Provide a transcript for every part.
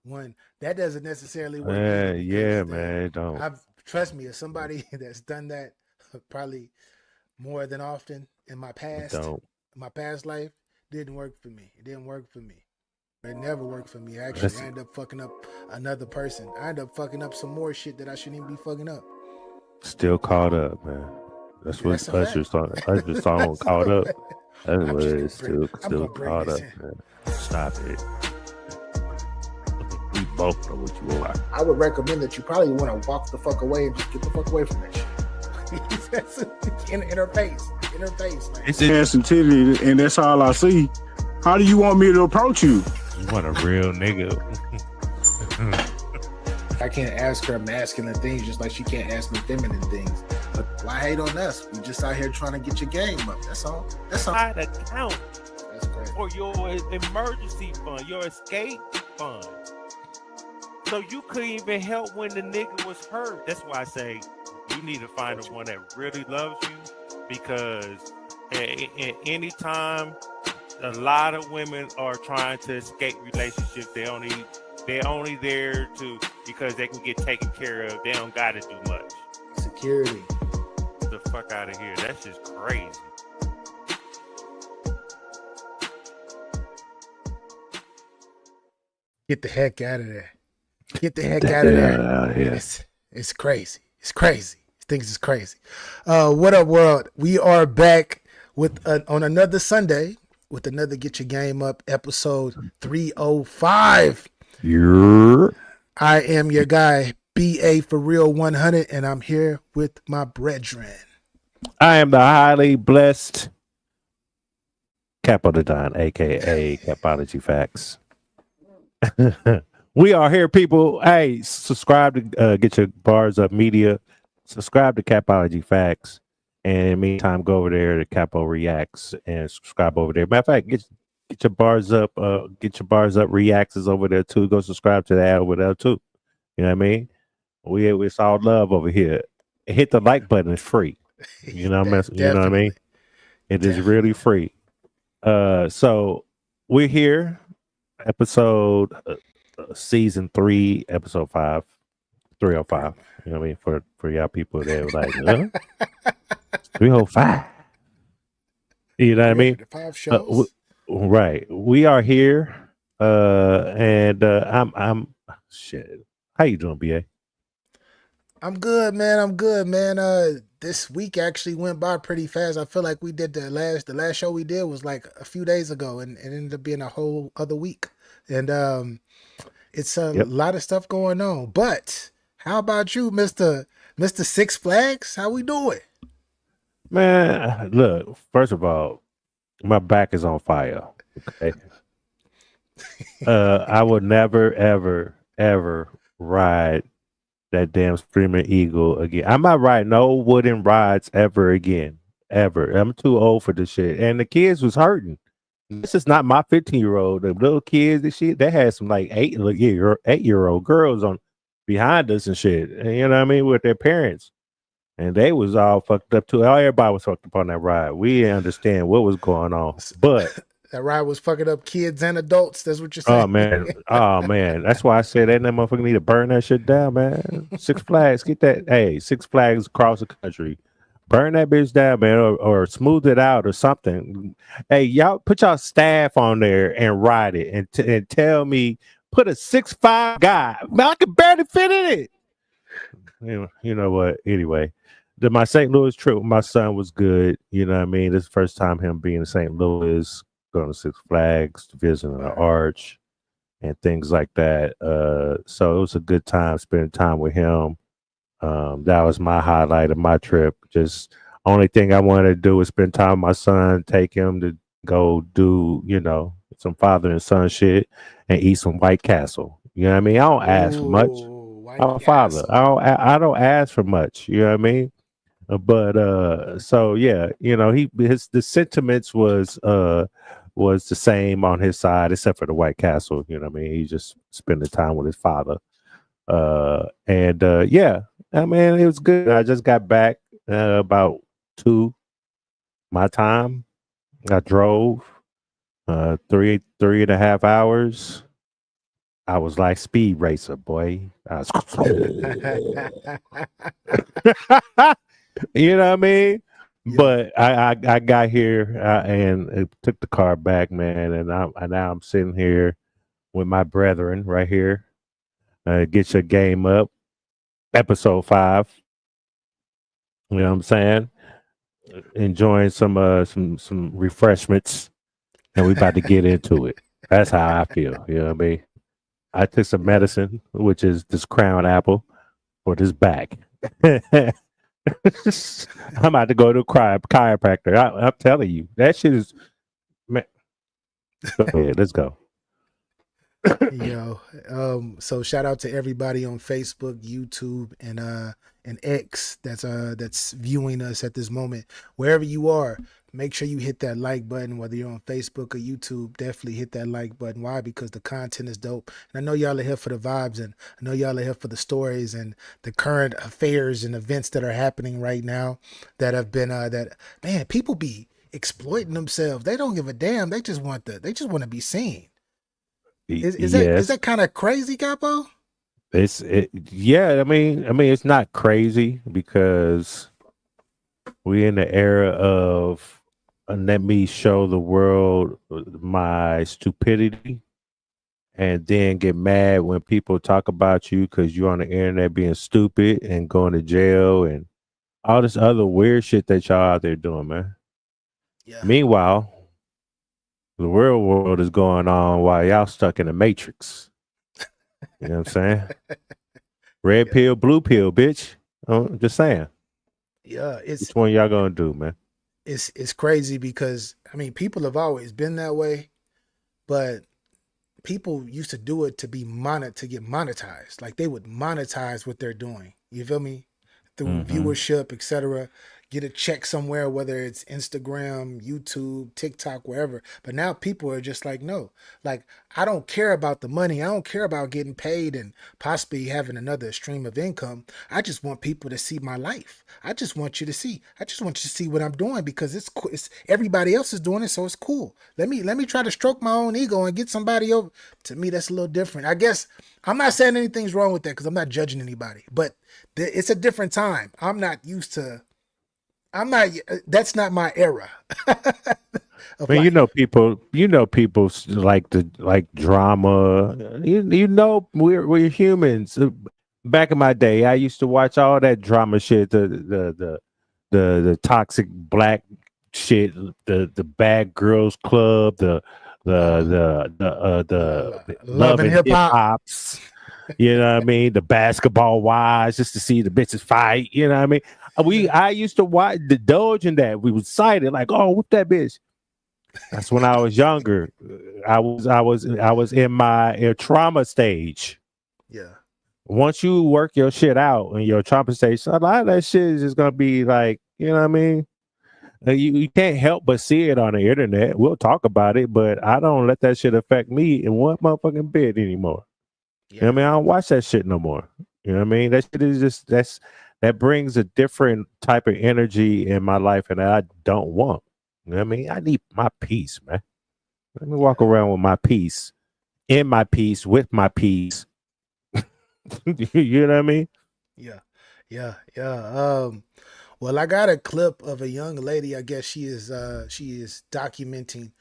One, that doesn't necessarily work either because Yeah, man. Don't. I've trust me, as somebody that's done that probably more than often Don't. in my past life, didn't work for me. It didn't work for me. It never worked for me. Actually, That's I ended up fucking up another person. I ended up fucking up some more shit that I shouldn't even be fucking up. still caught up, man. That's what That's a fact. Usher song That's caught a up. fact. That's I'm what just it gonna is. bring. I'm Still gonna bring caught this up, in. man. Stop it. We both know what you are. I would recommend that you probably want to walk the fuck away and just get the fuck away from that shit. in her face, man. It's ass and titty, and that's all I see. How do you want me to approach you? You want a real nigga? I can't ask her masculine things just like she can't ask me feminine things. But why hate on us? We just out here trying to get your game up. That's all. That's all. Side account That's crazy. for your emergency fund, your escape fund. So you couldn't even help when the nigga was hurt. That's why I say you need to find the one that really loves you, because at any time, a lot of women are trying to escape relationships. They're only there to because they can get taken care of. They don't got to do much. Security. Get the fuck out of here. That's just crazy. Get the heck out of there. Get the heck out of there. Yeah. It's crazy. It's crazy. Things is crazy. What up, world? We are back with on another Sunday with another Get Your Game Up episode 305. You're I am your guy, BA for real 100, and I'm here with my brethren. I am the highly blessed Capo the Don, aka Capology Facts. We are here, people. Hey, subscribe to Get Your Bars Up Media. Subscribe to Capology Facts. And in the meantime, go over there to Capo Reacts and subscribe over there. Matter of fact, get your bars up. Get your bars up. Reacts is over there too. Go subscribe to that over there too. You know what I mean? It's all love over here. Hit the like button. It's free. You know what I mean? You know what I mean? It is really free. So we're here. Episode season 3, episode 5, 305. You know what I mean? For y'all people that were like, 305. You know what I mean? 5 shows. Right. We are here. And I'm shit. How you doing, BA? I'm good, man. This week actually went by pretty fast. I feel like we did the last show we did was like a few days ago, and it ended up being a whole other week. And it's a lot of stuff going on. But how about you, Mr. Six Flags? How we doing? Man, look, first of all, my back is on fire. Okay. I would never, ever ride that damn Screaming Eagle again. I'm not riding no wooden rides ever again. Ever. I'm too old for this shit. And the kids was hurting. This is not my 15-year-old. The little kids and shit, they had some like 8-year-old girls on behind us and shit. And you know what I mean? With their parents. And they was all fucked up too. Everybody was fucked up on that ride. We didn't understand what was going on. But that ride was fucking up kids and adults. That's what you're saying. Oh man. That's why I said that motherfucker need to burn that shit down, man. Six Flags, get that. Hey, Six Flags across the country. Burn that bitch down, man, or smooth it out or something. Hey, y'all put y'all staff on there and ride it and tell me, put a 6'5" guy. Man, I can barely fit in it. You know what? Anyway, my St. Louis trip with my son was good. You know what I mean? This is the first time him being in St. Louis, going to Six Flags, visiting the Arch, and things like that. So it was a good time spending time with him. That was my highlight of my trip. Just only thing I wanted to do was spend time with my son, take him to go do, some father and son shit and eat some White Castle. You know what I mean? I don't ask for much. I'm a father. I don't ask for much. You know what I mean? But so yeah, the sentiments was the same on his side, except for the White Castle. You know what I mean? He just spending time with his father. Yeah, I mean, it was good. I just got back about 2 my time. I drove 3.5 hours. I was like Speed Racer, boy. I was you know what I mean? Yeah. But I got here and it took the car back, man, and now I'm sitting here with my brethren right here. Get your game up, episode 5. You know what I'm saying? Enjoying some refreshments, and we about to get into it. That's how I feel. You know what I mean? I took some Yeah. medicine, which is this Crown Apple for this back. I'm about to go to a chiropractor. I'm telling you, that shit is. Man, go ahead, let's go. Yo, so shout out to everybody on Facebook, YouTube, and X that's viewing us at this moment. Wherever you are, make sure you hit that like button, whether you're on Facebook or YouTube. Definitely hit that like button. Why? Because the content is dope. And I know y'all are here for the vibes, and I know y'all are here for the stories and the current affairs and events that are happening right now that have been that man, people be exploiting themselves. They don't give a damn. They just want to be seen. Is Yes, that kind of crazy, Capo? yeah. I mean, it's not crazy because we're in the era of let me show the world my stupidity and then get mad when people talk about you because you're on the internet being stupid and going to jail and all this other weird shit that y'all out there doing, man. Yeah. Meanwhile, the real world is going on while y'all stuck in the matrix. You know what I'm saying? Red Yeah. pill, blue pill, bitch. Just saying. Yeah, Which one y'all gonna do, man? it's crazy because I mean people have always been that way, but people used to do it to to get monetized. Like they would monetize what they're doing. You feel me? Through Mm-hmm. viewership, etc. Get a check somewhere, whether it's Instagram, YouTube, TikTok, wherever. But now people are just like, no, like I don't care about the money. I don't care about getting paid and possibly having another stream of income. I just want people to see my life. I just want you to see. I just want you to see what I'm doing because it's cool. It's everybody else is doing it, so it's cool. Let me try to stroke my own ego and get somebody over. To me, that's a little different. I guess I'm not saying anything's wrong with that because I'm not judging anybody, but it's a different time. I'm not used to. I'm not. That's not my era of I mean, life. people like the like drama. We're humans. Back in my day, I used to watch all that drama shit, the toxic black shit, the bad girls club, the Love love and and hip hip hop. hops. You know what I mean? The basketball wives, just to see the bitches fight. You know what I mean? Yeah. I used to watch the Doge in that. We was excited, like, oh, whoop that bitch. That's when I was younger. I was in my trauma stage. Yeah. Once you work your shit out in your trauma stage, a lot of that shit is just gonna be like, you know what I mean? You can't help but see it on the internet. We'll talk about it, but I don't let that shit affect me in one motherfucking bit anymore. You know what I Yeah. mean? I don't watch that shit no more. You know what I mean? That shit is just that brings a different type of energy in my life, and I don't want. You know what I mean? I need my peace, man. Let me walk Yeah. around with my peace, in my peace, with my peace. You know what I mean? Yeah. Yeah. Yeah. Well, I got a clip of a young lady. I guess she is documenting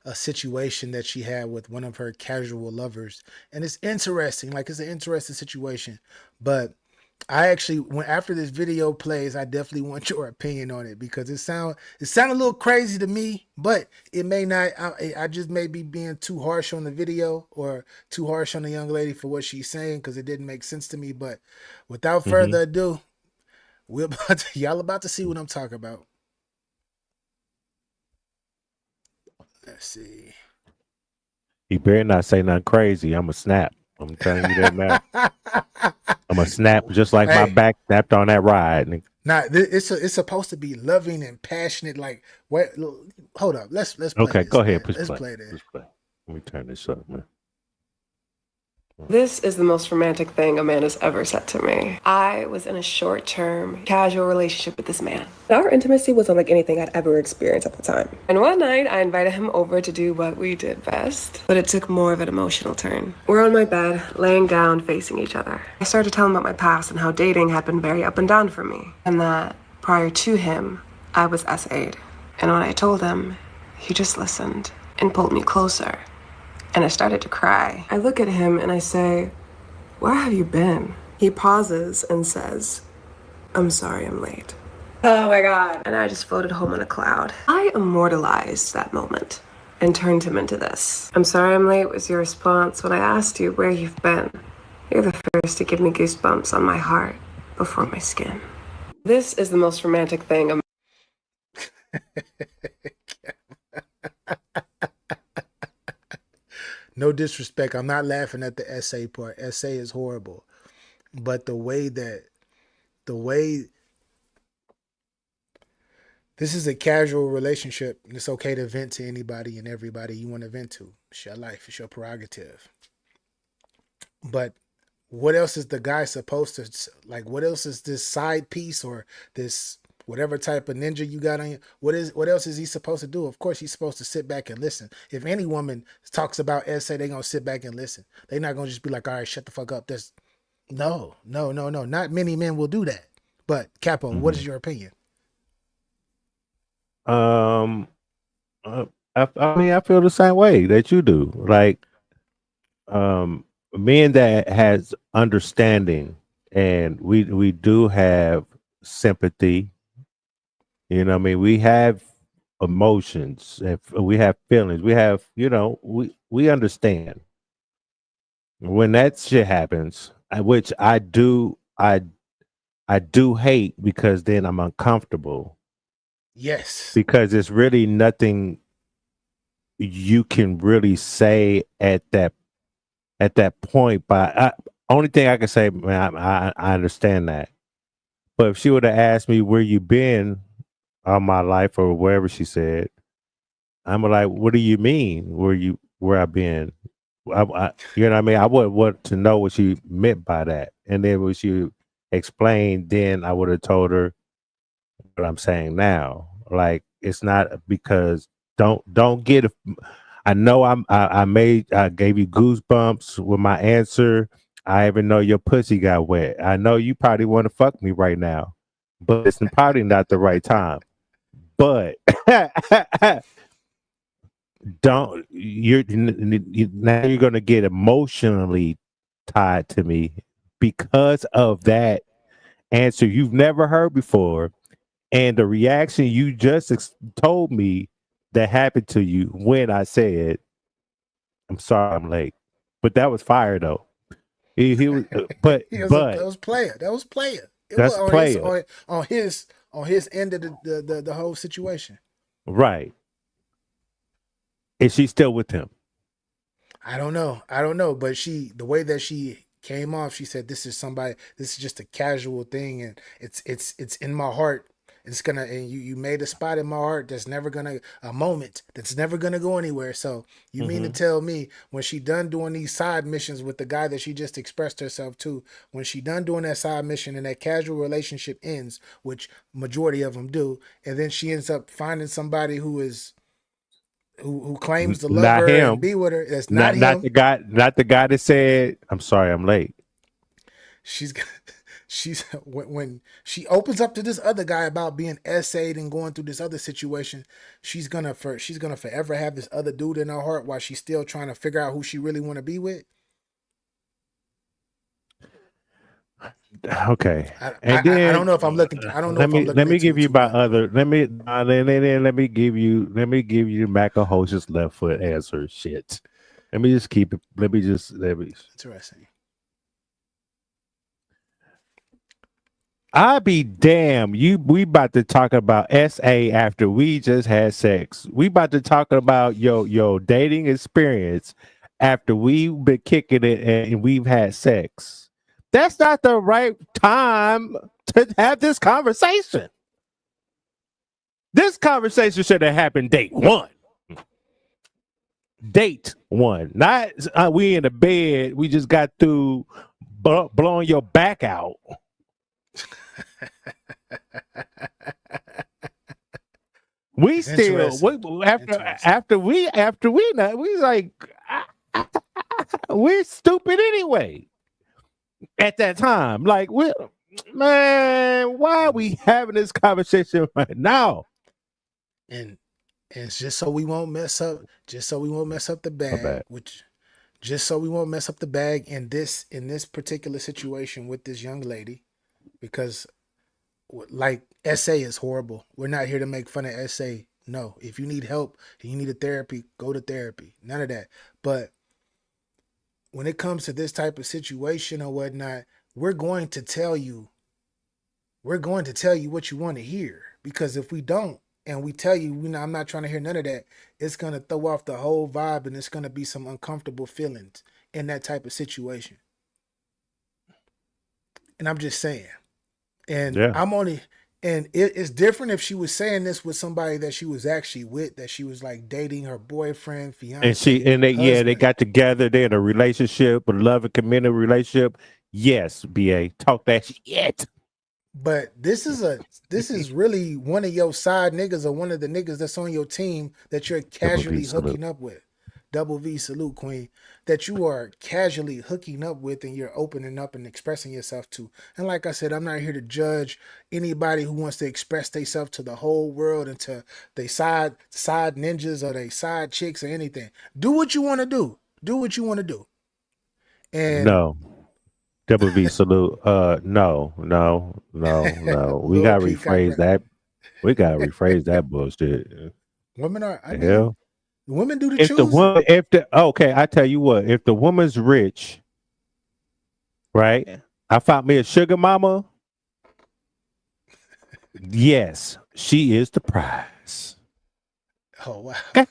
a situation that she had with one of her casual lovers, and it's interesting. Like it's an interesting situation, but I actually, when after this video plays, I definitely want your opinion on it because it sound a little crazy to me, but it may not. I just may be being too harsh on the video or too harsh on the young lady for what she's saying because it didn't make sense to me. But without Mm-hmm. further ado, y'all about to see what I'm talking about. Let's see. He better not say nothing crazy. I'm a snap. I'm telling you that now. I'm a snap just like my Hey, back snapped on that ride. now it's supposed to be loving and passionate. Like, wait, hold up. Let's play Okay, go this, ahead. man. Push Let's play. play this. Push play. Let me turn this up, man. This is the most romantic thing a man has ever said to me. I was in a short-term, casual relationship with this man. Our intimacy was unlike anything I'd ever experienced at the time. And one night, I invited him over to do what we did best, but it took more of an emotional turn. We're on my bed, laying down, facing each other. I started to tell him about my past and how dating had been very up and down for me, and that prior to him, I was SA'd. And when I told him, he just listened and pulled me closer. And I started to cry. I look at him and I say, "Where have you been?" He pauses and says, "I'm sorry I'm late." Oh my God. And I just floated home on a cloud. I immortalized that moment and turned him into this. "I'm sorry I'm late" was your response when I asked you where you've been. You're the first to give me goosebumps on my heart before my skin. This is the most romantic thing a No disrespect. I'm not laughing at the essay part. Essay is horrible. But the way this is a casual relationship, and it's okay to vent to anybody and everybody you want to vent to. It's your life, it's your prerogative. But what else is the guy supposed to like? What else is this side piece or this whatever type of ninja you got on you? What else is he supposed to do? Of course, he's supposed to sit back and listen. If any woman talks about essay, they gonna sit back and listen. They're not gonna just be like, "All right, shut the fuck up." That's no. Not many men will do that. But Capo, what is your opinion? I mean, I feel the same way that you do. Like, men that has understanding, and we do have sympathy. You know, what I mean, we have emotions, and we have feelings. We have, we understand when that shit happens, which I do hate because then I'm uncomfortable Yes. because it's really nothing you can really say at that point. But only thing I can say, man, I understand that. But if she would have asked me where you been all my life or wherever she said, I'm like, what do you mean? Where I been? You know what I mean? I would want to know what she meant by that. And then when she explained, then I would have told her what I'm saying now. Like, it's not because don't get. I know I gave you goosebumps with my answer. I even know your pussy got wet. I know you probably want to fuck me right now, but it's probably not the right time. But don't now you're gonna get emotionally tied to me because of that answer you've never heard before and the reaction you just told me that happened to you when I said I'm sorry I'm late. But that was fire though. He was That but was player. That was player. It was that's player. on his end of the whole situation. Right. Is she still with him? I don't know. But the way that she came off, she said, "This is somebody. This is just a casual thing, and it's in my heart. It's gonna and you made a spot in my heart that's never gonna a moment that's never gonna go anywhere. So you mean to tell me when she done doing these side missions with the guy that she just expressed herself to, when she done doing that side mission and that casual relationship ends, which majority of them do, and then she ends up finding somebody who claims to love Not her and him. be with her. That's not Not him. the guy. Not the guy that said, "I'm sorry, I'm late." She's she's when she opens up to this other guy about being essayed and going through this other situation, she's gonna forever have this other dude in her heart while she's still trying to figure out who she really want to be with. Okay, and I then don't know if I'm looking. I don't know let if I'm me looking let me into give it you too my well. other. Let me give you Mac a host's left foot answer. Shit. Let me just keep it. Let me. Interesting. I be damn. We about to talk about SA after we just had sex. We about to talk about your dating experience after we've been kicking it and we've had sex. That's not the right time to have this conversation. This conversation should have happened day one. Date one. Not we in the bed. We just got through blowing your back out. We still after we not we like we're stupid anyway. At that time, like man, why are we having this conversation right now? And it's just so we won't mess up. Just so we won't mess up the bag. Just so we won't mess up the bag in this particular situation with this young lady, because like SA is horrible. We're not here to make fun of SA. No, if you need help and you need a therapy, go to therapy. None of that. But when it comes to this type of situation or whatnot, we're going to tell you what you want to hear. Because if we don't, and we tell you, I'm not trying to hear none of that, it's going to throw off the whole vibe, and it's going to be some uncomfortable feelings in that type of situation. And I'm just saying. And it's different if she was saying this with somebody that she was actually with, that she was like dating her boyfriend, fiance, they got together. They're in a relationship, a love and committed relationship. Yes, BA, talk that shit. But this is really one of your side niggas or one of the niggas that's on your team that you're casually hooking up with. Double V salute, Queen. That you are casually hooking up with and you're opening up and expressing yourself to. And like I said, I'm not here to judge anybody who wants to express themselves to the whole world and to they side ninjas or they side chicks or anything. Do what you want to do. Do what you want to do. And no. Double V salute. No. We gotta rephrase that. We gotta rephrase that bullshit. Women are hell. Women do the choosing. Okay, I tell you what, if the woman's rich, right? I found me a sugar mama. Yes, she is the prize. Oh wow.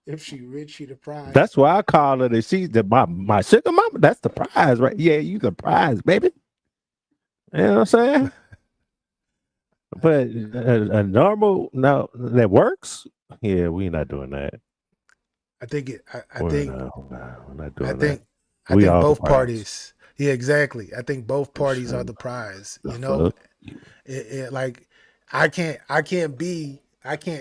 If she rich, she the prize. That's why I call her that she's my sugar mama. That's the prize, right? Yeah, you the prize, baby. You know what I'm saying? But a normal that works. Yeah, we're not doing that. I think both parties. Yeah, exactly. I think both parties are the prize. You know,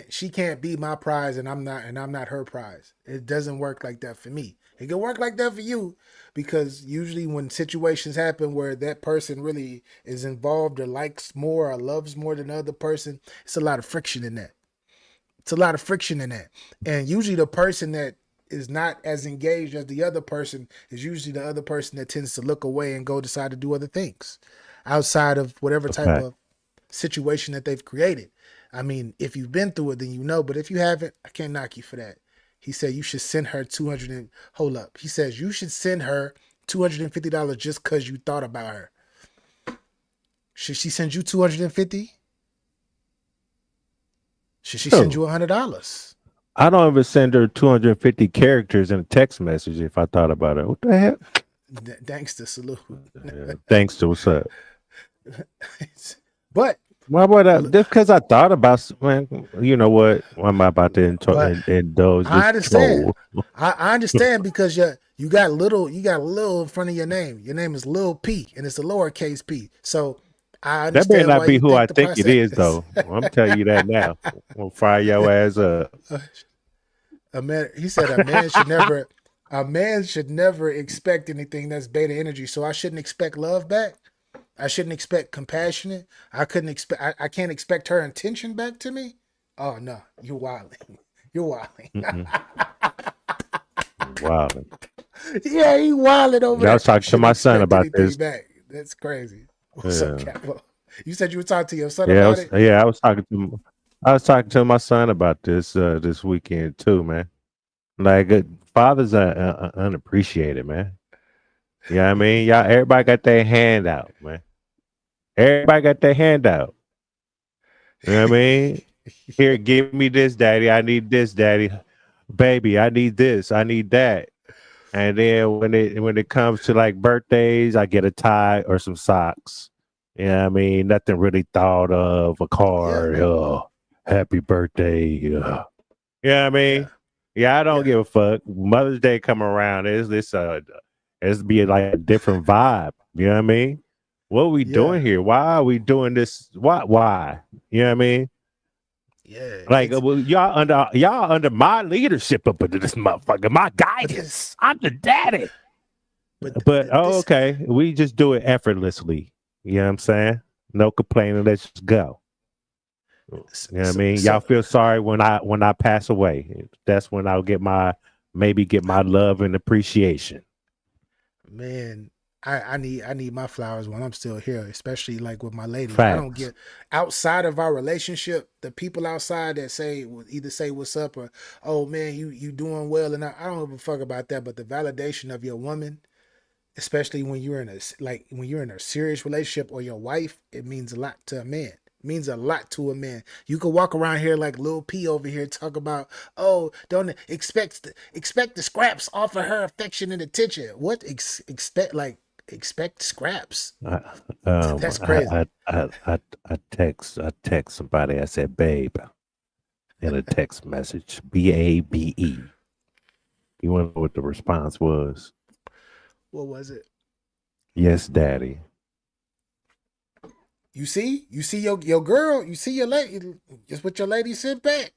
she can't be my prize and I'm not her prize. It doesn't work like that for me. It can work like that for you, because usually when situations happen where that person really is involved or likes more or loves more than the other person, it's a lot of friction in that. And usually the person that is not as engaged as the other person is usually the other person that tends to look away and go decide to do other things outside of whatever type of situation that they've created. I mean, if you've been through it, then you know. But if you haven't, I can't knock you for that. He said you should send her He says you should send her $250 just because you thought about her. Should she send you $250? Should she send you $100? I don't even send her 250 characters in a text message if I thought about it. What the heck? Thanks to salute. Thanks to what's up. But why would just because I thought about, man, you know what? I'm about to indulge this. I understand. I understand because you got little in front of your name. Your name is Lil P, and it's a lowercase p. So I understand. That may not be who I think it is, though. I'm telling you that now. I'm gonna fire your ass up. He said a man should never expect anything that's beta energy. So I shouldn't expect love back. I shouldn't expect compassionate. I can't expect her intention back to me. Oh no, you're wilding. You're wilding. Wilding. Yeah, he wilding over there. I was talking to my son about this. Back. That's crazy. What's up, Capo? You said you were talking to your son about it? Yeah, I was talking to my son about this this weekend too, man. Like fathers are unappreciated, man. You know what I mean? Everybody got their hand out, man. Everybody got their hand out. You know what I mean? Here, give me this, daddy. I need this, daddy. Baby, I need this. I need that. And then when it comes to like birthdays, I get a tie or some socks. You know what I mean? Nothing really thought of, a card. Happy birthday. You know what I mean? Yeah, I don't Yeah. give a fuck. Mother's Day come around. It's be like a different vibe. You know what I mean? What are we doing Yeah. here? Why are we doing this? Why? You know what I mean? Yeah. Like, It's well, y'all under my leadership up into this motherfucker, my but the, guidance. I'm the daddy. but But this okay, we just do it effortlessly. You know what I'm saying? No complaining. Let's just go. You know what I mean? Y'all so feel sorry when I pass away. That's when I'll maybe get my love and appreciation. man, I need my flowers when I'm still here, especially like with my lady. I don't Facts. get outside of our relationship, the people outside that either say what's up or oh man, you doing well, and I don't give a fuck about that. But the validation of your woman, especially when you're in when you're in a serious relationship or your wife, it means a lot to a man. It means a lot to a man. You could walk around here like Lil P over here talk about, oh, don't expect the scraps off of her affection and attention. What expect scraps? I, That's crazy. I text somebody. I said, "Babe," in a text message. BABE. You want to know what the response was? What was it? Yes, daddy. You see your girl. You see your lady. Just what your lady sent back.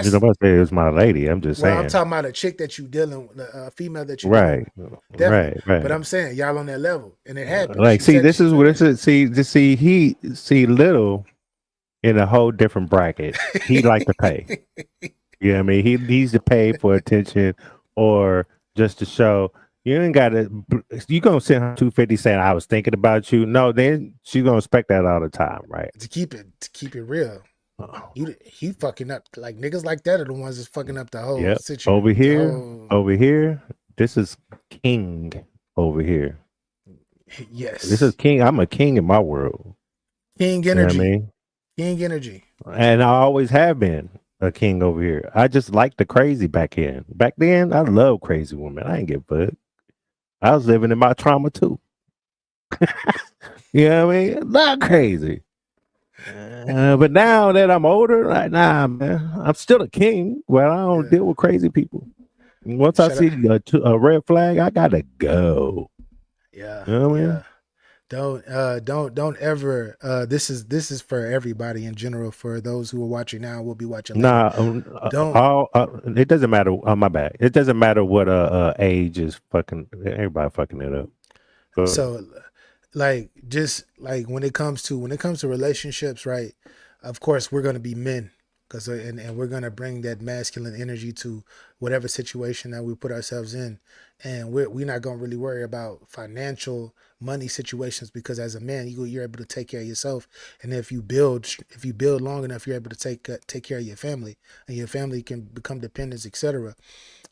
You know That's what I say? It was my lady. I'm just well, I'm saying. talking about a chick that you dealing with, a female that you dealing Right, with. Definitely. right, But right. I'm saying y'all on that level. And it happened. Like, She see, said this she is felt what it. this is. See, little in a whole different bracket. He like to pay. You know what I mean? He needs to pay for attention or just to show. You ain't got to. You gonna send her 250 saying I was thinking about you? No, then she's gonna expect that all the time, right? to keep it real. Oh, He fucking up like niggas like that are the ones that's fucking up the whole yep. situation. The whole Over here. This is king over here. This is yes. king. I'm a king in my world. King You know what I energy. mean? King energy. And I always have been a king over here. I just like the crazy back in. Back then, I love crazy women. I ain't give a fuck. I was living in my trauma too. You know what I mean? Not crazy. But now that I'm older, like, nah, man, I'm still a king. Well, I don't Yeah. deal with crazy people. Once I Shut up. see a red flag, I gotta go. Yeah. You know what I Yeah. mean? Don't ever this is for everybody in general, for those who are watching now, will be watching later. Nah, Don't it doesn't matter. My bad. It doesn't matter what age is fucking. Everybody fucking it up. But so like just like when it comes to relationships, right? Of course we're going to be men because and we're going to bring that masculine energy to whatever situation that we put ourselves in, and we're not going to really worry about financial money situations, because as a man you're able to take care of yourself, and if you build long enough, you're able to take care of your family, and your family can become dependents, etc.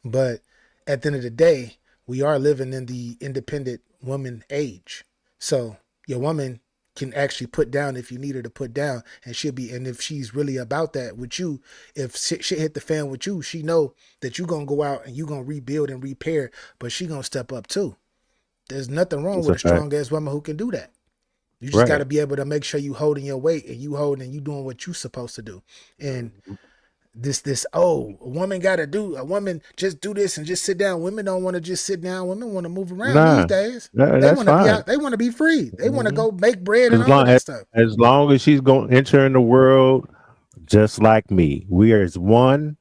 But at the end of the day, we are living in the independent woman age. So your woman can actually put down if you need her to put down, and and if she's really about that with you, if shit hit the fan with you, she know that you gonna go out and you gonna rebuild and repair, but she gonna step up too. There's nothing wrong it's with a a fact, strong ass woman who can do that. You just got right? to be able to make sure you holding your weight, and you holding and you doing what you supposed to do. And this a woman just do this and just sit down. Women don't want to just sit down. Women want to move around these Nah, days. They that's want to be fine. out. They want to be free. They want to Mhm. go make bread and As all of long that stuff. as long as she's gonna enter in the world just like me, we are as one,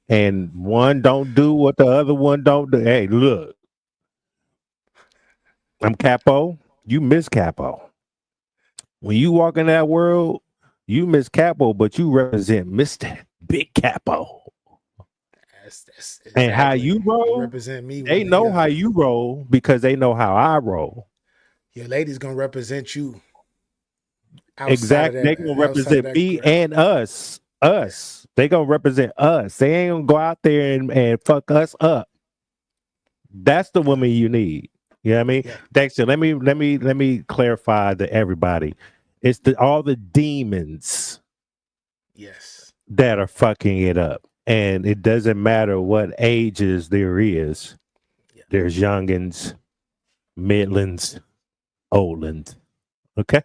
and one don't do what the other one don't do. Hey, look, I'm Capo. You miss Capo. When you walk in that world, you miss Capo, but you represent Mister Big Capo. That's And how exactly. you You roll, represent me they with it. know Yeah, how you roll because they know how I roll. your lady's gonna represent you outside of Exact. They that. gonna Outside of represent that me ground. and us. Yeah, Us. They gonna represent us. They ain't gonna go out there and fuck us up. That's the yeah, woman you need. You know what I mean? yeah. Dexter, let me clarify to everybody. It's all the demons Yes. that are fucking it up. And it doesn't matter what ages there is. Yeah. There's youngins, midlands, oldlands. Okay?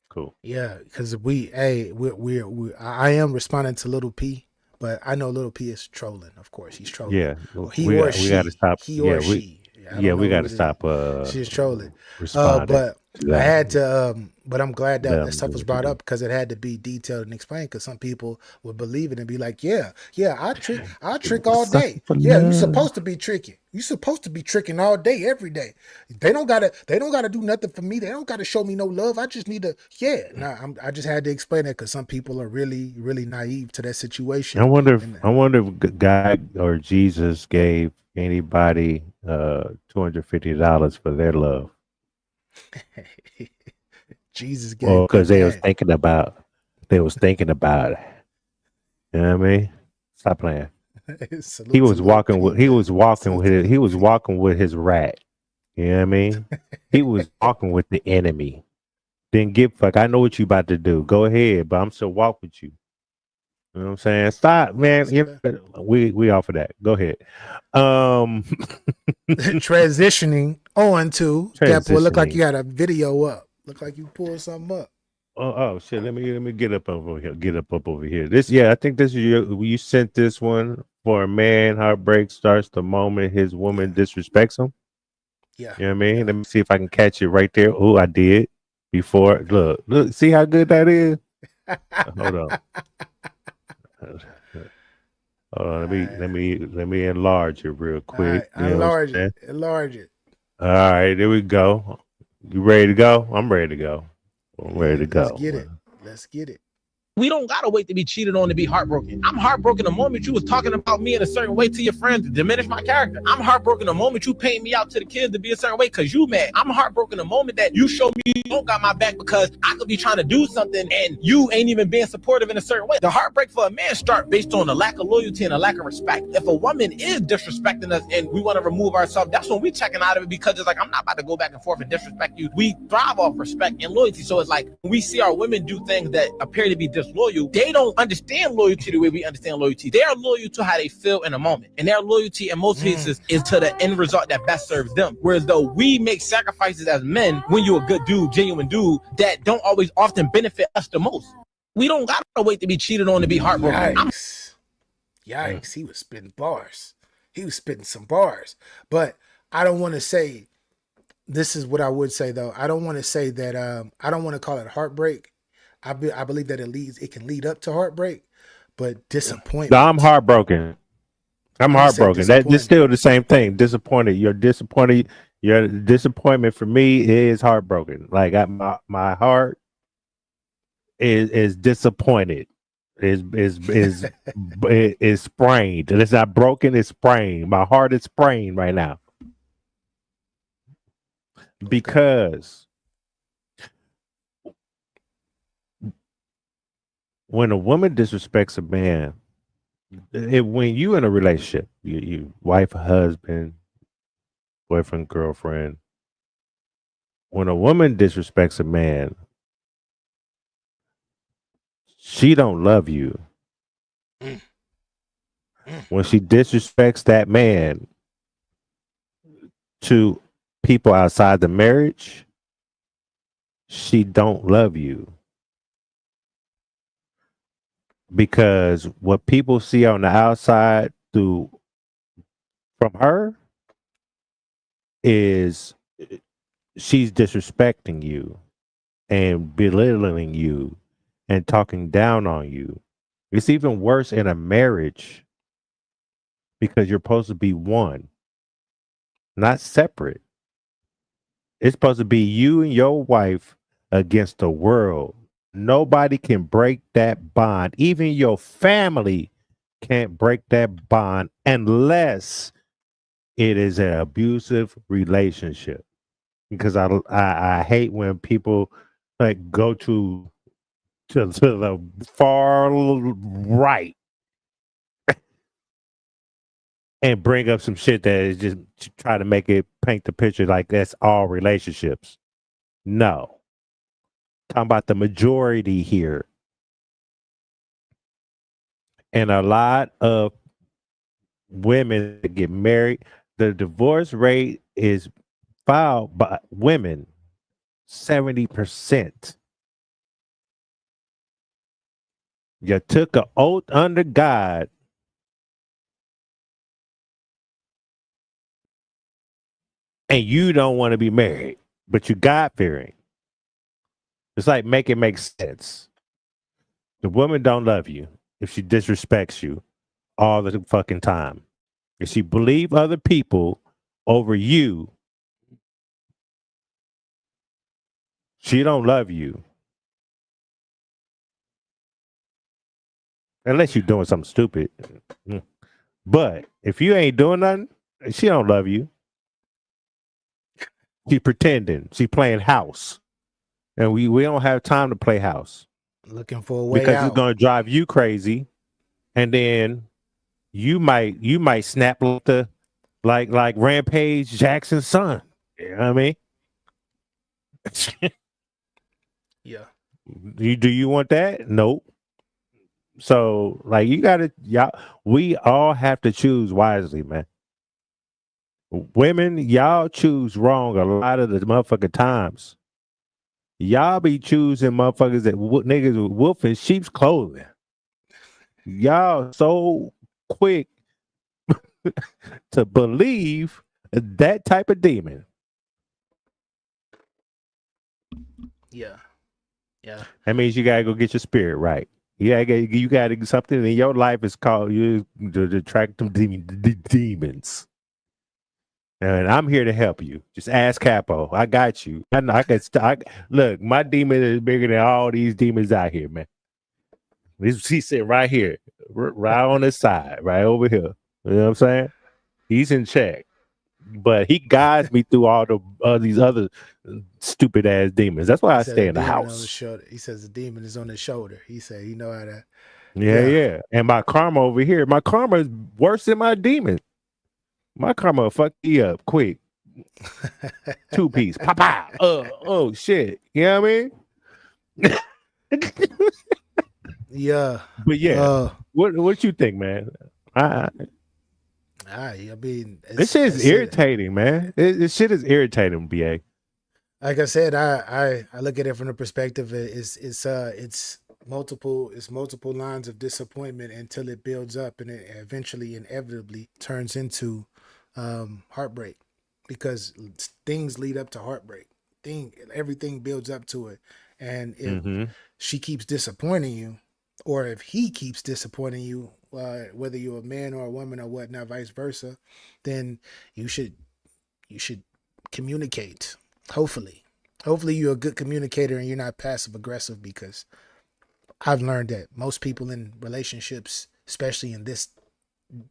Cool. Yeah, because I am responding to Little P, But I know Little P is trolling. Of course, he's trolling. Yeah, Or he we or got we got to she. stop. He or she. I don't We know got who to it is. stop She's trolling. responding But to I that. had to. But I'm glad that Them stuff do was what you brought do. up because it had to be detailed and explained. Because some people would believe it and be like, "Yeah, I trick all Sucker day. for Yeah, you love. supposed to be tricking. You supposed to be tricking all day, every day. They don't gotta do nothing for me. They don't gotta show me no love. I just need to. Yeah, nah. I just had to explain that because some people are really, really naive to that situation. And I wonder if God or Jesus gave anybody $250 for their love. Jesus Well, gave because that man. they was thinking about it. You know what I mean? Stop playing. Salute to Little P, man. Salute to He Little was P. walking with his rat. You know what I mean? He was walking with the enemy. Didn't give a fuck. I know what you about to do. Go ahead, but I'm still walk with you. You know what I'm saying? Stop, man. We off of that. Go ahead. Um Transitioning on to Gapple. It look like transitioning. you had a video up. Look like you pulled something up. Oh shit. Let me get up over here. Get up over here. This I think this is you sent this one for a man. Heartbreak starts the moment his Yeah, woman disrespects him. yeah, You know what I mean? yeah. Let me see if I can catch it right there. Oh, I did before. Okay. Look, see how good that is? Hold on. Hold on. Alright, Let me enlarge it real quick. alright. You know what I'm Enlarge it. saying? Enlarge it. All right, there we go. You ready to go? I'm ready to go. I'm ready Yeah, to let's go. get it. Let's get it. We don't gotta wait to be cheated on to be heartbroken. I'm heartbroken the moment you was talking about me in a certain way to your friends to diminish my character. I'm heartbroken the moment you paint me out to the kids to be a certain way because you mad. I'm heartbroken the moment that you show me you don't got my back because I could be trying to do something and you ain't even being supportive in a certain way. The heartbreak for a man start based on a lack of loyalty and a lack of respect. If a woman is disrespecting us and we want to remove ourselves, that's when we checking out of it because it's like I'm not about to go back and forth and disrespect you. We thrive off respect and loyalty. So it's like when we see our women do things that appear to be disloyal, they don't understand loyalty the way we understand loyalty. They are loyal to how they feel in a moment. And their loyalty in most cases is to the end result that best serves them. Whereas though we make sacrifices as men when you're a good dude, genuine dude, that don't always often benefit us the most. We don't gotta wait to be cheated on to be heartbroken. Yikes. He was spitting bars. He was spitting some bars. But I don't want to say, this is what I would say though. I don't want to say that, I don't want to call it heartbreak. I believe that it can lead up to heartbreak, but disappointment. No, I'm heartbroken. I'm He said heartbroken. That's disappointment. still the same thing. Disappointed. You're disappointed. Your disappointment for me is heartbroken. Like my heart is disappointed. Is sprained. And it's not broken. It's sprained. My heart is sprained right now because when a woman disrespects a man, when you in a relationship, you wife, husband, boyfriend, girlfriend, when a woman disrespects a man, she don't love you. When she disrespects that man to people outside the marriage, she don't love you. Because what people see on the outside from her is she's disrespecting you and belittling you and talking down on you. It's even worse in a marriage because you're supposed to be one, not separate. It's supposed to be you and your wife against the world. Nobody can break that bond. Even your family can't break that bond unless it is an abusive relationship. Because I hate when people like go to the far right and bring up some shit that is just to try to make it paint the picture like that's all relationships. No. Talking about the majority here. And a lot of women that get married, the divorce rate is filed by women 70%. You took an oath under God, and you don't want to be married, but you God fearing. It's like make it make sense. The woman don't love you if she disrespects you all the fucking time. If she believe other people over you, she don't love you. Unless you're doing something stupid. But if you ain't doing nothing, she don't love you. She pretending. She playing house. And we don't have time to play house. Looking for a way Because it's out. gonna drive you crazy. And then you might snap like Rampage Jackson's son. You know what I mean? Yeah. Do you want that? Nope. So like we all have to choose wisely, man. Women, y'all choose wrong a lot of the motherfucking times. Y'all be choosing motherfuckers that niggas with wolf in sheep's clothing. Y'all so quick to believe that type of demon. Yeah. Yeah. That means you gotta go get your spirit right. You gotta get something in your life is called you to attract them demons. And I'm here to help you. Just ask Capo. I got you. I know I can look, my demon is bigger than all these demons out here, man. He's sitting right here, right on the side, right over here. You know what I'm saying? He's in check. But he guides me through all these other stupid ass demons. That's why I stay in the house. He says the demon is on his shoulder. He said he know how to. Yeah. And my karma over here, my karma is worse than my demon. My karma will fuck you up quick. 2-piece. Pop. Oh shit. You know what I mean? Yeah. But yeah. What you think, man? I mean, this shit is irritating, man. This shit is irritating, BA. Like I said, I look at it from the perspective it's multiple lines of disappointment until it builds up and it eventually inevitably turns into heartbreak, because things lead up to heartbreak. Everything builds up to it, and if she keeps disappointing you, or if he keeps disappointing you, whether you're a man or a woman or whatnot, vice versa, then you should communicate. Hopefully you're a good communicator and you're not passive aggressive, because I've learned that most people in relationships, especially in this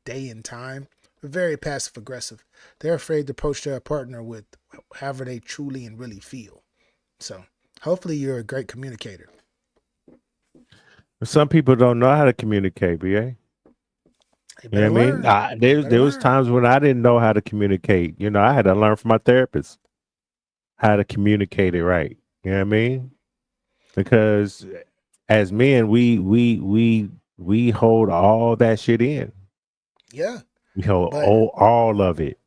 day and time, are very passive aggressive. They're afraid to approach their partner with however they truly and really feel. So hopefully you're a great communicator. Some people don't know how to communicate, BA. You know what I mean? There was times when I didn't know how to communicate. You know, I had to learn from my therapist how to communicate it right. You know what I mean? Because as men, we hold all that shit in. Yeah. We hold all of it.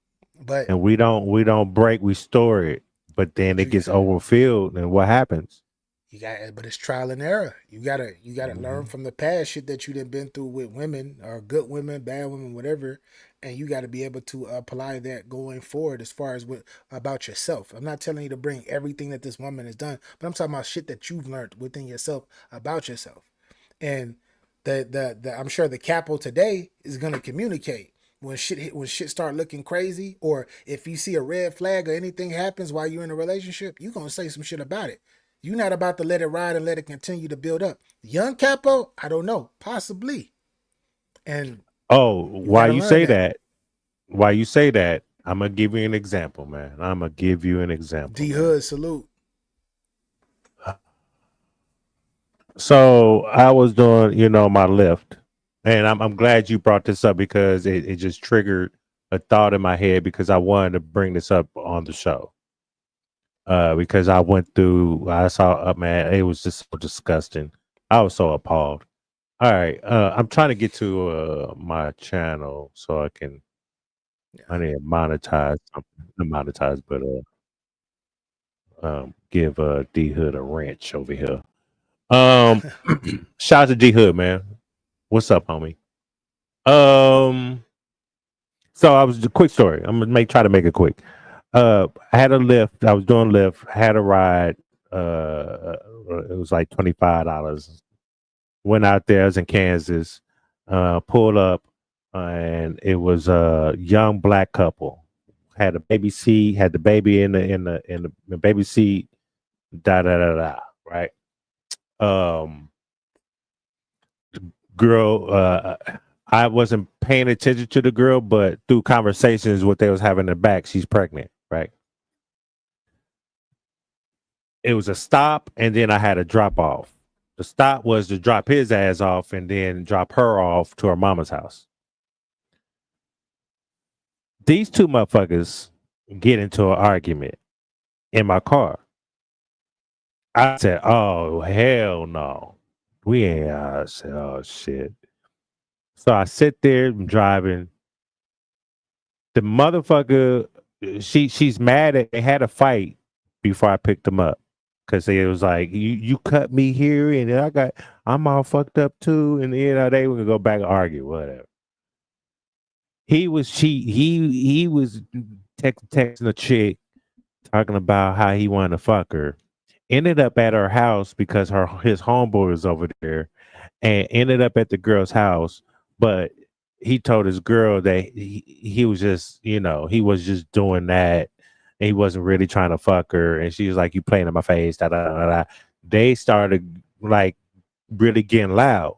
And we don't break, we store it. But then it gets overfilled, and what happens? But it's trial and error. You gotta learn from the past shit that you done been through with women, or good women, bad women, whatever, and you got to be able to apply that going forward as far as about yourself. I'm not telling you to bring everything that this woman has done, but I'm talking about shit that you've learned within yourself about yourself. And the I'm sure the capo today is gonna communicate when shit start looking crazy, or if you see a red flag or anything happens while you're in a relationship, you gonna say some shit about it. You're not about to let it ride and let it continue to build up. Young capo, I don't know, possibly. And why you say that? Why you say that? I'm gonna give you an example, man. I'm gonna give you an example. D Hood, salute. So I was doing, my lift, and I'm glad you brought this up, because it just triggered a thought in my head, because I wanted to bring this up on the show. Because I saw, man, it was just so disgusting. I was so appalled. All right, I'm trying to get to my channel so I can. I need to monetize something. Not monetize, but give D Hood a wrench over here. Um, shout out to G Hood, man. What's up, homie? Um, so I was a quick story. I'm gonna try to make it quick. I had a lift. I was doing Lyft. Had a ride. It was like $25. Went out there. I was in Kansas. Pulled up, and it was a young black couple. Had a baby seat. Had the baby in the baby seat. Da da da da. Right. Um, girl. I wasn't paying attention to the girl, but through conversations, what they was having in the back, she's pregnant. Right. It was a stop, and then I had a drop off. The stop was to drop his ass off and then drop her off to her mama's house. These two motherfuckers get into an argument in my car. I said, "Oh hell no, we ain't." I said, "Oh shit." So I sit there, I'm driving. The motherfucker, she's mad at. They had a fight before I picked them up because it was like you cut me here and I'm all fucked up too, and they were gonna go back and argue whatever. He was he was texting a chick talking about how he wanted to fuck her. Ended up at her house because his homeboy was over there, and ended up at the girl's house. But he told his girl that he was just he was just doing that. And he wasn't really trying to fuck her, and she was like, "You playing in my face." Da, da, da, da. They started like really getting loud.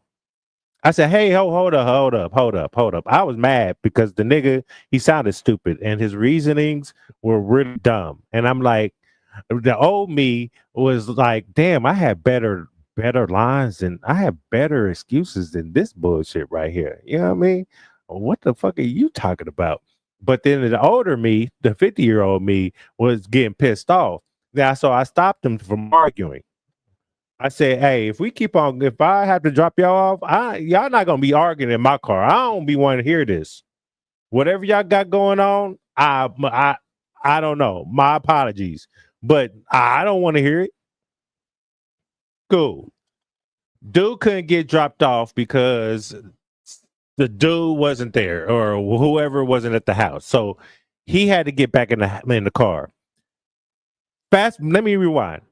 I said, "Hey, hold up." I was mad because the nigga, he sounded stupid and his reasonings were really dumb. And I'm like, the old me was like, damn, I had better lines and I have better excuses than this bullshit right here. You know what I mean? What the fuck are you talking about? But then the older me, the 50-year-old me, was getting pissed off. Now, so I stopped him from arguing. I said, "Hey, if I have to drop y'all off, y'all not gonna be arguing in my car. I don't be wanting to hear this. Whatever y'all got going on, I don't know. My apologies, but I don't want to hear it." Cool. Dude couldn't get dropped off because the dude wasn't there or whoever wasn't at the house, so he had to get back in the car. Let me rewind.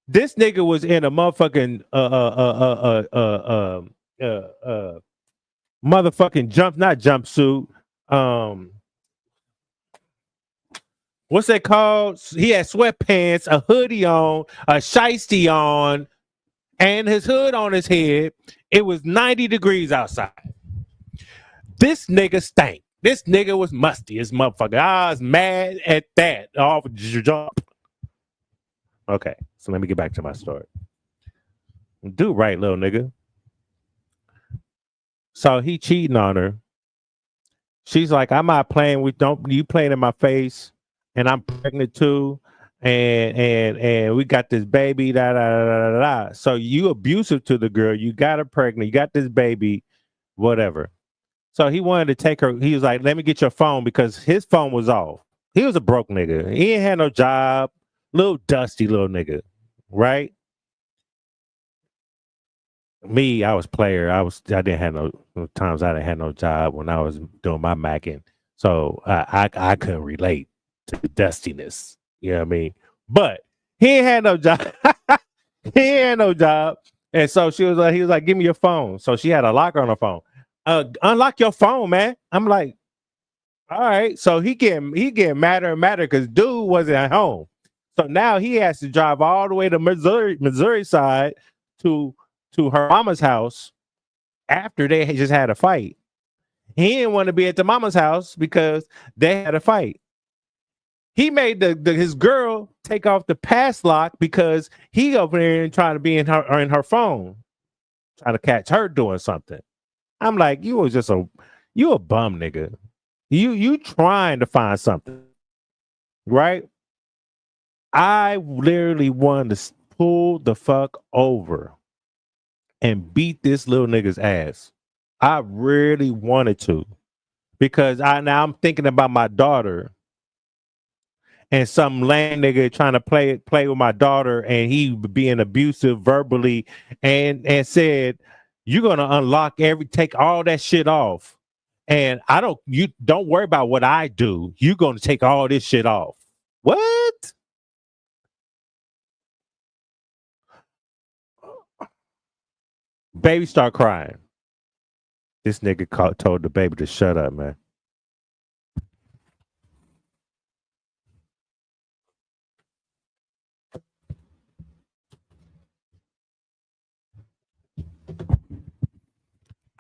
This nigga was in a motherfucking motherfucking not jumpsuit. What's that called? He had sweatpants, a hoodie on, a shiesty on, and his hood on his head. It was 90 degrees outside. This nigga stank. This nigga was musty as motherfucker. I was mad at that. Off jump. Okay, so let me get back to my story. Do right, little nigga. So he cheating on her. She's like, "I'm not playing with you playing in my face, and I'm pregnant too, and we got this baby, da da da da da da." So you abusive to the girl. You got her pregnant. You got this baby, whatever. So he wanted to take her. He was like, "Let me get your phone," because his phone was off. He was a broke nigga. He ain't had no job. Little dusty little nigga, right? Me, I was player. I didn't have no times. I didn't have no job when I was doing my macking, so I couldn't relate to the dustiness. You know what I mean? But he ain't had no job. He ain't had no job, and so he was like, "Give me your phone." So she had a locker on her phone. Unlock your phone, man. I'm like, all right. So he getting madder and madder because dude wasn't at home. So now he has to drive all the way to Missouri side to her mama's house after they just had a fight. He didn't want to be at the mama's house because they had a fight. He made his girl take off the pass lock because he over there and trying to be in her phone, trying to catch her doing something. I'm like, you a bum nigga. You trying to find something, right? I literally wanted to pull the fuck over and beat this little nigga's ass. I really wanted to because now I'm thinking about my daughter and some lame nigga trying to play with my daughter, and he being abusive verbally, and said, "You're gonna take all that shit off, and you don't worry about what I do. You're gonna take all this shit off." What? Baby start crying. This nigga told the baby to shut up, man.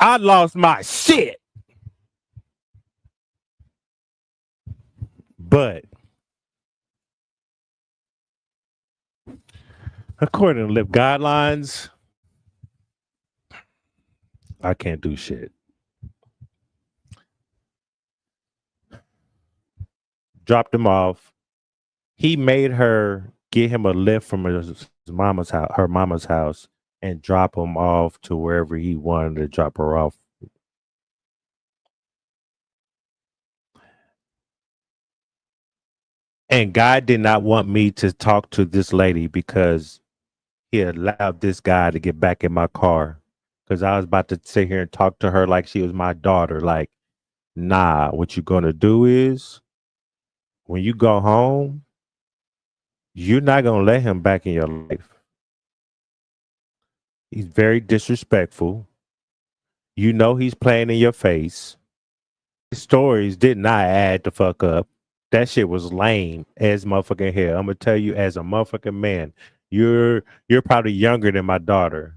I lost my shit. But according to lip guidelines, I can't do shit. Dropped him off. He made her get him a lift from her mama's house, and drop him off to wherever he wanted to drop her off. And God did not want me to talk to this lady because he allowed this guy to get back in my car, because I was about to sit here and talk to her like she was my daughter. Like, nah, what you're going to do is when you go home, you're not going to let him back in your life. He's very disrespectful. You know he's playing in your face. His stories did not add the fuck up. That shit was lame as motherfucking hell. I'm gonna tell you, as a motherfucking man, you're probably younger than my daughter.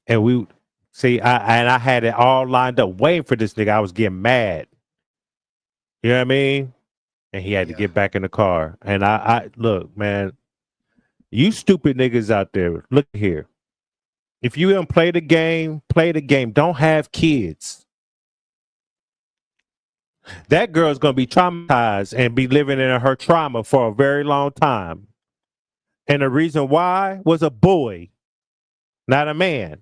And we see, I had it all lined up waiting for this nigga. I was getting mad. You know what I mean? And he had to get back in the car. And I look, man, you stupid niggas out there, look here. If you don't play the game, play the game. Don't have kids. That girl's going to be traumatized and be living in her trauma for a very long time. And the reason why was a boy, not a man.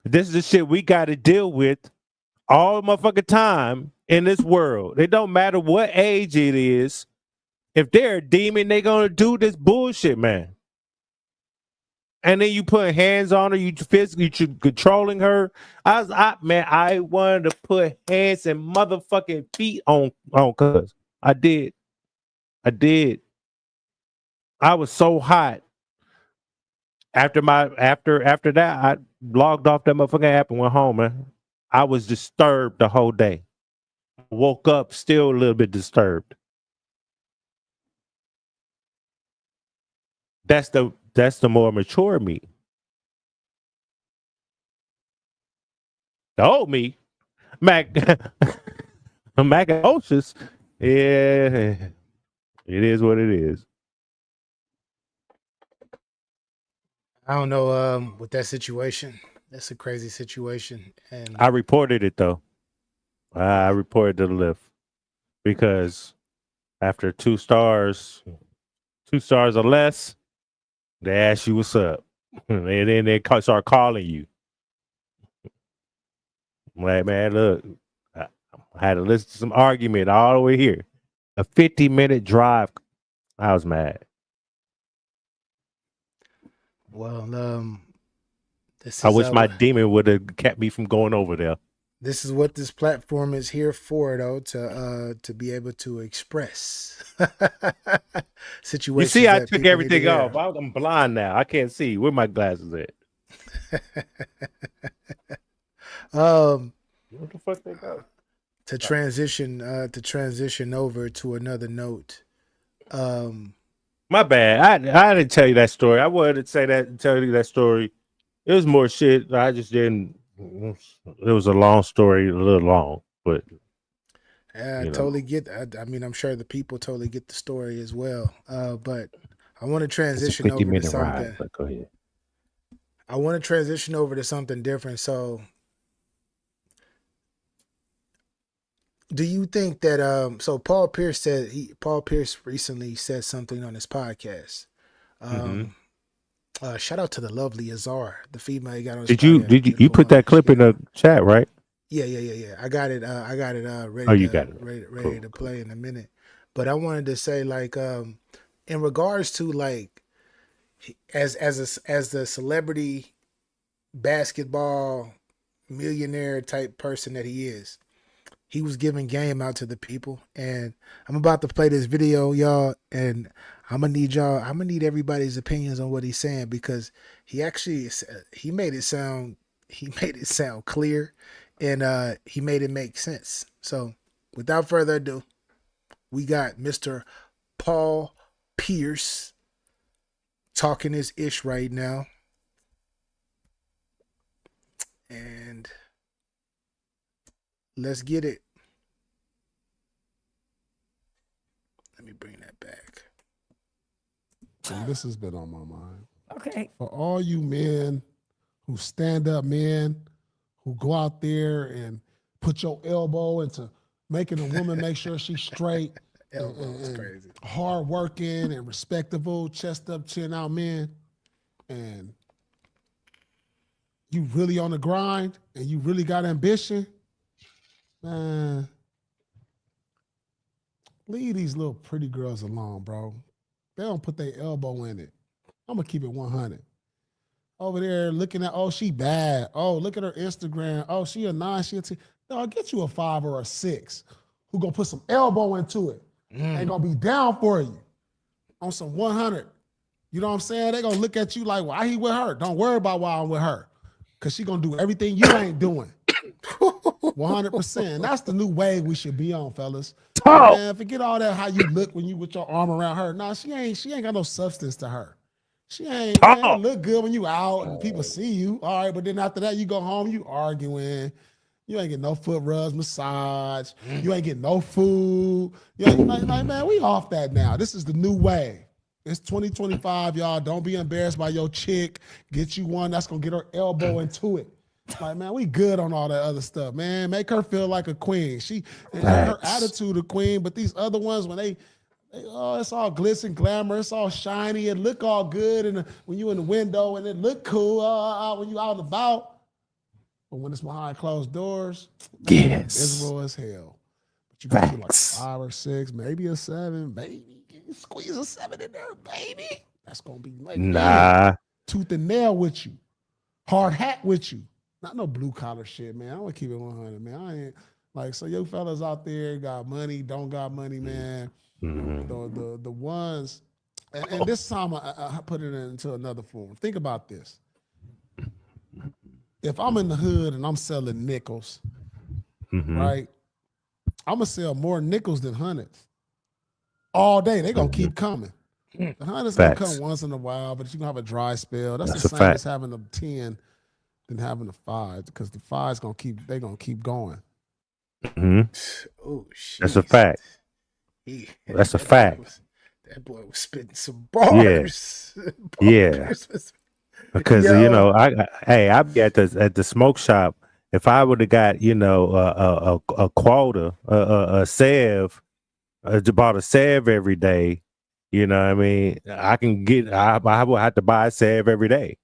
This is the shit we got to deal with all motherfucking time in this world. It don't matter what age it is. If they're a demon, they're going to do this bullshit, man. And then you put hands on her, you physically controlling her. I wanted to put hands and motherfucking feet on cuz. I did. I was so hot. After that, I logged off that motherfucking app and went home, man. I was disturbed the whole day. Woke up still a little bit disturbed. That's the more mature me. The old me, Mac Macocious, yeah, it is what it is. I don't know with that situation. That's a crazy situation. And I reported it though. I reported the lift because after 2 stars or less, they ask you what's up, and then they start calling you. I'm like, man, look, I had to listen to some argument all the way here. A 50-minute drive. I was mad. well, this is I wish my demon would have kept me from going over there. This is what this platform is here for, though, to be able to express situations. You see, I took everything off. I'm blind now. I can't see. Where my glasses at? What the fuck they go? To transition over to another note. My bad. I didn't tell you that story. I wanted to tell you that story. It was more shit. I just didn't. It was a long story, a little long, but I totally get. I mean, I'm sure the people totally get the story as well. But I want to transition over to something. Ride, go ahead. I want to transition over to something different. So, do you think that? So Paul Pierce recently said something on his podcast. Shout out to the lovely Azar, the female he got on his podcast. Did you put that clip in the chat, right? Yeah. I got it. I got it. Oh, Ready you to got it. ready Cool, to cool. play in a minute. But I wanted to say, like, in regards to like, as the celebrity basketball millionaire type person that he is, he was giving game out to the people. And I'm about to play this video, y'all, and I'm gonna need everybody's opinions on what he's saying, because he actually he made it sound he made it sound clear, and he made it make sense. So without further ado, we got Mr. Paul Pierce talking his ish right now. And let's get it. Let me bring that back. And this has been on my mind. Okay. For all you men who stand up men, who go out there and put your elbow into making a woman make sure she's straight, Elbow is crazy. hard working and respectable, chest up, chin out men, and you really on the grind and you really got ambition, man, leave these little pretty girls alone, bro. They don't put their elbow in it. I'm gonna keep it 100. Over there looking at, oh, she bad. Oh, look at her Instagram. Oh, she a 9, she a 10. No, I'll get you a 5 or a 6 who gonna put some elbow into it. Ain't gonna be down for you on some 100. You know what I'm saying? They gonna look at you like, why he with her? Don't worry about why I'm with her. Cause she gonna do everything you ain't doing. 100%. That's the new wave we should be on, fellas. Talk. Man, forget all that how you look when you with your arm around her. Nah, she ain't got no substance to her. She ain't, man, Talk. it look good when you out and people see you. All right, but then after that, you go home, you arguing. You ain't get no foot rubs, massage. You ain't get no food. You ain't like, man, we off that now. This is the new way. It's 2025, y'all. Don't be embarrassed by your chick. Get you one that's gonna get her elbow into it. Like, man, we good on all that other stuff, man. Make her feel like a queen. She and her Facts. attitude a queen, but these other ones, when they oh, it's all glitz and glamour. It's all shiny. It look all good, and when you in the window, and it look cool when you out and about. But when it's behind closed doors, man, Yes. miserable as hell. But you get you like a Facts. 5 or 6, maybe a 7, baby. You squeeze a 7 in there, baby. That's gonna be like, man, Nah. tooth and nail with you, hard hat with you. Not no blue collar shit, man. I want to keep it 100, man. I ain't like, so you fellas out there got money, don't got money, man. Mhm. The ones, and this time I put it into another form. Think about this. If I'm in the hood and I'm selling nickels, Mhm. right? I'm gonna sell more nickels than hundreds all day. They gonna keep coming. The hundreds gonna come Facts. once in a while, but you gonna have a dry spell. That's That's the a same as fact. having a 10 than having a 5, because the 5's gonna keep going. Mhm. Oh, That's a jeez. fact. That's a fact. That boy was spitting some Yeah. bars. Yeah. Because you know, I be at the smoke shop. If I would have got a quota, a sev, bought a sev every day, you know what I mean, I can get. I will have to buy a sev every day.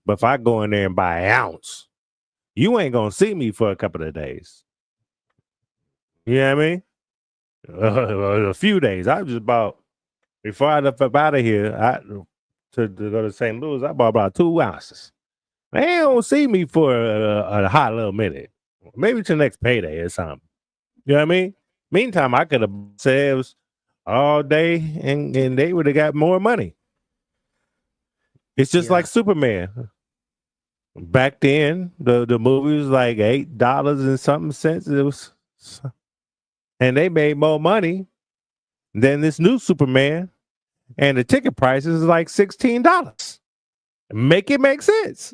But if I go in there and buy an ounce, you ain't gonna see me for a couple of days. You know what I mean? A few days. I just bought before I left up out of here. To go to St. Louis, I bought about 2 ounces. They don't see me for a hot little minute. Maybe to next payday or something. You know what I mean? Meantime, I could have saved all day and they would have got more money. It's just like Superman. Back then, the movie was like $8 and something cents. It was, and they made more money than this new Superman. And the ticket price is like $16. Make it make sense.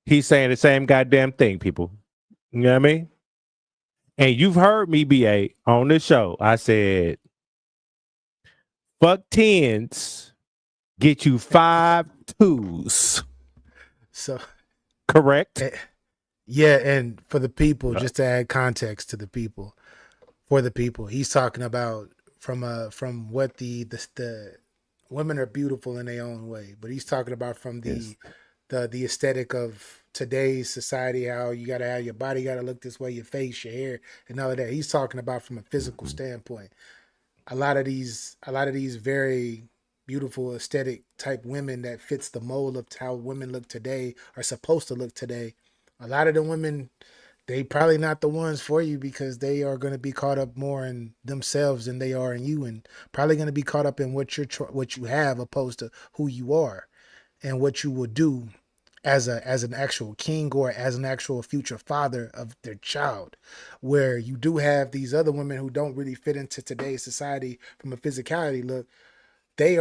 He's saying the same goddamn thing, people. You know what I mean? And you've heard me, BA, on this show. I said, fuck 10s, get you 5 2s. So, correct? Yeah, and for the people, just to add context to the people, for the people, he's talking about from what the women are beautiful in their own way, but he's talking about from the aesthetic of today's society, how you gotta have your body gotta look this way, your face, your hair, and all of that. He's talking about from a physical standpoint. A lot of these very beautiful aesthetic type women that fits the mold of how women look today are supposed to look today. A lot of the women, they probably not the ones for you because they are going to be caught up more in themselves than they are in you, and probably going to be caught up in what you have opposed to who you are and what you will do as an actual king or as an actual future father of their child. Where you do have these other women who don't really fit into today's society from a physicality look. They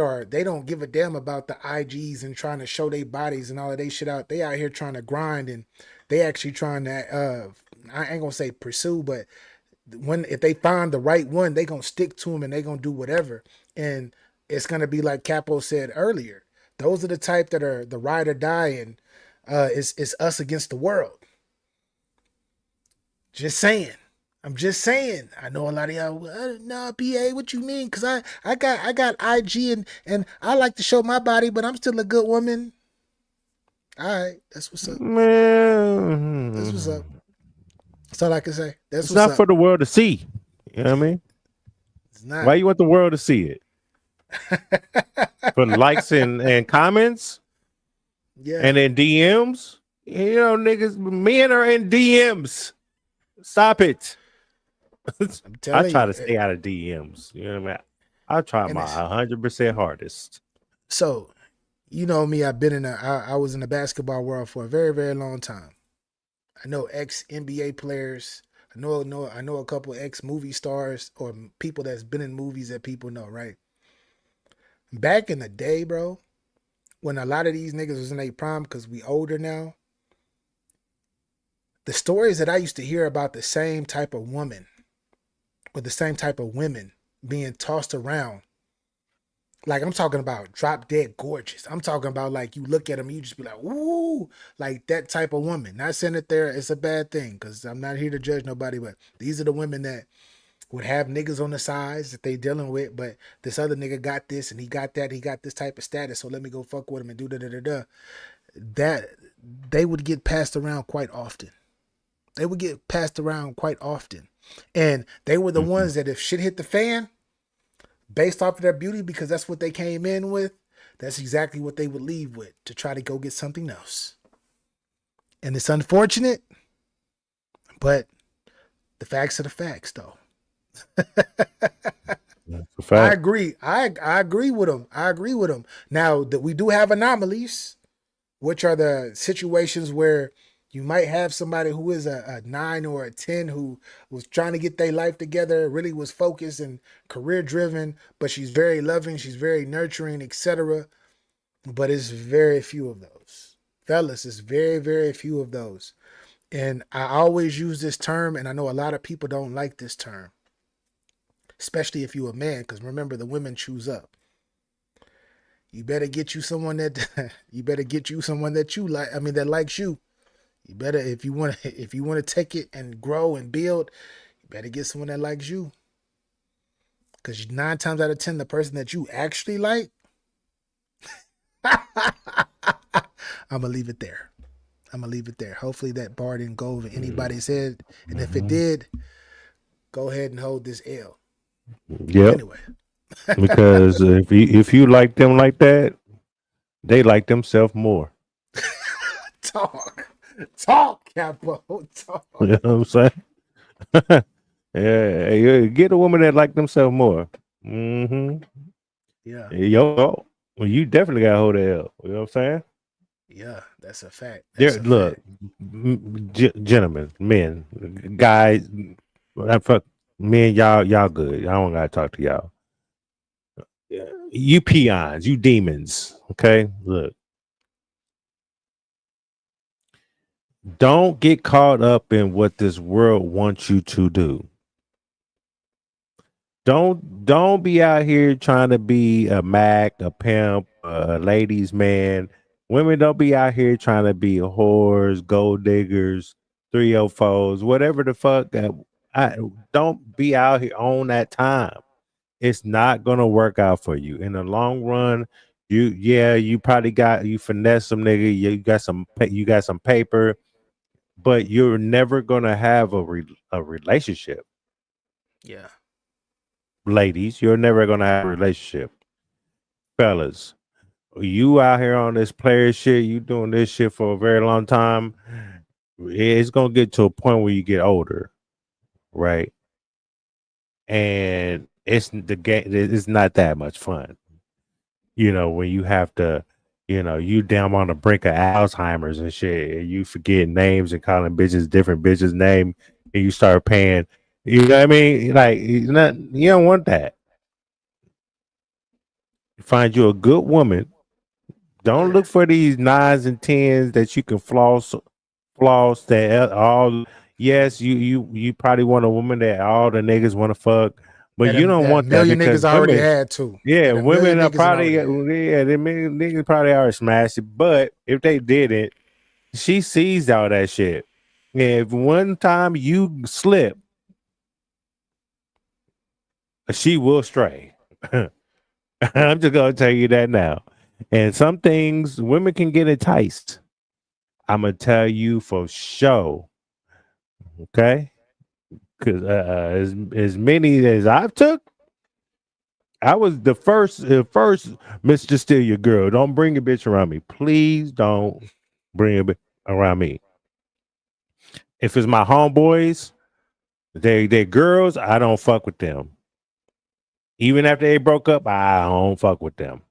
don't give a damn about the IGs and trying to show their bodies and all of they shit out. They out here trying to grind, and they actually trying to I ain't gonna say pursue, but when if they find the right one, they gonna stick to him and they gonna do whatever. And it's gonna be like Capo said earlier. Those are the type that are the ride or die, and it's us against the world. Just saying. I'm just saying. I know a lot of y'all. Nah, PA, what you mean? Cause I got IG and I like to show my body, but I'm still a good woman. All right, that's what's up. Man, That's what's up. That's all I can say. That's it's what's not up. for the world to see. You know what I mean? It's not. Why you want the world to see it? For likes and comments Yeah. and in DMs? You know, niggas, men are in DMs. Stop it. I'm I telling try you. to stay out of DMs. You know what I mean? I try And my it's- 100% hardest. So, you know me. I was in the basketball world for a very very long time. I know ex NBA players. I know a couple ex movie stars or people that's been in movies that people know, right? Back in the day, bro, when a lot of these niggas was in their prime, because we older now, the stories that I used to hear about the same type of woman or the same type of women being tossed around, like I'm talking about drop dead gorgeous. I'm talking about like you look at them, you just be like, ooh, like that type of woman. Not saying that it's a bad thing, because I'm not here to judge nobody, but these are the women that would have niggas on the sides that they dealing with, but this other nigga got this and he got that, he got this type of status, so let me go fuck with him and do da da da da. That they would get passed around quite often. They would get passed around quite often. And they were the ones that if shit hit the fan, based off of their beauty, because that's what they came in with, that's exactly what they would leave with to try to go get something else. And it's unfortunate, but the facts are the facts, though. I agree. I agree with them. I agree with them. Now that we do have anomalies, which are the situations where you might have somebody who is a 9 or a 10 who was trying to get their life together, really was focused and career driven, but she's very loving, she's very nurturing, etc. But it's very few of those. Fellas, it's very, very few of those. And I always use this term, and I know a lot of people don't like this term, especially if you're a man, because remember, the women choose up. You better get you someone that you like. I mean, that likes you. You better, if you want to take it and grow and build, you better get someone that likes you. Because 9 times out of 10, the person that you actually like, I'm gonna leave it there. Hopefully that bar didn't go over anybody's head, and if it did, go ahead and hold this L. Yep. Anyway, Because if you like them like that, they like themselves more. talk, Capo, talk. You know what I'm saying? Yeah, get a woman that like themselves more. Mm-hmm. Yeah, Yo, well, you definitely got to hold the L. You know what I'm saying? yeah, that's a fact. There, look, gentlemen, men, guys, fuck, men, y'all good. I don't gotta talk to y'all. You peons, you demons. Okay, look, don't get caught up in what this world wants you to do. Don't be out here trying to be a Mac, a pimp, a ladies' man. Women, don't be out here trying to be whores, gold diggers, 304s, whatever the fuck. I don't be out here on that time. It's not gonna work out for you in the long run. You probably you finesse some nigga. You got some paper, but you're never gonna have a relationship, Yeah. ladies. You're never gonna have a relationship, fellas. You out here on this player shit. You doing this shit for a very long time. It's gonna get to a point where you get older, right? And it's the game. It's not that much fun, when you have to, you down on the brink of Alzheimer's and shit, and you forget names and calling bitches different bitches name, and you start paying. You know what I mean? Like, you don't want that. Find you a good woman. Don't look for these 9s and 10s that you can floss that all. Yes, you probably want a woman that all the niggas want to fuck, but That you a, don't that a want that million because niggas already women. had too. Yeah, That a million women are niggas probably already had. the niggas probably already smashed it. But if they didn't, she sees all that shit. If one time you slip, she will stray. I'm just gonna tell you that now. And some things women can get enticed. I'm gonna tell you for sure. Okay, because as many as I've took, I was the first Mr. Steal Your Girl. Don't bring a bitch around me. Please don't bring a bitch around me. If it's my homeboys, they girls, I don't fuck with them. Even after they broke up, I don't fuck with them.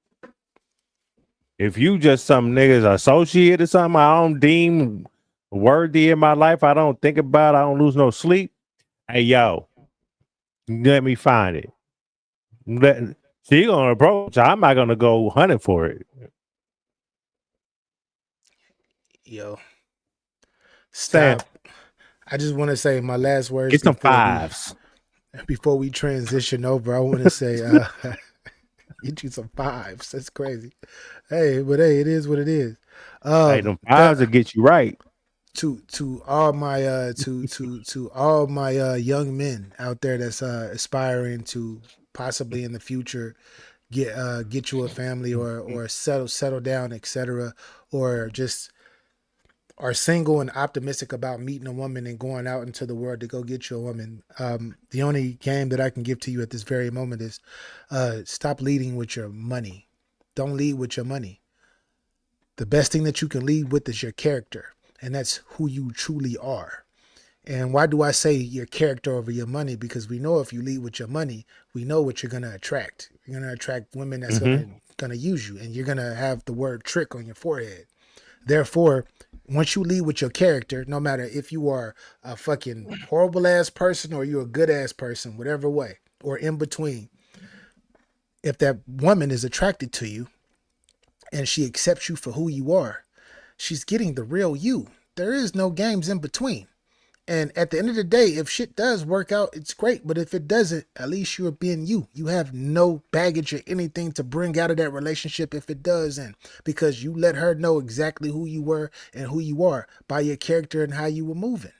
If you just some niggas associate or something I don't deem worthy in my life, I don't think about, I don't lose no sleep. Hey yo, let me find it. She gonna approach. I'm not gonna go hunting for it. Yo, Sam, stop. I just want to say my last words get some fives. before we transition over. I want to say, get you some fives. That's crazy. Hey, but hey, it is what it is. Hey, them fives will get you right. To all my to all my young men out there that's aspiring to possibly in the future get you a family or settle down, etc., or just are single and optimistic about meeting a woman and going out into the world to go get you a woman. The only game that I can give to you at this very moment is stop leading with your money. Don't lead with your money. The best thing that you can lead with is your character, and that's who you truly are. And why do I say your character over your money? Because we know if you lead with your money, we know what you're gonna attract. You're gonna attract women that's gonna use you, and you're gonna have the word trick on your forehead. Therefore, once you lead with your character, no matter if you are a fucking horrible ass person or you're a good ass person, whatever way, or in between, if that woman is attracted to you and she accepts you for who you are, she's getting the real you. There is no games in between. And at the end of the day, if shit does work out, it's great. But if it doesn't, at least you're being you. You have no baggage or anything to bring out of that relationship if it does. And because you let her know exactly who you were and who you are by your character and how you were moving.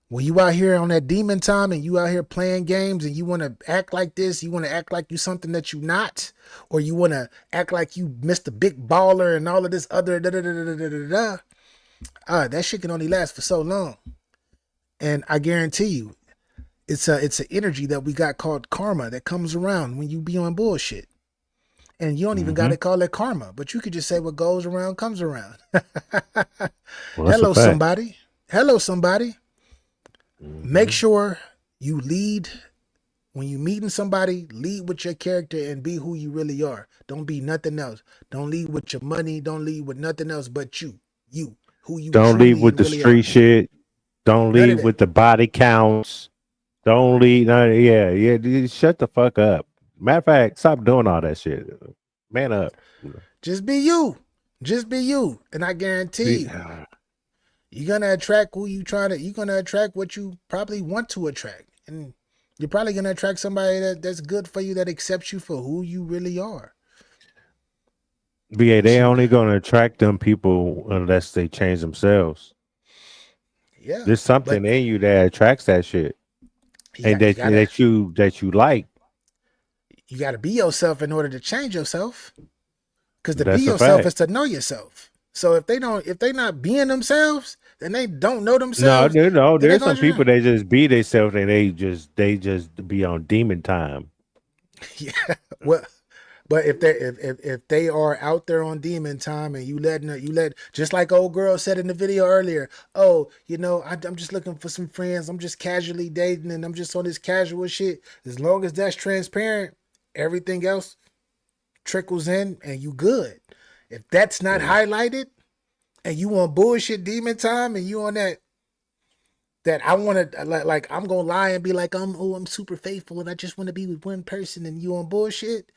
When you out here on that demon time and you out here playing games and you want to act like this, you want to act like you something that you not, or you want to act like you missed a big baller and all of this other that shit can only last for so long. And I guarantee you, it's an energy that we got called karma that comes around when you be on bullshit. And you don't even got to call it karma, but you could just say what goes around comes around. Well, Hello, somebody. Hello, somebody. Make sure you lead when you meeting somebody, lead with your character and be who you really are. Don't be nothing else. Don't lead with your money. Don't lead with nothing else but you. You, who you don't leave truly with and the really street are. shit. Don't None of leave that. with the body counts. Don't leave. Yeah. Dude, shut the fuck up. Matter of fact, stop doing all that shit. Man up. Just be you. Just be you. And I guarantee you, you're gonna attract who you you're gonna attract what you probably want to attract. And you're probably gonna attract somebody that's good for you, that accepts you for who you really are. Yeah, they Shit. only gonna attract them people unless they change themselves. Yeah. There's But something in you that attracts that shit, and you gotta that you like. you gotta be yourself in order to change yourself. Because to be That's a yourself is fact. to know yourself. So if they not being themselves, then they don't know No, themselves. Then they're there's gonna some people they just be themselves and they just be on demon time. yeah. Well, but if they are out there on demon time and you let just like old girl said in the video earlier, oh, I'm just looking for some friends. I'm just casually dating and I'm just on this casual shit. As long as that's transparent, everything else trickles in and you good. If that's not Mm. highlighted and you on bullshit demon time and you on that I want to like I'm gonna lie and be like I'm super faithful and I just want to be with one person and you on bullshit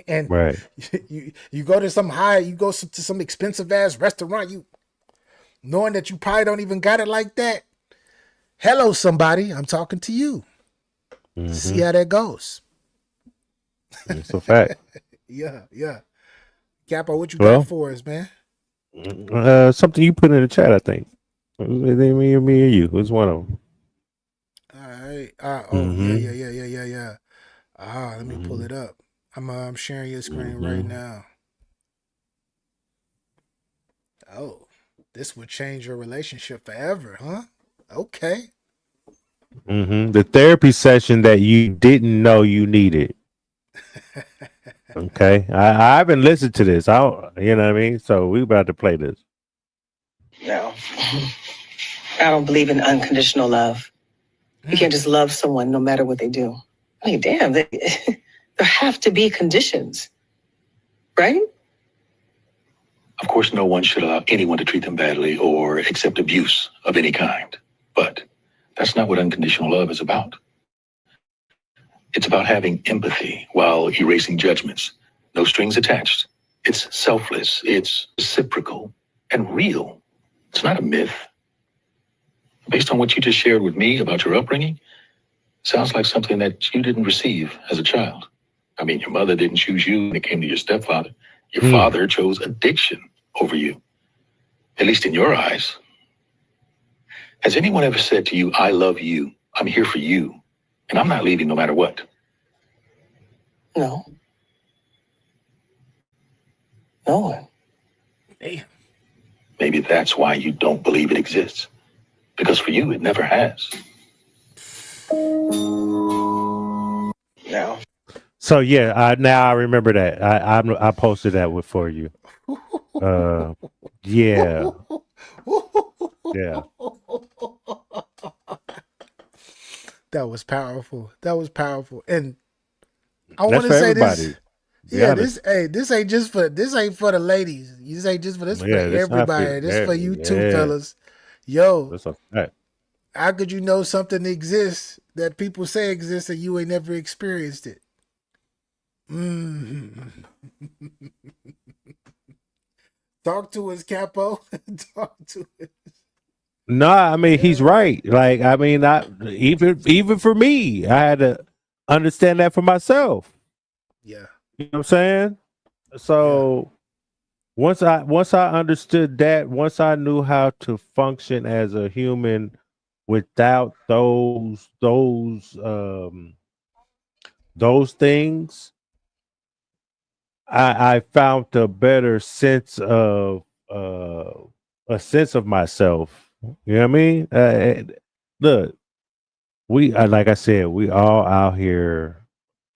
and Right. you go to you go to some expensive ass restaurant you knowing that you probably don't even got it like that. Hello, somebody, I'm talking to you. See Mm-hmm. how that goes. It's a fact. Yeah. Capo, what you got Well, for us, man? something you put in the chat, I think. Me or you. Who's one of them? All right. Oh yeah, Mm-hmm. yeah, yeah, yeah, yeah, yeah. Let me pull Mm-hmm. it up. I'm sharing your screen right Mm-hmm. now. Oh, this would change your relationship forever, huh? Okay. Mm-hmm. The therapy session that you didn't know you needed. Okay, I haven't listened to this. You know what I mean. So we about to play this. No, I don't believe in unconditional love. You can't just love someone no matter what they do. I mean, damn, there have to be conditions, right? Of course, no one should allow anyone to treat them badly or accept abuse of any kind. But that's not what unconditional love is about. It's about having empathy while erasing judgments. No strings attached. It's selfless. It's reciprocal and real. It's not a myth. Based on what you just shared with me about your upbringing, sounds like something that you didn't receive as a child. I mean, your mother didn't choose you when it came to your stepfather. Your Mm. father chose addiction over you, at least in your eyes. Has anyone ever said to you, I love you, I'm here for you, and I'm not leaving no matter what? No. No one. Damn. Maybe that's why you don't believe it exists. Because for you, it never has. No. So yeah, now I remember that. I posted that for you. Yeah, yeah. That was powerful. That was powerful. And I want That's to for say this. everybody. Be Yeah, honest. this ain't for the ladies. This ain't just for this for Yeah, that's not for everybody. This for you too, yeah. fellas. Yo, That's a fact. how could you know something exists that people say exists and you ain't never experienced it? Mm. Talk to us, Capo. Talk to us. No, I mean he's right. Like I mean, even for me, I had to understand that for myself. Yeah. You know what I'm saying? Yeah. So once I understood that, once I knew how to function as a human without those things, I found a better sense of a sense of myself. You know what I mean? Look, we like I said, we all out here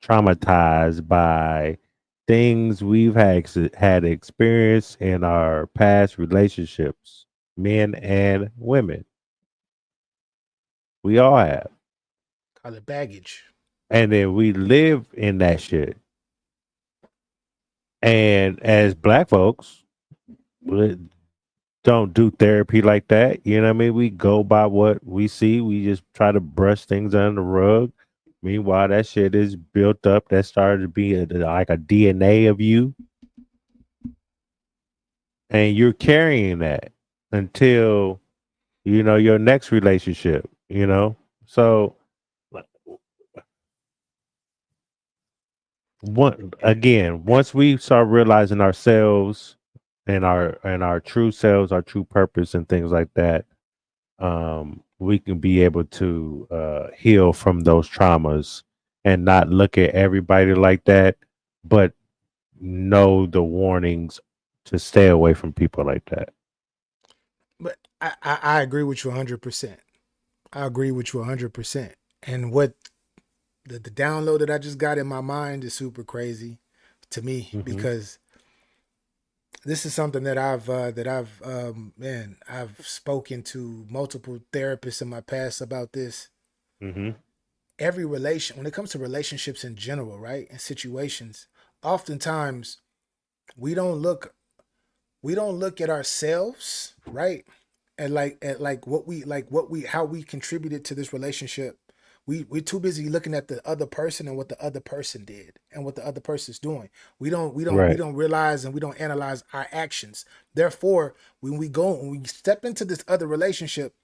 traumatized by things we've had experience in our past relationships, men and women. We all have, Call it baggage. and then we live in that shit. And as black folks, we don't do therapy like that. You know what I mean? We go by what we see. We just try to brush things under the rug. Meanwhile, that shit is built up. That started to be like a DNA of you. And you're carrying that until, your next relationship, So, once we start realizing ourselves and our true selves, our true purpose and things like that, we can be able to heal from those traumas and not look at everybody like that, but know the warnings to stay away from people like that. But I agree with you 100%. I agree with you 100%. And what the download that I just got in my mind is super crazy to me because this is something that I've spoken to multiple therapists in my past about this. Every relation, when it comes to relationships in general, right, and situations, oftentimes we don't look at ourselves, right, and like what we how we contributed to this relationship. We're too busy looking at the other person and what the other person did and what the other person's doing. We Right. don't realize and we don't analyze our actions. Therefore, when we step into this other relationship,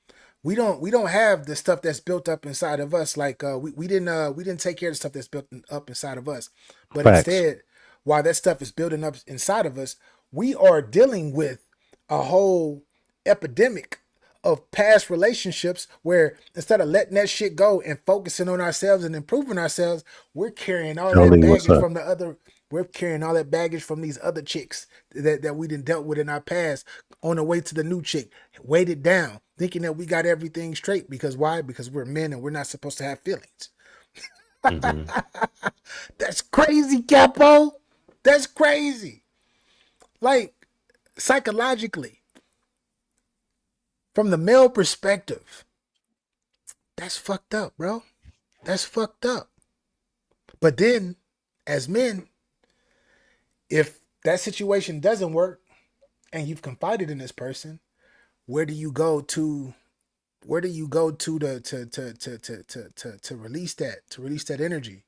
we don't have the stuff that's built up inside of us. Like we didn't take care of the stuff that's built up inside of us. But Facts. instead, while that stuff is building up inside of us, we are dealing with a whole epidemic of past relationships where instead of letting that shit go and focusing on ourselves and improving ourselves, we're carrying all that Jolie, what's baggage up? from the other. We're carrying all that baggage from these other chicks that we didn't dealt with in our past on the way to the new chick, weighted down, thinking that we got everything straight. Because why? Because we're men and we're not supposed to have feelings. That's crazy, Capo. That's crazy. Like psychologically, from the male perspective, that's fucked up, bro. That's fucked up. But then, as men, if that situation doesn't work and you've confided in this person, where do you go to? Where do you go to to release that energy?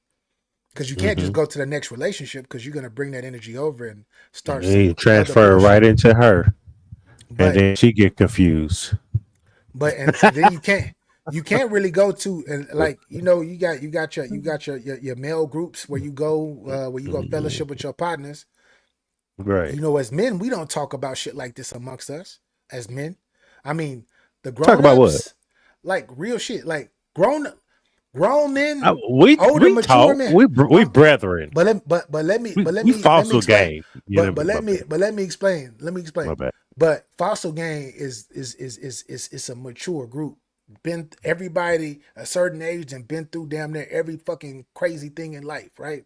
Because you can't just go to the next relationship because you're gonna bring that energy over and start You some other transfer right bullshit. into her, and But then she get confused. and then you can't really go to and like you got your male groups where you go fellowship with your partners. Right. As men, we don't talk about shit like this amongst us as men. I mean, the Talk about what? grown-ups, like real shit, like grown men, older We mature talk. men. We brethren. But let We me fossil explain. game. You But know, but my let me bad. but let me explain. Let me My explain. bad. But fossil gang is a mature group. Been everybody a certain age and been through damn near every fucking crazy thing in life, right?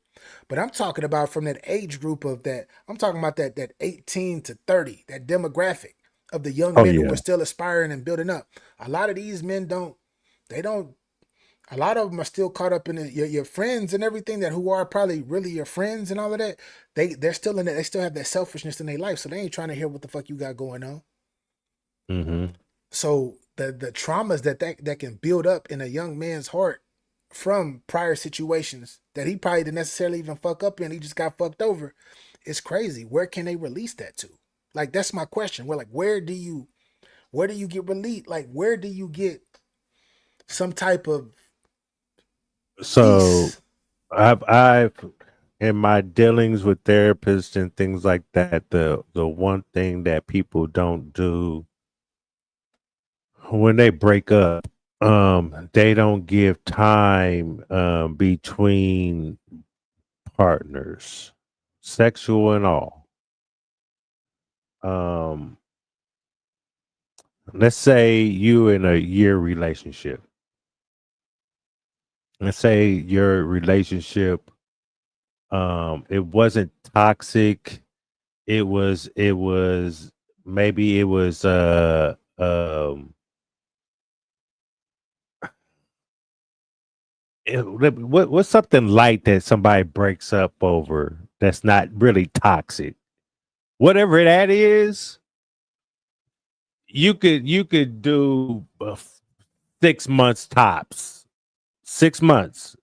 But I'm talking about from that age group of that. I'm talking about that 18 to 30, that demographic of the young Oh men who yeah. are still aspiring and building up. A lot of these men don't. They don't. A lot of them are still caught up in your friends and everything that who are probably really your friends and all of that. They're still in it. They still have that selfishness in their life, so they ain't trying to hear what the fuck you got going on. So the traumas that can build up in a young man's heart from prior situations that he probably didn't necessarily even fuck up in, he just got fucked over. It's crazy. Where can they release that to? Like that's my question. Where do you get released? Like where do you get some type of So peace? I've in my dealings with therapists and things like that, the one thing that people don't do when they break up, they don't give time between partners, sexual and all. Um, let's say you in a year relationship. Let's say your relationship, it wasn't toxic. It was maybe it was what's something light that somebody breaks up over that's not really toxic. Whatever that is, you could do 6 months tops. 6 months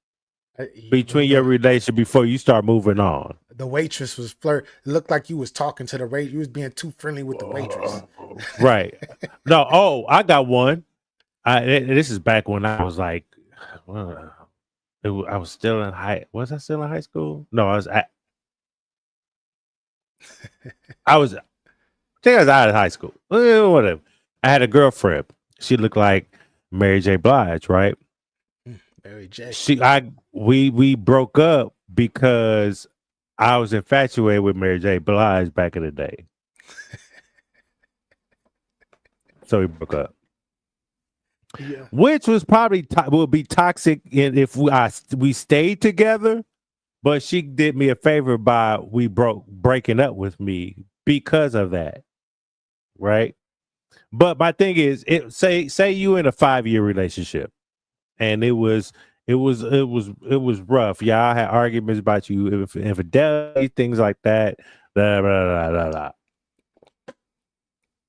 between your relationship before you start moving on. The waitress was flirt. It looked like you was talking to the wait. You was being too friendly with the waitress. Right. No, oh, I got one. This is back when I was like, uh, I was still in high. Was I still in high school? No, I was. I think I was out of high school. Whatever. I had a girlfriend. She looked like Mary J. Blige, right? Mary J. We broke up because I was infatuated with Mary J. Blige back in the day. So we broke up. Yeah. Which was probably will be toxic if we stayed together. But she did me a favor by breaking up with me because of that, right? But my thing is, say you in a 5-year relationship, and it was rough. Y'all had arguments about you infidelity, things like that. Blah, blah, blah, blah, blah.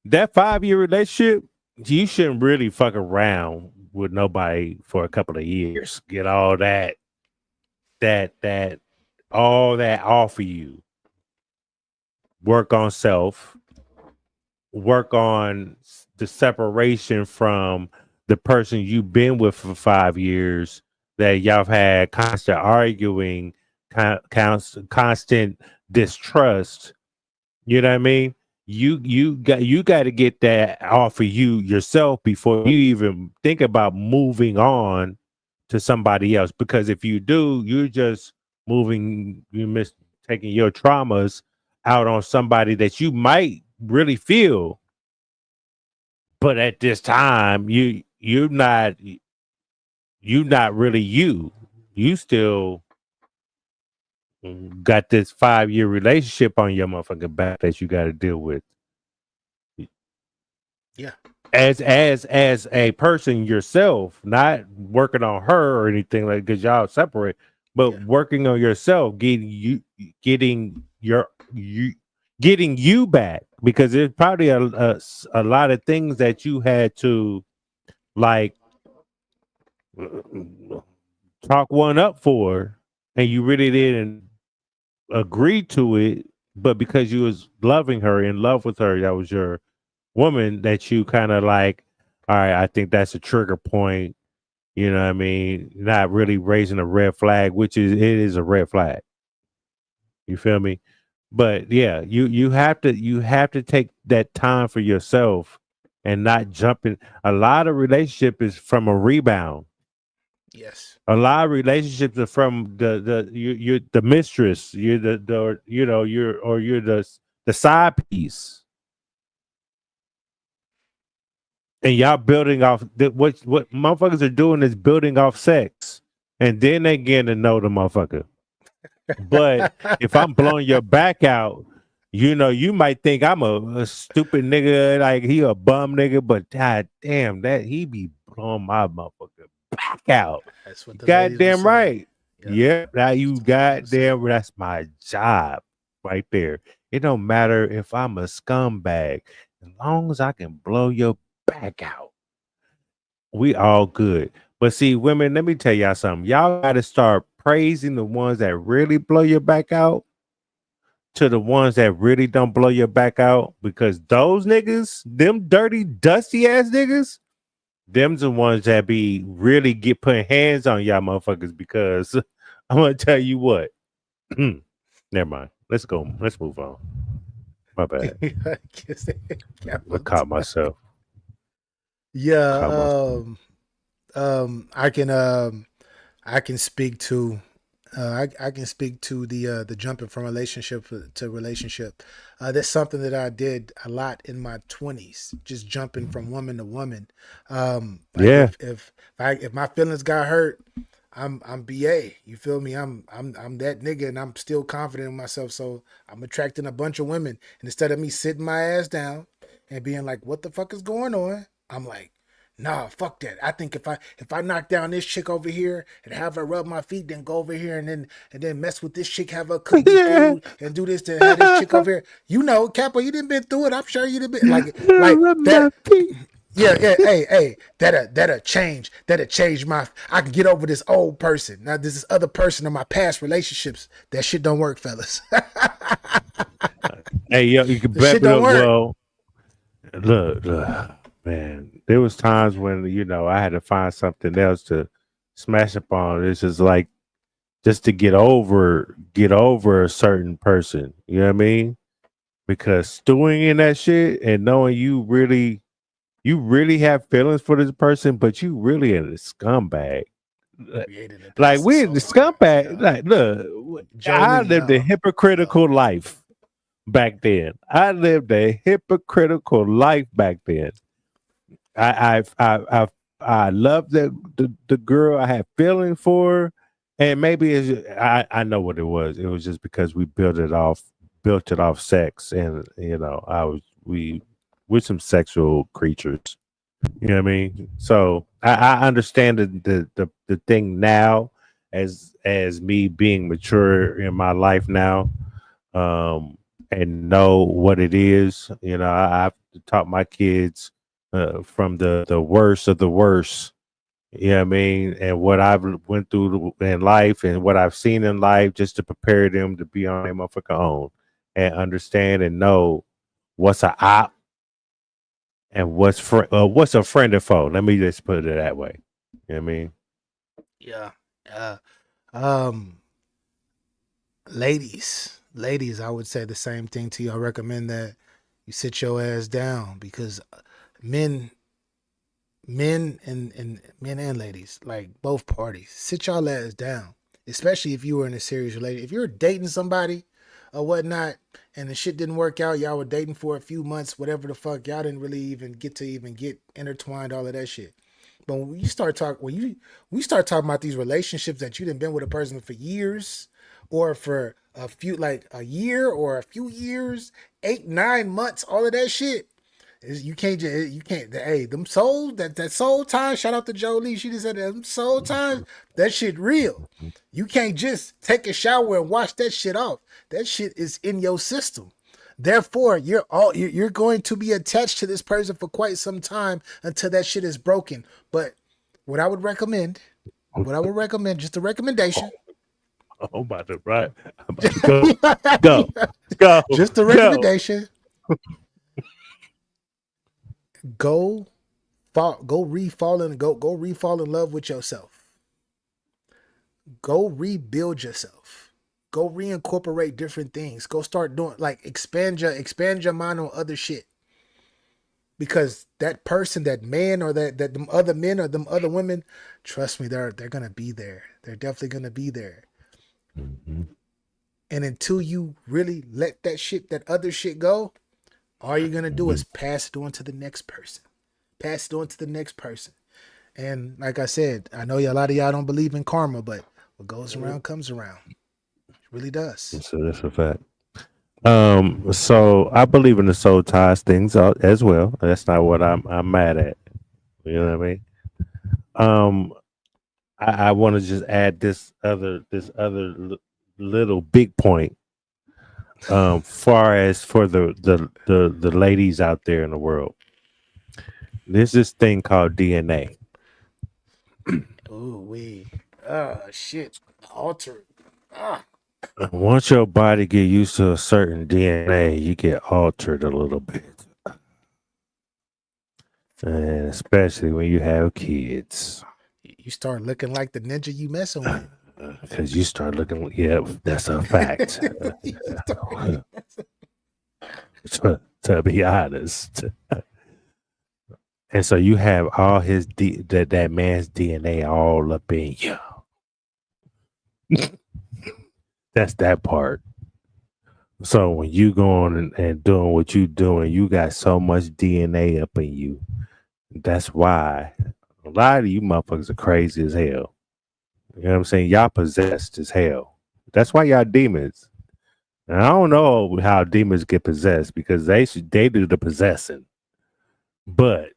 That 5-year relationship, you shouldn't really fuck around with nobody for a couple of years. Get all that all that off of you. Work on self. Work on the separation from the person you've been with for 5 years that y'all have had constant arguing, constant distrust. You know what I mean? You got to get that off of you yourself before you even think about moving on to somebody else. Because if you do, you're just taking your traumas out on somebody that you might really feel, but at this time you're not really you. You still got this 5-year relationship on your motherfucking back that you got to deal with. Yeah. As a person yourself, not working on her or anything like, because y'all separate, but working on yourself, getting you back, because there's probably a lot of things that you had to like talk one up for, and you really didn't agree to it, but because you was loving her, in love with her, that was your woman, that you kind of like, all right, I think that's a trigger point. You know what I mean? Not really raising a red flag, which it is a red flag. You feel me? But yeah, you have to take that time for yourself and not jumping. A lot of relationship is from a rebound. Yes. A lot of relationships are from you're the mistress, you're the you're the side piece, and y'all building off what motherfuckers are doing is building off sex, and then they getting to know the motherfucker. But if I'm blowing your back out, you might think I'm a stupid nigga, like he a bum nigga, but god damn, that he be blowing my motherfucker back out. That's what the ladies were Goddamn saying. right. Yeah. Yeah, now you goddamn, that's my job right there. It don't matter if I'm a scumbag, as long as I can blow your back out, we all good. But see, women, let me tell y'all something. Y'all got to start praising the ones that really blow your back out to the ones that really don't blow your back out, because those niggas, them dirty, dusty ass niggas, them's the ones that be really get putting hands on y'all motherfuckers, because I'm gonna tell you what. Never mind. Let's go. Let's move on. My bad. I caught myself. Yeah. I can speak to I can speak to the jumping from relationship to relationship. That's something that I did a lot in my 20s, just jumping from woman to woman. Like Yeah. if my feelings got hurt, I'm BA. You feel me? I'm that nigga, and I'm still confident in myself. So I'm attracting a bunch of women, and instead of me sitting my ass down and being like, "What the fuck is going on?" I'm like, nah, fuck that. I think if I knock down this chick over here and have her rub my feet, then go over here and then mess with this chick, have her cook me food and do this to have this chick over here. You know, Capo, you didn't been through it. I'm sure you didn't been like that. Yeah, hey, that'll change. That'll change I can get over this old person. Now there's this other person in my past relationships. That shit don't work, fellas. Hey, yo, you can The bet shit me. don't work. Well, look, man, there was times when I had to find something else to smash upon. It's just like just to get over a certain person. You know what I mean? Because stewing in that shit and knowing you really have feelings for this person, but you really a scumbag. Like we the scumbag. Like look, I lived a hypocritical life back then. I lived a hypocritical life back then. I love the girl. I had feeling for her, and maybe I know what it was. It was just because we built it off sex, and we're some sexual creatures. You know what I mean? So I understand the thing now as me being mature in my life now, and know what it is. I've taught my kids from the worst of the worst. You know what I mean? And what I've went through in life and what I've seen in life just to prepare them to be on their motherfucking own and understand and know what's a op and what's a friend or foe. Let me just put it that way. You know what I mean? Yeah. Um, ladies, I would say the same thing to you. I recommend that you sit your ass down because men and ladies, like both parties, sit y'all ass down. Especially if you were in a serious relationship. If you're dating somebody or whatnot, and the shit didn't work out, y'all were dating for a few months, whatever the fuck, y'all didn't really even get intertwined, all of that shit. But when we start talking about these relationships that you done been with a person for years, or for a few like a year or a few years, 8, 9 months, all of that shit. Hey, them soul that soul time. Shout out to Jolie. She just said that them soul time. That shit real. You can't just take a shower and wash that shit off. That shit is in your system. Therefore, you're going to be attached to this person for quite some time until that shit is broken. But what I would recommend, just a recommendation. Oh, about to right. Go. Just a recommendation. Go re-fall in love with yourself. Go rebuild yourself. Go reincorporate different things. Go start doing expand your mind on other shit. Because that person, that man, or that them other men or them other women, trust me, they're gonna be there. They're definitely gonna be there. Mm-hmm. And until you really let that other shit go, all you're gonna do is pass it on to the next person. And like I said, I know a lot of y'all don't believe in karma, but what goes around comes around. It really does. So that's a fact. So I believe in the soul ties things as well. That's not what I'm mad at. You know what I mean? I want to just add this other little big point. Far as for the ladies out there in the world, there's this thing called DNA. Ooh shit, alter. Once your body get used to a certain DNA, you get altered a little bit, and especially when you have kids. You start looking like the ninja you messing with. Because you start looking, that's a fact. to be honest. And so you have all his that man's DNA all up in you. That's that part. So when you going and doing what you doing, you got so much DNA up in you. That's why a lot of you motherfuckers are crazy as hell. You know what I'm saying? Y'all possessed as hell. That's why y'all demons. And I don't know how demons get possessed because they do the possessing. But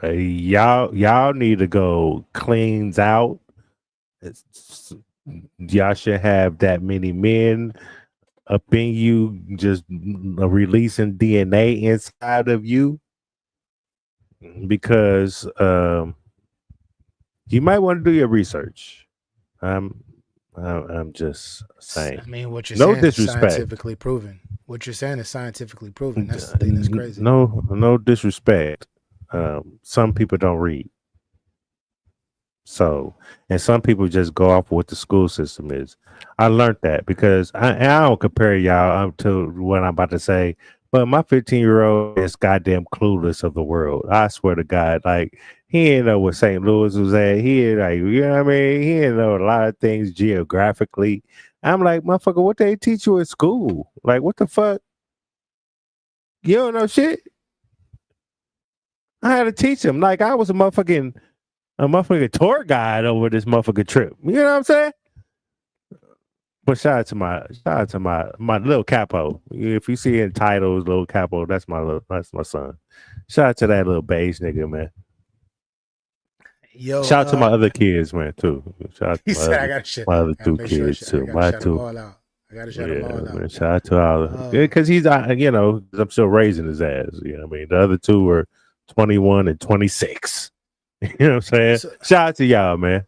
y'all need to go cleans out. Y'all should have that many men up in you just releasing DNA inside of you because you might want to do your research. I'm just saying. I mean, what you're no saying disrespect. is scientifically proven. What you're saying is scientifically proven. That's the thing that's crazy. No disrespect. Some people don't read. So, and some people just go off what the school system is. I learned that because I don't compare y'all to what I'm about to say, But my 15-year-old is goddamn clueless of the world. I swear to God, like he didn't know what St. Louis was at. He didn't, like, you know what I mean? He didn't know a lot of things geographically. I'm like, motherfucker, what they teach you at school? Like, what the fuck? You don't know shit. I had to teach him. Like, I was a motherfucking tour guide over this motherfucking trip. You know what I'm saying? But shout out to my little capo. If you see in titles, little capo, that's my son. Shout out to that little bass nigga, man. Yo, Shout out to my other kids, man, too. Shout out he to said I gotta my other two make sure kids I too. gotta My shout them two, all out. I gotta shout them yeah, all man. out. Shout out to all, because he's, you know, I'm still raising his ass. You know what I mean? The other two were 21 and 26. You know what I'm saying? So, Shout out to y'all, man.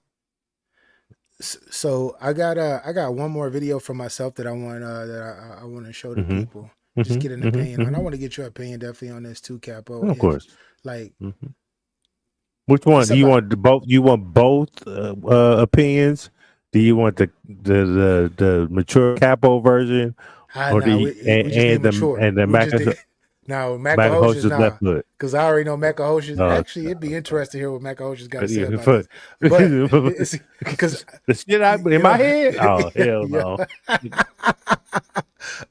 so I got one more video for myself that I want I want to show the Mm-hmm. people. Just get an opinion on. I want to get your opinion definitely on this too, Capo. Of course. Like, which one it's do you about, want? Both? You want both opinions? Do you want the mature capo version, or do nah, you, we just need mature. and the We just did. Now Macahoshes, Macahoshes left nah, foot? because I already know Macahoshes. No, Actually, it'd be interesting to hear what Macahoshes got to say yeah, about foot. this. But it's because the shit I in my head. Oh hell yeah. no!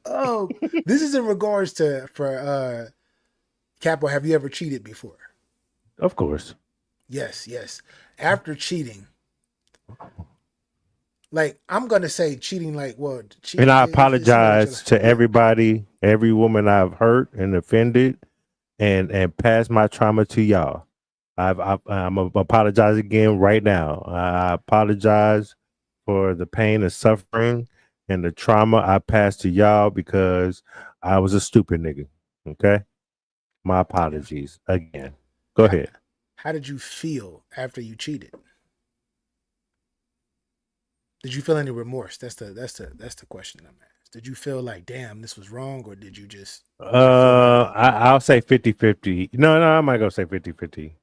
Oh, this is in regards to for Capo. Have you ever cheated before? Of course. Yes. After cheating, like I'm gonna say cheating, like cheating. And I If it's somebody that apologize to everybody, every woman I've hurt and offended, and pass my trauma to y'all. I'm apologize again right now. I apologize for the pain and suffering and the trauma I passed to y'all because I was a stupid nigga. Okay, my apologies again. Go ahead. How did you feel after you cheated? Did you feel any remorse? That's the question I'm asked. Did you feel like, damn, this was wrong, or did you just I'll say 50-50. No, I might go say 50-50.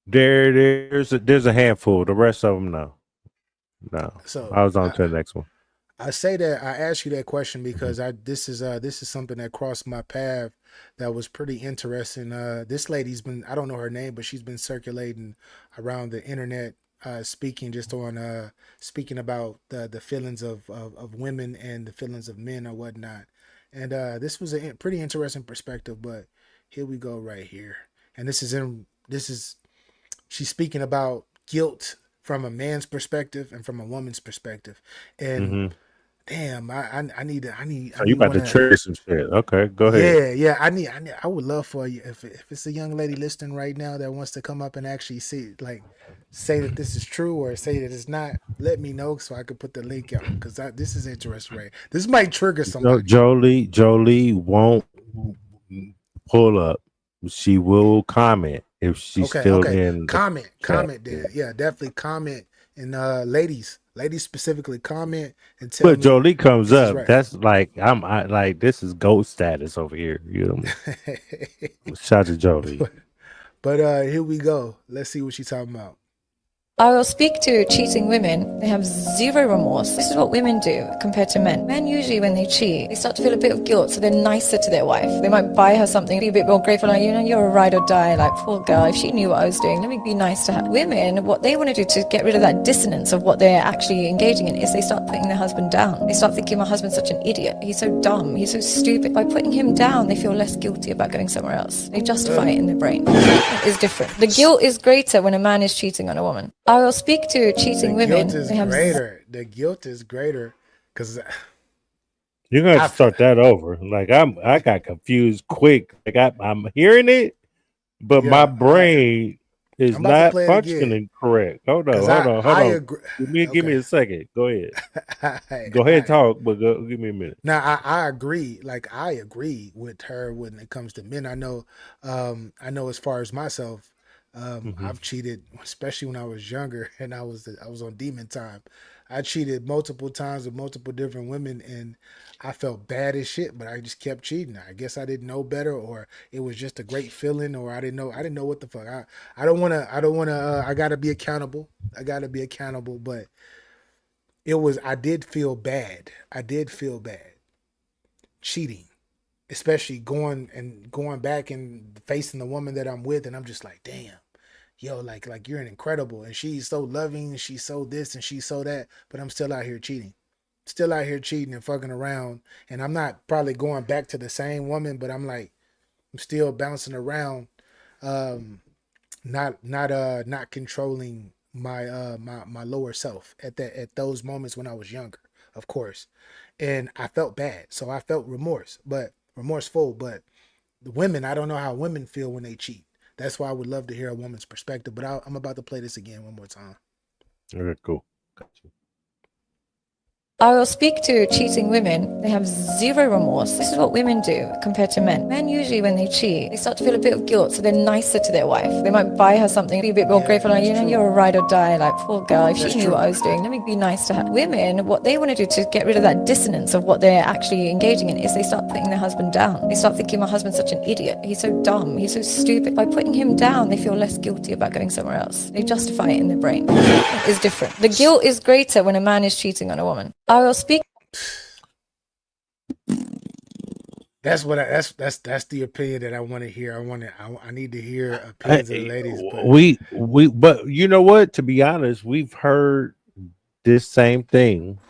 There's a handful. The rest of them, no. So I was on to the next one. I say that I asked you that question because this is something that crossed my path that was pretty interesting. This lady's been, I don't know her name, but she's been circulating around the internet, speaking about the feelings of women and the feelings of men or whatnot. And this was a pretty interesting perspective. But here we go right here, and she's speaking about guilt from a man's perspective and from a woman's perspective, and damn, I need So you about to trigger some shit? Okay, go ahead. Yeah. I would love for you if it's a young lady listening right now that wants to come up and actually say that this is true or say that it's not. Let me know so I could put the link out because this is interesting. Right, this might trigger somebody. Jolie won't pull up. She will comment if she's still in. Comment then. Yeah, definitely comment. And ladies specifically comment and tell me. But Jolie comes up. Right. That's like like this is goat status over here. You know. Shout out to Jolie. But here we go. Let's see what she's talking about. I will speak to cheating women. They have zero remorse. This is what women do compared to men. Men usually when they cheat, they start to feel a bit of guilt, so they're nicer to their wife. They might buy her something, be a bit more grateful, like, you're a ride or die, like, poor girl, if she knew what I was doing, let me be nice to her. Women, what they want to do to get rid of that dissonance of what they're actually engaging in is they start putting their husband down. They start thinking, my husband's such an idiot. He's so dumb. He's so stupid. By putting him down, they feel less guilty about going somewhere else. They justify it in their brain. It's different. The guilt is greater when a man is cheating on a woman. I will speak to cheating women. The guilt is greater because you're gonna have to start that over. Like I got confused quick. Like I'm hearing it, but my brain is not functioning correct. Hold on. Give me a second. Go ahead. Go ahead and talk, but give me a minute. Now I agree. Like I agree with her when it comes to men. I know as far as myself. I've cheated, especially when I was younger and I was on demon time. I cheated multiple times with multiple different women and I felt bad as shit, but I just kept cheating. I guess I didn't know better, or it was just a great feeling, or I didn't know what the fuck. I don't wanna I gotta be accountable. But I did feel bad. Cheating. especially going back and facing the woman that I'm with, and I'm just like, damn, yo, like you're an incredible, and she's so loving, and she's so this, and she's so that, but I'm still out here cheating. Still out here cheating and fucking around, and I'm not probably going back to the same woman, but I'm like, I'm still bouncing around, um, not controlling my lower self at those moments when I was younger, of course, and I felt bad, so I felt remorseful. But the women, I don't know how women feel when they cheat. That's why I would love to hear a woman's perspective. But I'm about to play this again one more time. Okay, cool. Gotcha. I will speak to cheating women. They have zero remorse. This is what women do compared to men. Men usually, when they cheat, they start to feel a bit of guilt, so they're nicer to their wife. They might buy her something, be a bit more grateful, like, you're a ride or die, like, poor girl, if she knew what I was doing, let me be nice to her. Women, what they want to do to get rid of that dissonance of what they're actually engaging in is they start putting their husband down. They start thinking, my husband's such an idiot. He's so dumb. He's so stupid. By putting him down, they feel less guilty about going somewhere else. They justify it in their brain. It's different. The guilt is greater when a man is cheating on a woman. I will speak. That's what that's the opinion that I want to hear. I need to hear opinions of the ladies. But But you know what? To be honest, we've heard this same thing,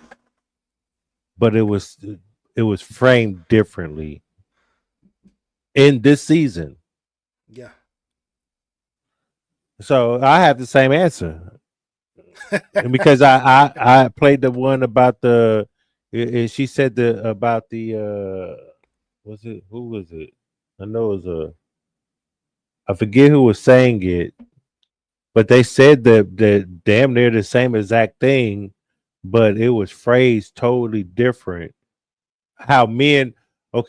but it was framed differently in this season. yeah, So I have the same answer. And because I played the one about the she said about the was it, who was it? I know it was I forget who was saying it, but they said that damn near the same exact thing, but it was phrased totally different. How men take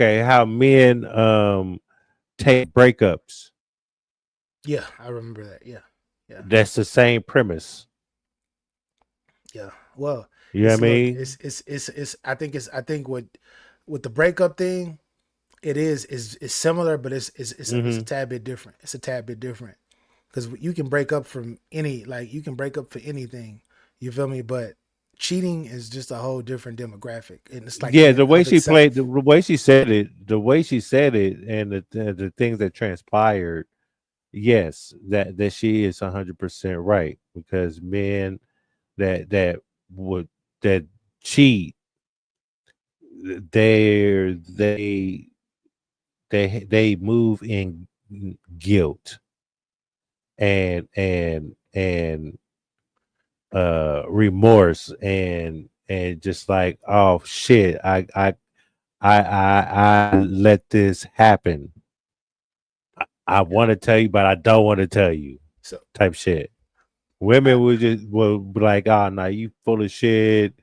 breakups. yeah, I remember that. Yeah, That's the same premise. yeah. Well, You know what I look, mean? it's I think with the breakup thing, it is similar, but it's a tad bit different. It's a tad bit different because you can break up from you can break up for anything. You feel me? But cheating is just a whole different demographic, and it's like Yeah, in the and way of she itself. played, the way she said it, and the things that transpired. Yes, that she is 100% right, because men that would that cheat, they they move in guilt and remorse and just like, oh shit, I let this happen. I want to tell you, but I don't want to tell you, So type shit. Women I, will be like, oh no, you full of shit.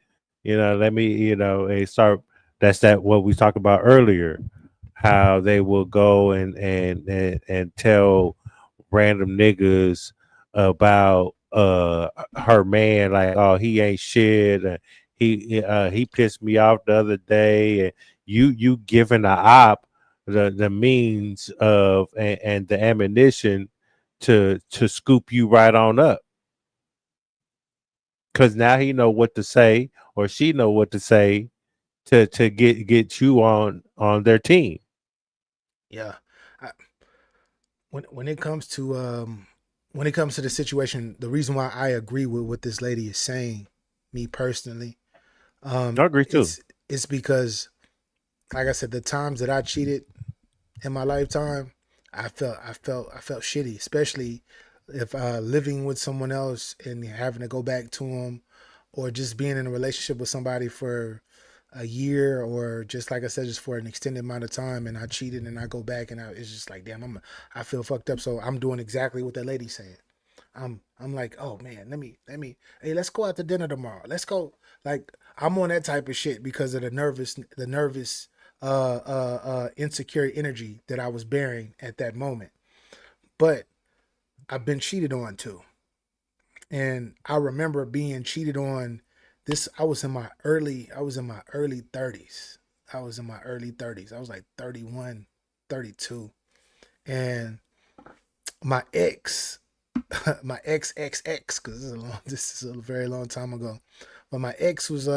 Let me, and start. That's what we talked about earlier. How they will go and tell random niggas about her man, like, oh, he ain't shit. He pissed me off the other day. And you giving the op the means of and the ammunition to scoop you right on up, because now he know what to say, or she know what to say to get you on their team. yeah. I, when it comes to the situation, the reason why I agree with what this lady is saying, me personally, I agree too. it's because, like I said, the times that I cheated in my lifetime, I felt shitty, especially if living with someone else and having to go back to them, or just being in a relationship with somebody for a year, or just like I said, just for an extended amount of time, and I cheated and I go back and it's just like, damn, I feel fucked up. So I'm doing exactly what that lady said. I'm like, oh man, hey, let's go out to dinner tomorrow. Let's go. Like, I'm on that type of shit because of the nervous insecure energy that I was bearing at that moment. But I've been cheated on too. And I remember being cheated on. I was in my early 30s. I was in my early 30s. I was like 31, 32. And my ex, my ex, because this is a very long time ago. But my ex was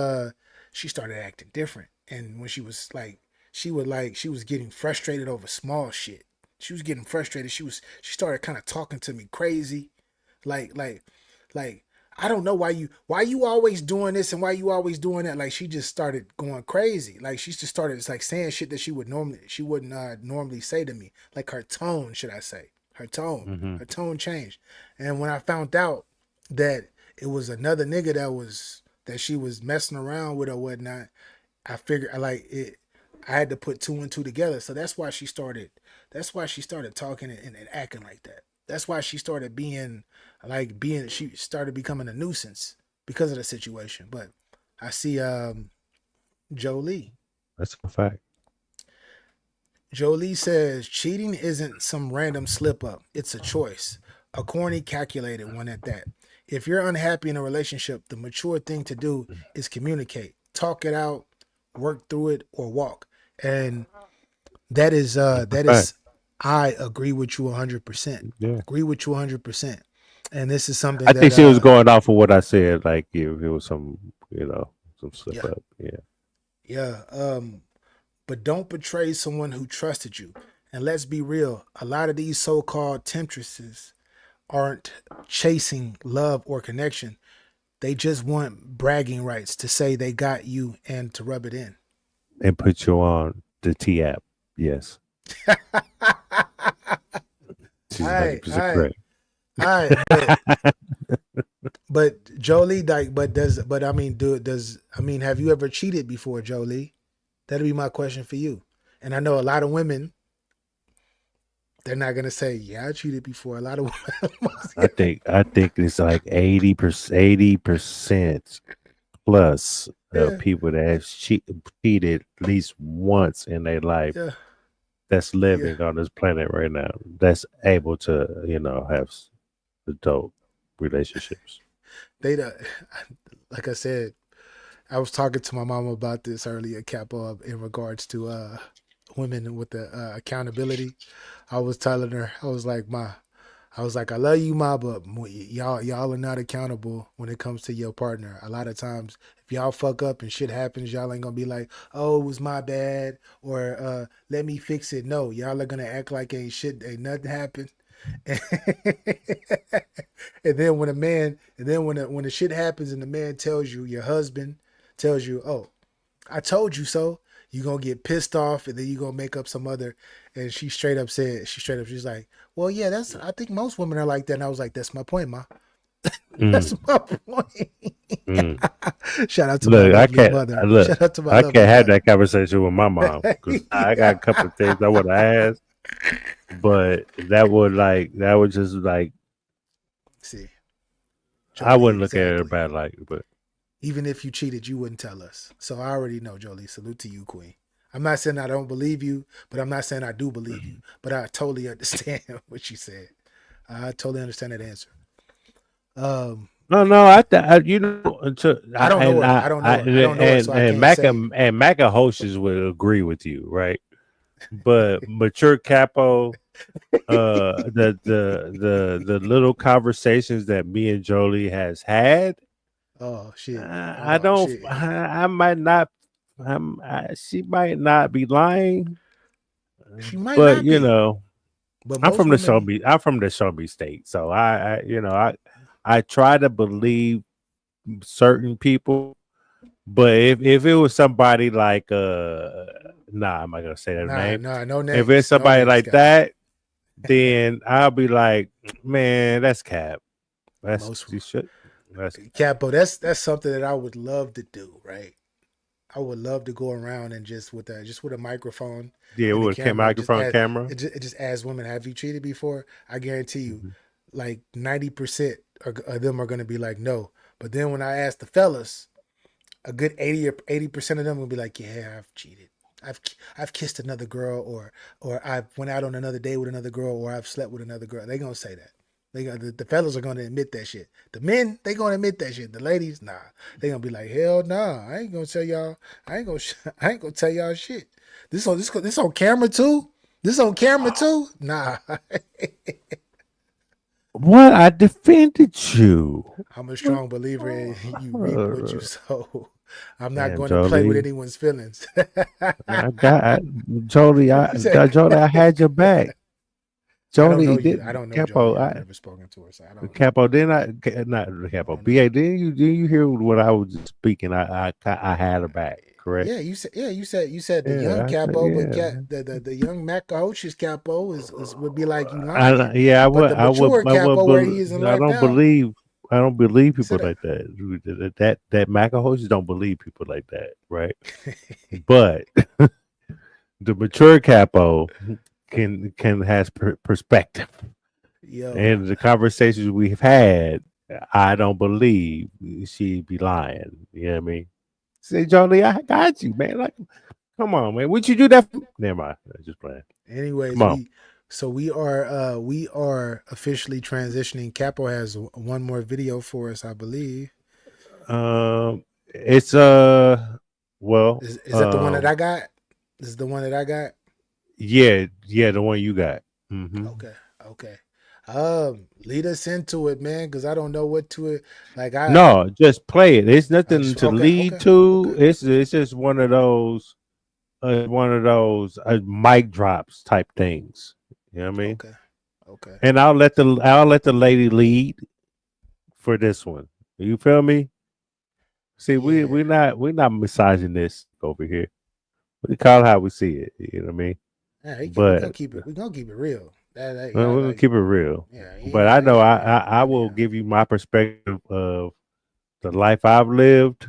she started acting different. And when she was like, she was getting frustrated over small shit. She was getting frustrated. She started kind of talking to me crazy, like like like I don't know why you always doing this and why you always doing that. Like she just started going crazy. Like she just started like saying shit that she wouldn't normally say to me. Like her tone, should I say? Her tone changed. And when I found out that it was another nigga that she was messing around with or whatnot, I figured I had to put two and two together. So that's why she started talking and acting like that. That's why she started she started becoming a nuisance because of the situation. But I see Jolie. That's a fact. Jolie says cheating isn't some random slip up. It's a choice. A corny, calculated one at that. If you're unhappy in a relationship, the mature thing to do is communicate, talk it out, work through it, or walk. And that is I agree with you 100%. Yeah. Agree with you 100%. And this is something I that think she was going off of what I said. Like if it was some slip up. Yeah. Yeah. But don't betray someone who trusted you. And let's be real, a lot of these so-called temptresses aren't chasing love or connection. They just want bragging rights to say they got you and to rub it in. And put you on the T app. Yes. She's 100% correct. All right, but Jolie, have you ever cheated before, Jolie? That'll be my question for you. And I know a lot of women, they're not gonna say, "Yeah, I cheated before." A lot of women. I think it's like 80% plus of people that have cheated at least once in their life. Yeah. That's living on this planet right now. That's able to have adult relationships. Like I said, I was talking to my mom about this earlier, Capo, in regards to women with the accountability. I was telling her, I was like, I love you, Ma, but y'all are not accountable when it comes to your partner. A lot of times, if y'all fuck up and shit happens, y'all ain't gonna be like, oh, it was my bad, or let me fix it. No, y'all are gonna act like ain't nothing happened. And then when the shit happens and the man tells you, your husband tells you, oh, I told you so, you're gonna get pissed off, and then you're gonna make up some other. And she's like, well, yeah, I think most women are like that. And I was like, that's my point, Ma. That's my point. Shout out to my lovely mother. Shout out to my I can't have that conversation with my mom because I got a couple of things I want to ask, but that would just see. Jolie, I wouldn't look at it bad but even if you cheated, you wouldn't tell us. So I already know, Jolie. Salute to you, Queen. I'm not saying I don't believe you, but I'm not saying I do believe you. But I totally understand what you said. I totally understand that answer. No, I don't know. I don't know. And Maca Hostess would agree with you, right? But mature Capo, the little conversations that me and Jolie has had. Oh shit! I don't. Shit. I might not. She might not be lying. She might but not you be. know, but I'm from the Shelby. I'm from the Shelby State, so I try to believe certain people. But if it was somebody like I'm not gonna say that name. No names. If it's somebody like that, then I'll be like, man, that's cap. Capo, that's something that I would love to do, right? I would love to go around and just with a microphone. Yeah, with a microphone camera. It just asks women, have you cheated before? I guarantee you, like 90% of them are going to be like, no. But then when I ask the fellas, a good 80% of them will be like, yeah, I've cheated. I've kissed another girl, or I've went out on another day with another girl, or I've slept with another girl. They're going to say that. The fellas are going to admit that shit. The men, they going to admit that shit. The ladies, nah. They going to be like, hell nah. I ain't going to tell y'all. I ain't going to tell y'all shit. This on camera too? This on camera too? Nah. What? I defended you. I'm a strong believer in you reap what you sow. I'm not Damn, going to play with Jolie. anyone's feelings. Jolie, You said- I had your back. I don't know Jolie you. did I don't know Capo. Jolie. I've never spoken to her, so I don't. Capo, not Capo. don't BA, didn't you hear what I was speaking? I had her back, correct? Yeah, you said the young Yeah, capo, but yeah. the young Macahoch's capo would be like you I lying. I But would, the I would, mature capo where he is in I life don't now, believe, people said like that. That Macahochis don't believe people like that, right? But the mature capo can has perspective, yo, and the conversations we've had, I don't believe she'd be lying. You know what I mean? Say, Jolie, I got you, man. Like, come on, man. Would you do that? Never mind. I'm just playing. anyways, Come on. we are officially transitioning. Capo has one more video for us, I believe. It's well, Is that the one that I got? This is the one that I got. yeah, the one you got. Mm-hmm. Okay. Lead us into it, man, because I don't know what to it. Like No, just play it. It's nothing to lead okay. to. It's just one of those mic drops type things. You know what I mean? Okay. And I'll let the lady lead for this one. You feel me? See, we're not misogynist over here. We call it how we see it. You know what I mean? Yeah, we're But gonna keep it real. we're gonna keep it real. Yeah, But I know I will give you my perspective of the life I've lived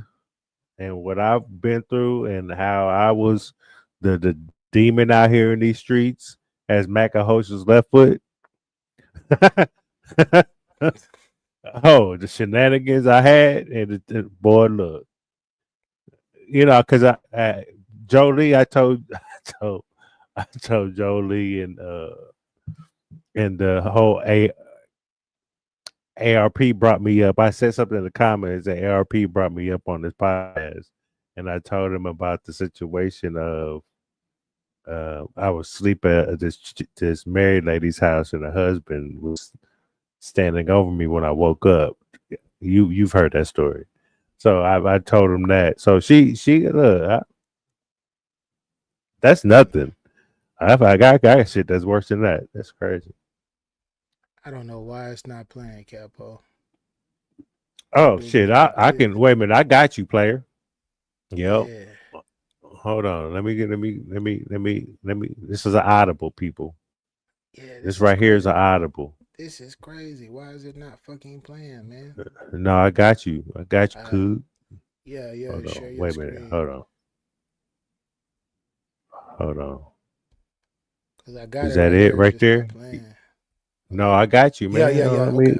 and what I've been through and how I was the demon out here in these streets as Macahoch's left foot. Oh, the shenanigans I had, and boy, look, because Jolie, I told Jolie and the whole ARP brought me up. I said something in the comments that ARP brought me up on this podcast, and I told him about the situation of I was sleeping at this married lady's house, and her husband was standing over me when I woke up. You've heard that story, so I told him that. So she look, that's nothing. I got shit that's worse than that. That's crazy. I don't know why it's not playing, Capo. Oh shit! I can wait a minute. I got you, player. Yep. Yeah. Hold on. Let me. This is an audible, people. Yeah. This right here is an audible. This is crazy. Why is it not fucking playing, man? No, I got you. Cool. Yeah. Hold Share on. your Wait a screen. minute. Hold on. Cause I got is that it right there? No, I got you, man. Yeah.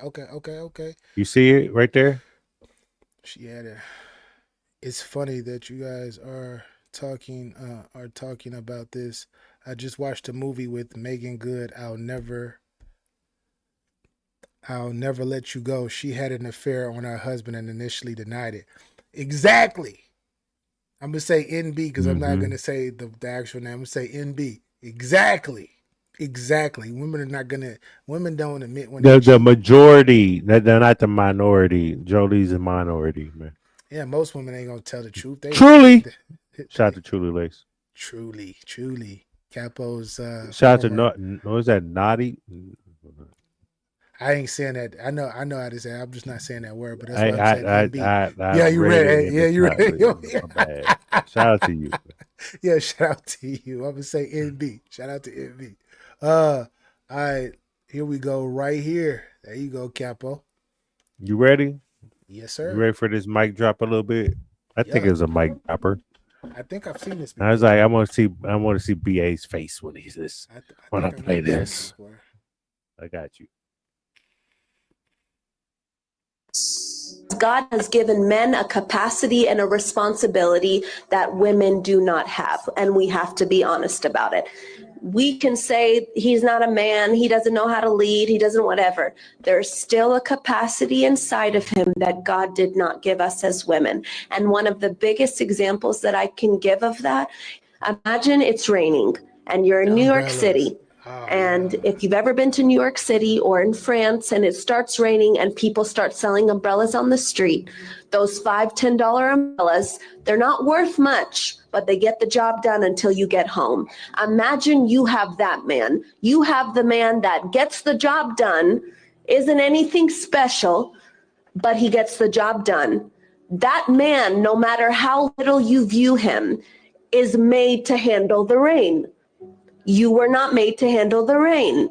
Okay. You see it right there? Yeah. It's funny that you guys are talking about this. I just watched a movie with Megan Good. I'll never let you go. She had an affair on her husband and initially denied it. Exactly. I'm gonna say NB because I'm not gonna say the actual name. I'm gonna say NB. Exactly. Women don't admit when the majority. They're not the minority. Jolie's a minority, man. Yeah, most women ain't gonna tell the truth. Truly. Shout out to Truly Lace. Truly. Capo's shout out to what was that Naughty? I ain't saying that. I know how to say it. I'm just not saying that word, but that's why I'm saying NB. Yeah, you read it. Yeah, you read it. Shout out to you. Yeah, shout out to you. I'm gonna say NB. Shout out to NB. All right, here we go. Right here. There you go, Capo. You ready? Yes, sir. You ready for this mic drop a little bit? I think it was a mic dropper. I think I've seen this before. I was like, I want to see BA's face when he's this. When I play this. I got you. God has given men a capacity and a responsibility that women do not have, and we have to be honest about it. We can say he's not a man, he doesn't know how to lead, he doesn't whatever. There's still a capacity inside of him that God did not give us as women. And one of the biggest examples that I can give of that, imagine it's raining and you're in New York City And if you've ever been to New York City or in France and it starts raining and people start selling umbrellas on the street, those $5, $10 umbrellas, they're not worth much, but they get the job done until you get home. Imagine you have that man. You have the man that gets the job done, isn't anything special, but he gets the job done. That man, no matter how little you view him, is made to handle the rain. You were not made to handle the rain,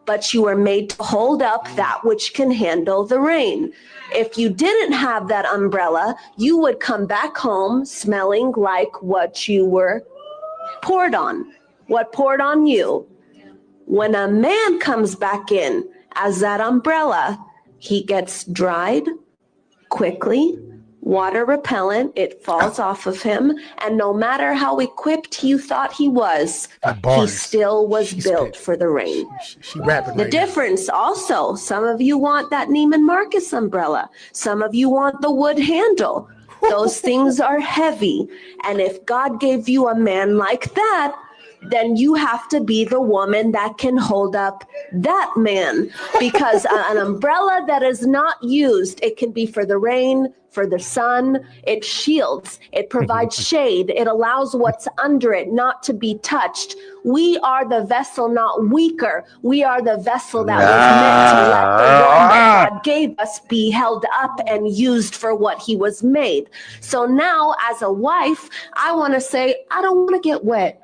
but you were made to hold up that which can handle the rain. If you didn't have that umbrella, you would come back home smelling like what you were poured on, what poured on you. When a man comes back in as that umbrella, he gets dried quickly, water repellent, it falls off of him, and no matter how equipped you thought he was, he still was built for the rain. She rapping The right now. difference also, some of you want that Neiman Marcus umbrella. Some of you want the wood handle. Those things are heavy. And if God gave you a man like that, then you have to be the woman that can hold up that man. Because an umbrella that is not used, it can be for the rain, for the sun, it shields, it provides shade, it allows what's under it not to be touched. We are the vessel, not weaker. We are the vessel that was meant to let the one that God gave us be held up and used for what he was made. So now, as a wife, I want to say, I don't want to get wet.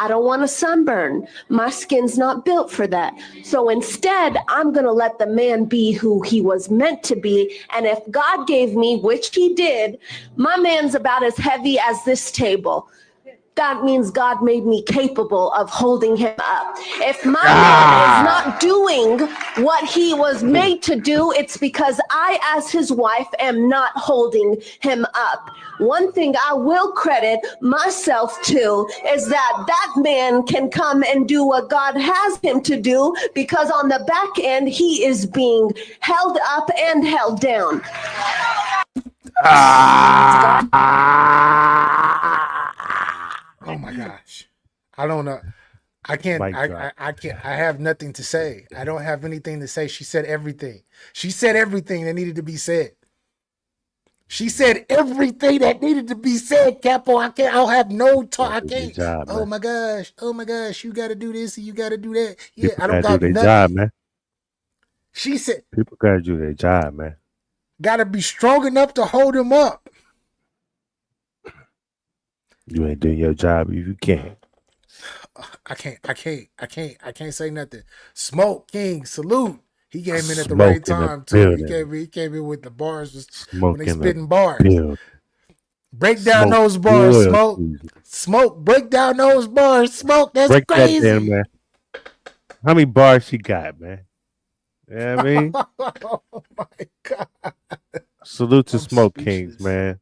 I don't want a sunburn. My skin's not built for that. So instead, I'm going to let the man be who he was meant to be. And if God gave me, which he did, my man's about as heavy as this table. That means God made me capable of holding him up. If my man is not doing what he was made to do, it's because I, as his wife, am not holding him up. One thing I will credit myself to is that that man can come and do what God has him to do, because on the back end, he is being held up and held down. Oh my gosh. I don't know. I can't, Mic drop. I can't, I have nothing to say. I don't have anything to say. She said everything. She said everything that needed to be said. She said everything that needed to be said, Capo. I don't have no talk. I Good can't. job, Oh man. my gosh, you gotta do this and you gotta do that. Yeah, People I don't gotta got do their nothing. job, man. She said, People gotta do their job, man. gotta be strong enough to hold him up. You ain't doing your job if you can't. I can't say nothing. Smoke King, salute. He came in at the right Smoke in the time too. He building. came in with the bars when Smoke they in the spitting bars. building. Break down Smoke those bars, good Smoke. season. Smoke, break down those bars, Smoke. That's Break that crazy. down, man. How many bars she got, man? You know what I mean? Oh my God. Salute to I'm Smoke speechless. Kings, man.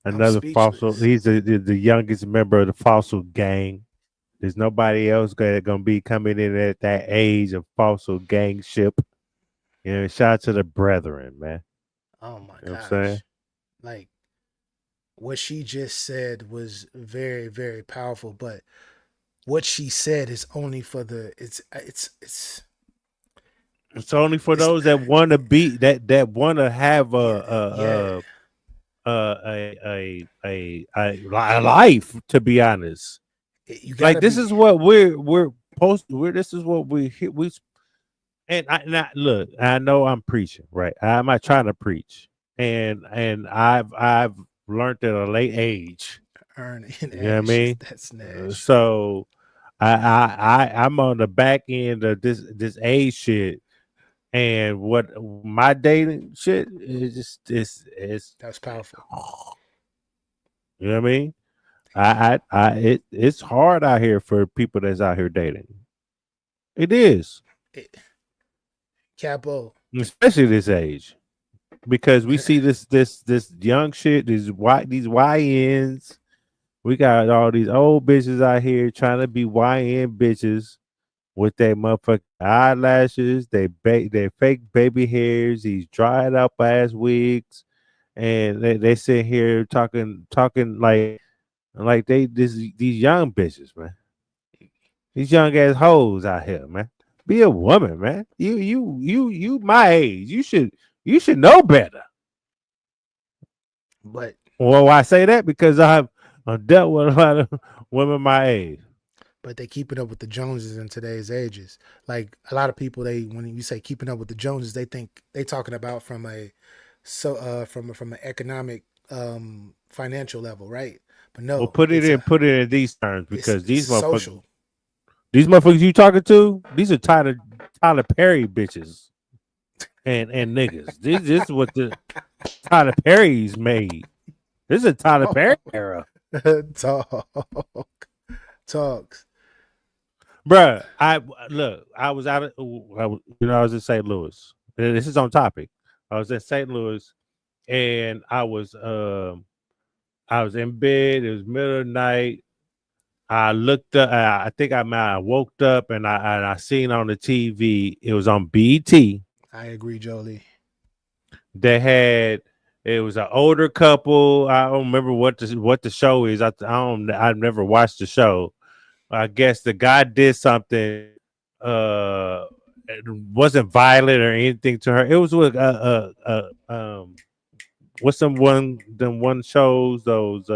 I'm Another fossil. speechless. He's the youngest member of the fossil gang. There's nobody else gonna be coming in at that age of fossil gangship. You know, shout out to the brethren, man. Oh my You know what I'm saying? gosh. Like what she just said was very, very powerful, but what she said is only for the it's It's only for It's- those that want to be that want to have yeah. a life. To be honest, You gotta like this be, is what we're posting. This is what we and look. I know I'm preaching, right? I'm not trying to preach, and I've learned at a late age. earning You know what I ashes. mean? That's nasty. So I'm on the back end of this age shit. And what my dating shit is just it's That's powerful. you know what I mean? It's hard out here for people that's out here dating. It is, Capo. especially this age, because we see this young shit, these YNs. We got all these old bitches out here trying to be YN bitches with their motherfucking eyelashes, their fake baby hairs, these dried up ass wigs, and they sit here talking like these young bitches, man. These young ass hoes out here, man. Be a woman, man. You my age. You should know better. But Well, why I say that? Because I've dealt with a lot of women my age. they keeping up with the Joneses in today's ages. Like a lot of people, they when you say keeping up with the Joneses, they think they talking about from a from an economic financial level, right? But Well, no, it's a put it in these terms because it's social. these motherfuckers you talking to, these are Tyler Perry bitches and niggas. This is what the Tyler Perry's made. This is a Tyler Perry era. Talks. Bruh, I was out of, I was in St. Louis. This is on topic. I was in St. Louis and I was in bed. It was middle of the night. I looked up. I think I woke up and I seen on the TV. It was on BT. I agree, Jolie. They had it was an older couple. I don't remember what the show is. I've never watched the show. I guess the guy did something. It wasn't violent or anything to her. It was with what's them one shows, those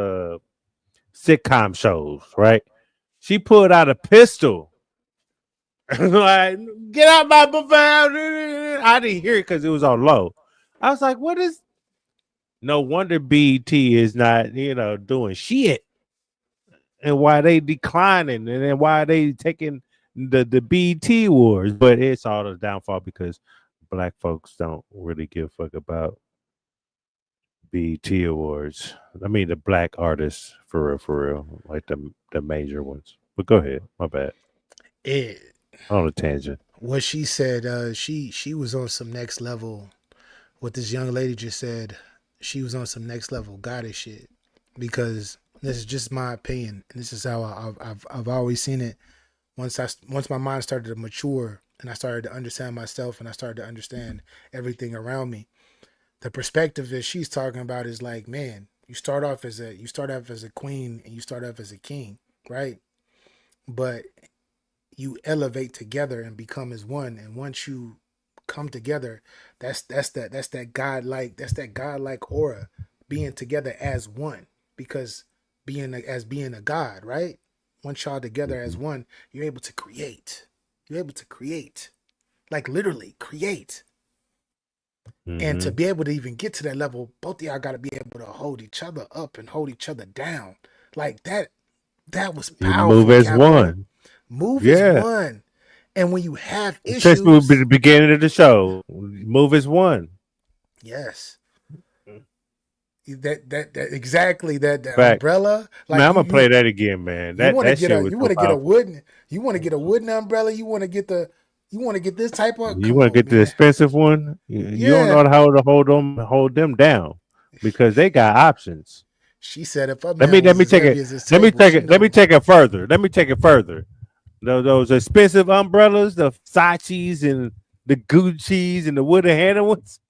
sitcom shows, right? She pulled out a pistol. Like, get out my buffet. I didn't hear it because it was on low. I was like, what is? No wonder BT is not, doing shit. And why they declining and then why they taking the BT wars. But it's all the downfall because black folks don't really give a fuck about BT awards. I mean the black artists for real, like the major ones. But go ahead, my bad. On a tangent. What she said, she was on some next level. What this young lady just said, she was on some next level goddess shit. Because this is just my opinion, and this is how I've always seen it. Once my mind started to mature, and I started to understand myself, and I started to understand everything around me, the perspective that she's talking about is like, man, you start off as a queen and you start off as a king, right? But you elevate together and become as one. And once you come together, that's that godlike aura, being together as one. Because being a god, right? Once y'all together as one, you're able to create. You're able to create, like literally create. And to be able to even get to that level, both of y'all got to be able to hold each other up and hold each other down. Like that was powerful. Move as Capo. one. Move as one. And when you have issues, especially the beginning of the show, move as one. Yes. That exactly that Fact. umbrella. Like, man, I'm gonna play that again, man. You want to get a wooden umbrella. You want to get this type of. You want to get the expensive one. You don't know how to hold them down because they got options. She said, "If let me take it further. Let me take it further. Those expensive umbrellas, the Versace's and the Gucci's and the wooden handle ones,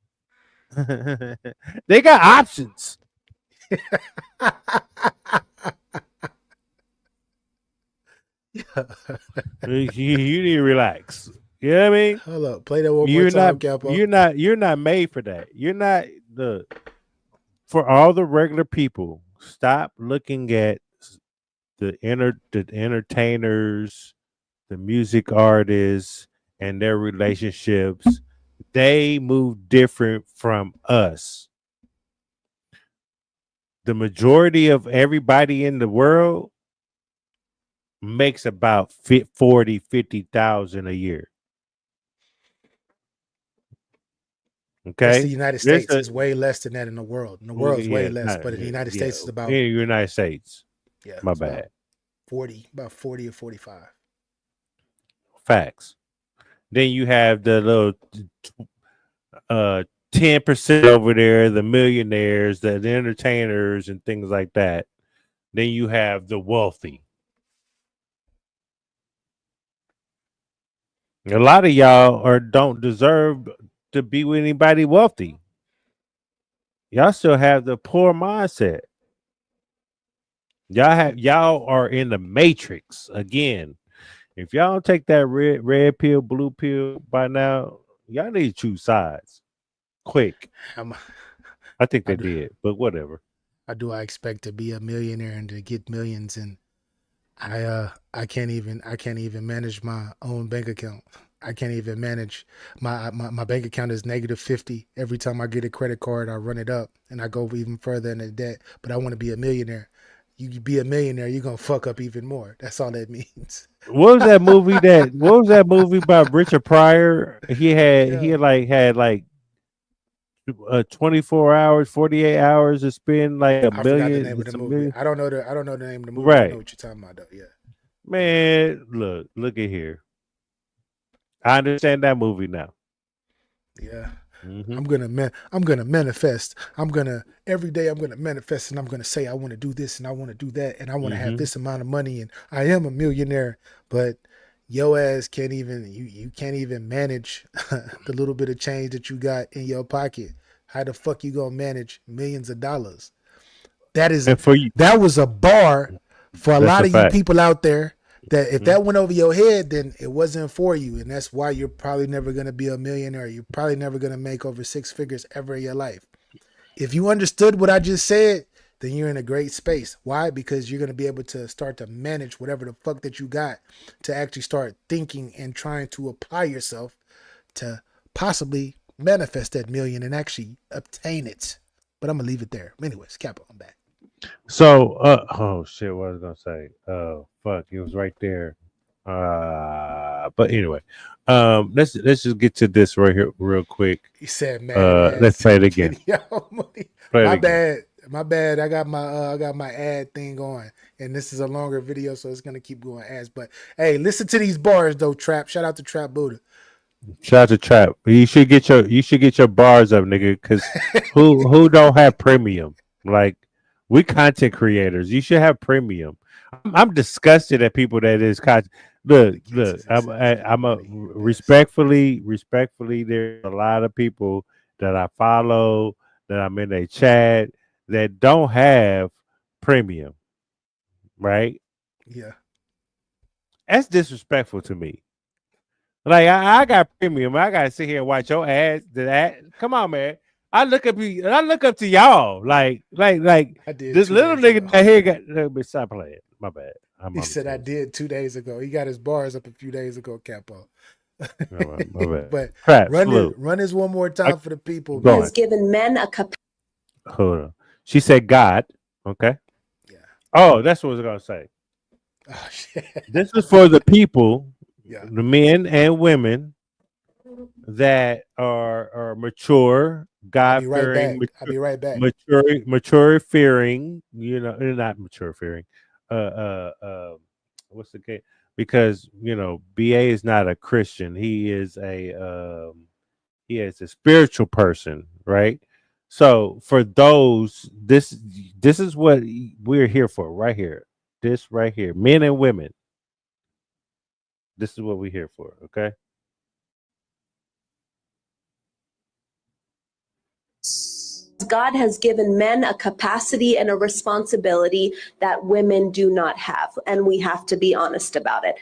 they got options." You need to relax. You know what I mean? Hold up, play that one more time, Capo. You're not made for that. You're not for all the regular people. Stop looking at the entertainers, the music artists, and their relationships. They move different from us. The majority of everybody in the world makes about 50,000 a year. Okay. That's the United States is way less than that in the world. In the world is way less, but in the United States it's about. In the United States. Yeah. My bad. About 40 or 45. Facts. Then you have the little 10% over there, the millionaires, the entertainers, and things like that. Then you have the wealthy. A lot of y'all don't deserve to be with anybody wealthy. Y'all still have the poor mindset. Y'all are in the matrix again. If y'all don't take that red pill, blue pill by now, y'all need to choose sides quick. I'm, I think I they do, did, but whatever. I expect to be a millionaire and to get millions, and I can't even manage my own bank account. I can't even manage my bank account is negative 50. Every time I get a credit card, I run it up and I go even further in the debt. But I want to be a millionaire. You be a millionaire, you're gonna fuck up even more. That's all that means. What was that movie what was that movie by Richard Pryor? He Yeah. had like 24 hours, 48 hours to spend like a I forgot the million. name of the It's a movie. million. I don't know the name of the movie. I know Right. what you're talking about though. Yeah. Man, look at here. I understand that movie now. Yeah. Hmm. I'm gonna manifest. Every day I'm gonna manifest and I'm gonna say I want to do this and I want to do that and I want to have Hmm. this amount of money and I am a millionaire. But your ass can't even you can't even manage the little bit of change that you got in your pocket. How the fuck you gonna manage millions of dollars? And for you, That was a bar for a that's lot a of you fact. people out there that if Mhm. that went over your head, then it wasn't for you. And that's why you're probably never going to be a millionaire. You're probably never going to make over six figures ever in your life. If you understood what I just said, then you're in a great space. Why? Because you're going to be able to start to manage whatever the fuck that you got to actually start thinking and trying to apply yourself to possibly manifest that million and actually obtain it. But I'm going to leave it there. Anyways, Capo, I'm back. So, oh shit, what was I gonna say? Fuck, it was right there. But anyway, let's just get to this right here real quick. He said mad Let's ass play it again. video money. Play it My again. bad. My bad. I got my ad thing going. And this is a longer video, so it's gonna keep going ads. But hey, listen to these bars though, Trap. Shout out to Trap Buddha. Shout out to Trap. You should get your bars up, nigga. Because who don't have premium? Like we content creators, you should have premium. I'm disgusted at people that is content. Look, Gets look. his I'm a money. Yes. respectfully. There's a lot of people that I follow that I'm in a chat that don't have premium. Right? Yeah. That's disrespectful to me. Like I got premium. I gotta sit here and watch your ads. Come on, man. I look up you. I look up to y'all. Like I did this 2 little days ago. nigga right here got. Stop playing. My bad. He said I did 2 days ago. He got his bars up a few days ago, Capo. My bad. But Crap. Salute. run this one more I time for the people, go man. Has given men a capacity. Hold on. She said God. Okay. Yeah. Oh, that's what I was gonna say. Oh shit. This is for the people, Yeah. the men and women that are mature, I'll God be right fearing, back. I'll be right back. mature fearing, not mature fearing. What's the case? Because BA is not a Christian. He is a spiritual person, right? So for those, this is what we're here for, right here. This right here, men and women. This is what we're here for, okay? God has given men a capacity and a responsibility that women do not have, and we have to be honest about it.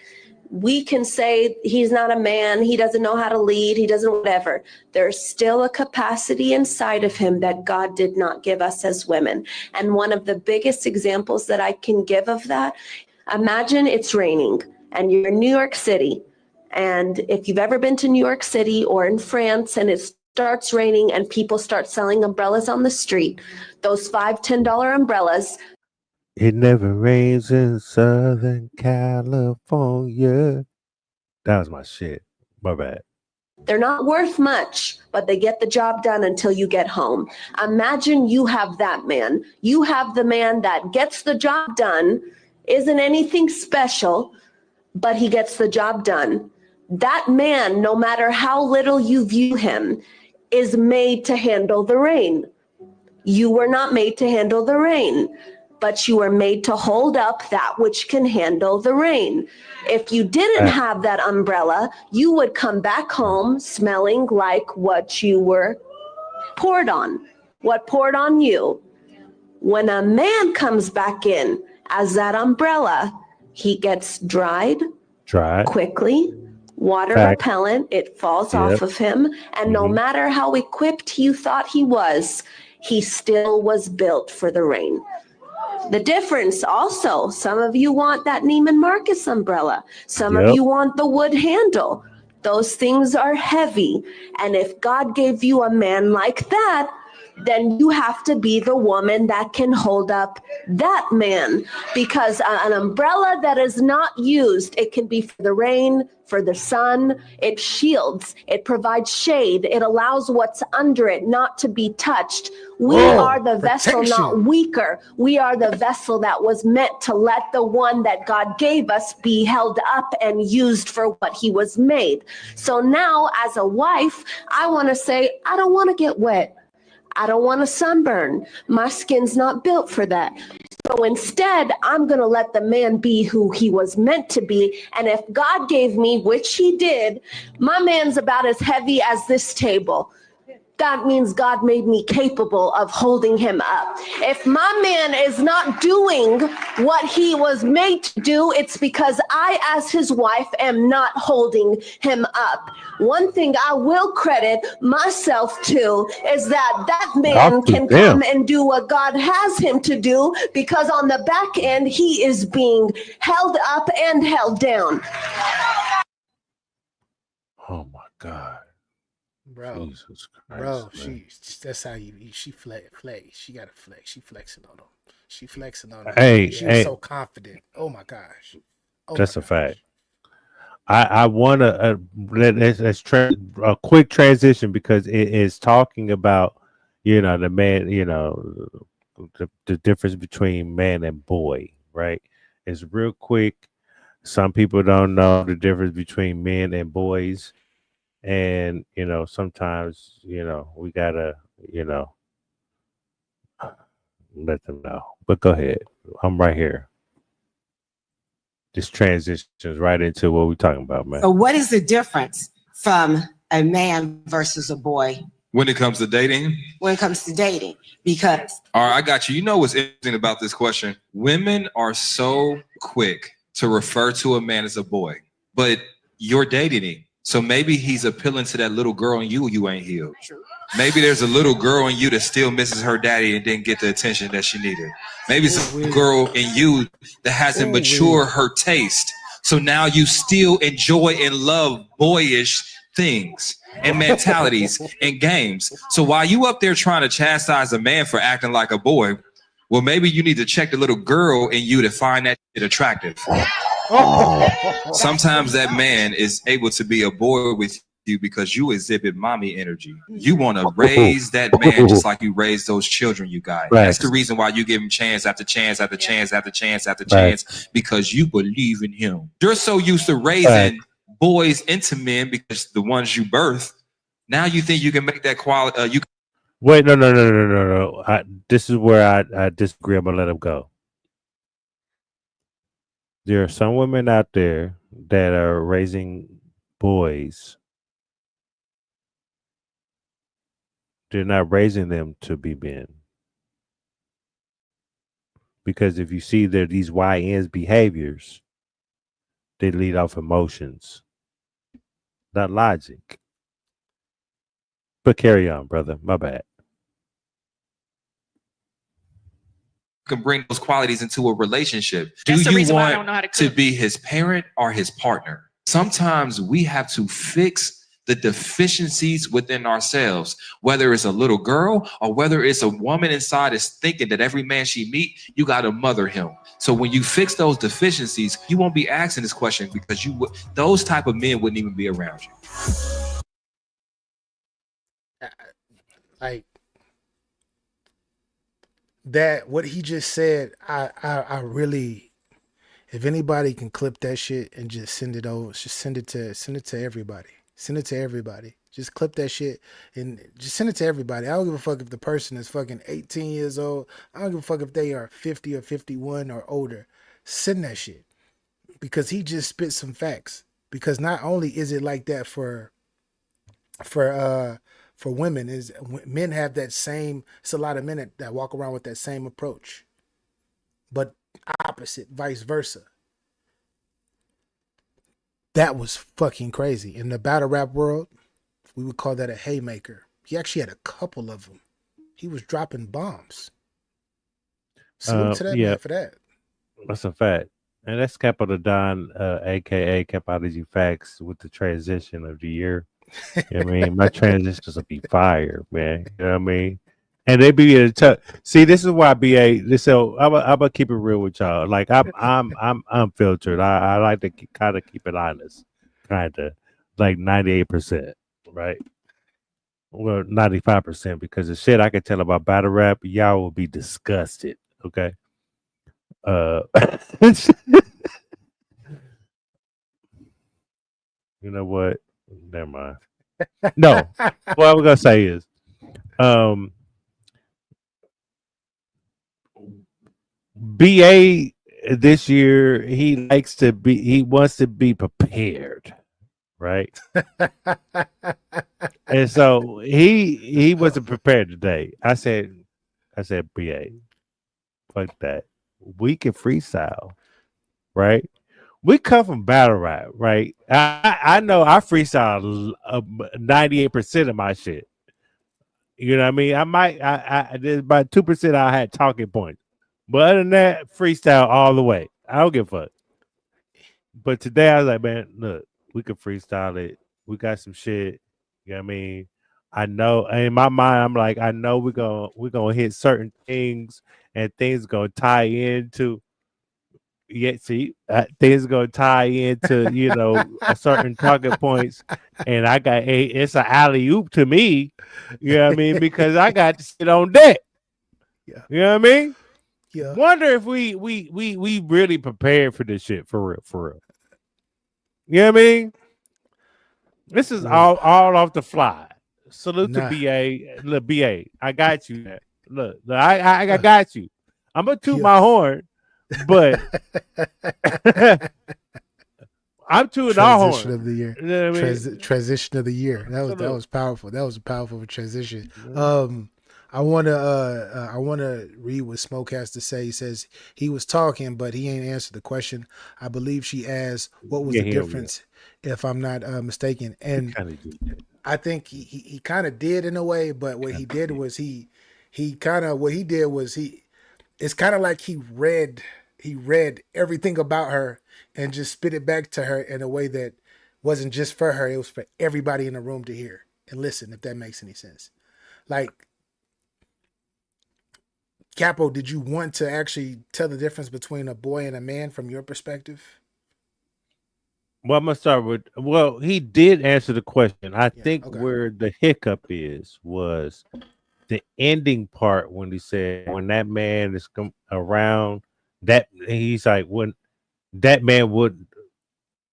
We can say he's not a man, he doesn't know how to lead, he doesn't whatever. There's still a capacity inside of him that God did not give us as women. And one of the biggest examples that I can give of that, imagine it's raining and you're in New York City. And if you've ever been to New York City or in France and it starts raining and people start selling umbrellas on the street, those $5-10 umbrellas. It never rains in Southern California. That was my shit. My bad. They're not worth much, but they get the job done until you get home. Imagine you have that man. You have the man that gets the job done, isn't anything special, but he gets the job done. That man, no matter how little you view him, is made to handle the rain. You were not made to handle the rain, but you were made to hold up that which can handle the rain. If you didn't have that umbrella, you would come back home smelling like what you were poured on, what poured on you. When a man comes back in as that umbrella, he gets dried, Dry. quickly, water Fact. repellent, it falls Yep. off of him. And no Mhm. matter how equipped you thought he still was built for the rain. The difference also, some of you want that Neiman Marcus umbrella. Some of Yep. you want the wood handle. Those things are heavy. And if God gave you a man like that, then you have to be the woman that can hold up that man. Because an umbrella that is not used, it can be for the rain, for the sun, it shields, it provides shade, it allows what's under it not to be touched. We are the vessel, not weaker. We are the vessel that was meant to let the one that God gave us be held up and used for what he was made. So now, as a wife, I want to say, I don't want to get wet. I don't want to sunburn. My skin's not built for that. So instead, I'm going to let the man be who he was meant to be. And if God gave me, which he did, my man's about as heavy as this table. That means God made me capable of holding him up. If my man is not doing what he was made to do, it's because I, as his wife, am not holding him up. One thing I will credit myself to is that man can come and do what God has him to do, because on the back end, he is being held up and held down. Oh my God. Bro, Jesus Christ, bro, man. that's how she flex. She got to flex. She flexing on him. She flexing on him. Hey, She was hey, so confident. Oh my gosh. Oh my that's a gosh. fact. I want to let's a quick transition, because it is talking about, the man, the difference between man and boy, right? It's real quick. Some people don't know the difference between men and boys, and sometimes we gotta let them know. But go ahead, I'm right here. This transitions right into what we're talking about, man. So what is the difference from a man versus a boy when it comes to dating? When it comes to dating, because All right, I got you. You know what's interesting about this question? Women are so quick to refer to a man as a boy, but you're dating him. So maybe he's appealing to that little girl in you ain't healed. Maybe there's a little girl in you that still misses her daddy and didn't get the attention that she needed. Maybe some girl in you that hasn't matured her taste. So now you still enjoy and love boyish things and mentalities and games. So while you up there trying to chastise a man for acting like a boy, well, maybe you need to check the little girl in you to find that shit attractive. Sometimes that man is able to be a boy with you because you exhibit mommy energy. You want to raise that man just like you raised those children you got. That's the reason why you give him chance after chance after chance after chance after chance, because you believe in him. You're so used to raising boys into men because the ones you birth. Now you think you can make that quality. Wait, no. This is where I disagree. I'm gonna let him go. There are some women out there that are raising boys. They're not raising them to be men. Because if you see these YN's behaviors, they lead off emotions, not logic. But carry on, brother. My bad. Can bring those qualities into a relationship. Do you want to be his parent or his partner? Sometimes we have to fix the deficiencies within ourselves, whether it's a little girl or whether it's a woman inside is thinking that every man she meet, you got to mother him. So when you fix those deficiencies, you won't be asking this question, because those type of men wouldn't even be around you. Like that, what he just said, I really, if anybody can clip that shit and just send it over, just send it to everybody. Send it to everybody. Just clip that shit and just send it to everybody. I don't give a fuck if the person is fucking 18 years old. I don't give a fuck if they are 50 or 51 or older. Send that shit, because he just spit some facts. Because not only is it like that for women, is men have that same. It's a lot of men that walk around with that same approach, but opposite, vice versa. That was fucking crazy. In the battle rap world, we would call that a haymaker. He actually had a couple of them. He was dropping bombs. Salute to that Yeah, man for that. that's a fact. And that's Capital Don, aka Capology Facts, with the transition of the year. You know what I mean? My transitions will be fire, man. You know what I mean? And they be in touch. See, this is why BA. So I'm gonna keep it real with y'all. Like I'm unfiltered. I like to kind of keep it honest, kind of like 98%, right? Well, 95%, because the shit I can tell about battle rap, y'all will be disgusted. Okay. You know what? Never mind. No. What I'm gonna say is, BA this year, he wants to be prepared, right? And so he wasn't prepared today. I said, BA, fuck that. We can freestyle, right? We come from battle rap, right? I know I freestyle 98% of my shit. You know what I mean? There's about 2% I had talking points. But other than that, freestyle all the way. I don't give a fuck. But today I was like, man, look, we can freestyle it. We got some shit. You know what I mean? I know in my mind, I'm like, I know we're gonna hit certain things, and things gonna tie into things gonna tie into a certain target points, and I got it's an alley oop to me. You know what I mean? Because I got to sit on deck. Yeah. You know what I mean? Yeah. Wonder if we really prepared for this shit for real. You know what I mean? This is all off the fly. Salute to BA. Look, BA, I got you. Man. Look, I got you. I'm gonna toot my horn, but I'm tooting our horn. Transition of the year. You know what I mean? Transition of the year. That was powerful. That was a powerful transition. I wanna read what Smoke has to say. He says he was talking, but he ain't answered the question. I believe she asked what was the difference, if I'm not mistaken. And I think he kind of did in a way, but what he did was it's kind of like he read everything about her and just spit it back to her in a way that wasn't just for her. It was for everybody in the room to hear and listen, if that makes any sense. Like, Capo, did you want to actually tell the difference between a boy and a man from your perspective? Well, I'm gonna start with. Well, he did answer the question. I think where the hiccup was the ending part when he said when that man is around, that he's like when that man would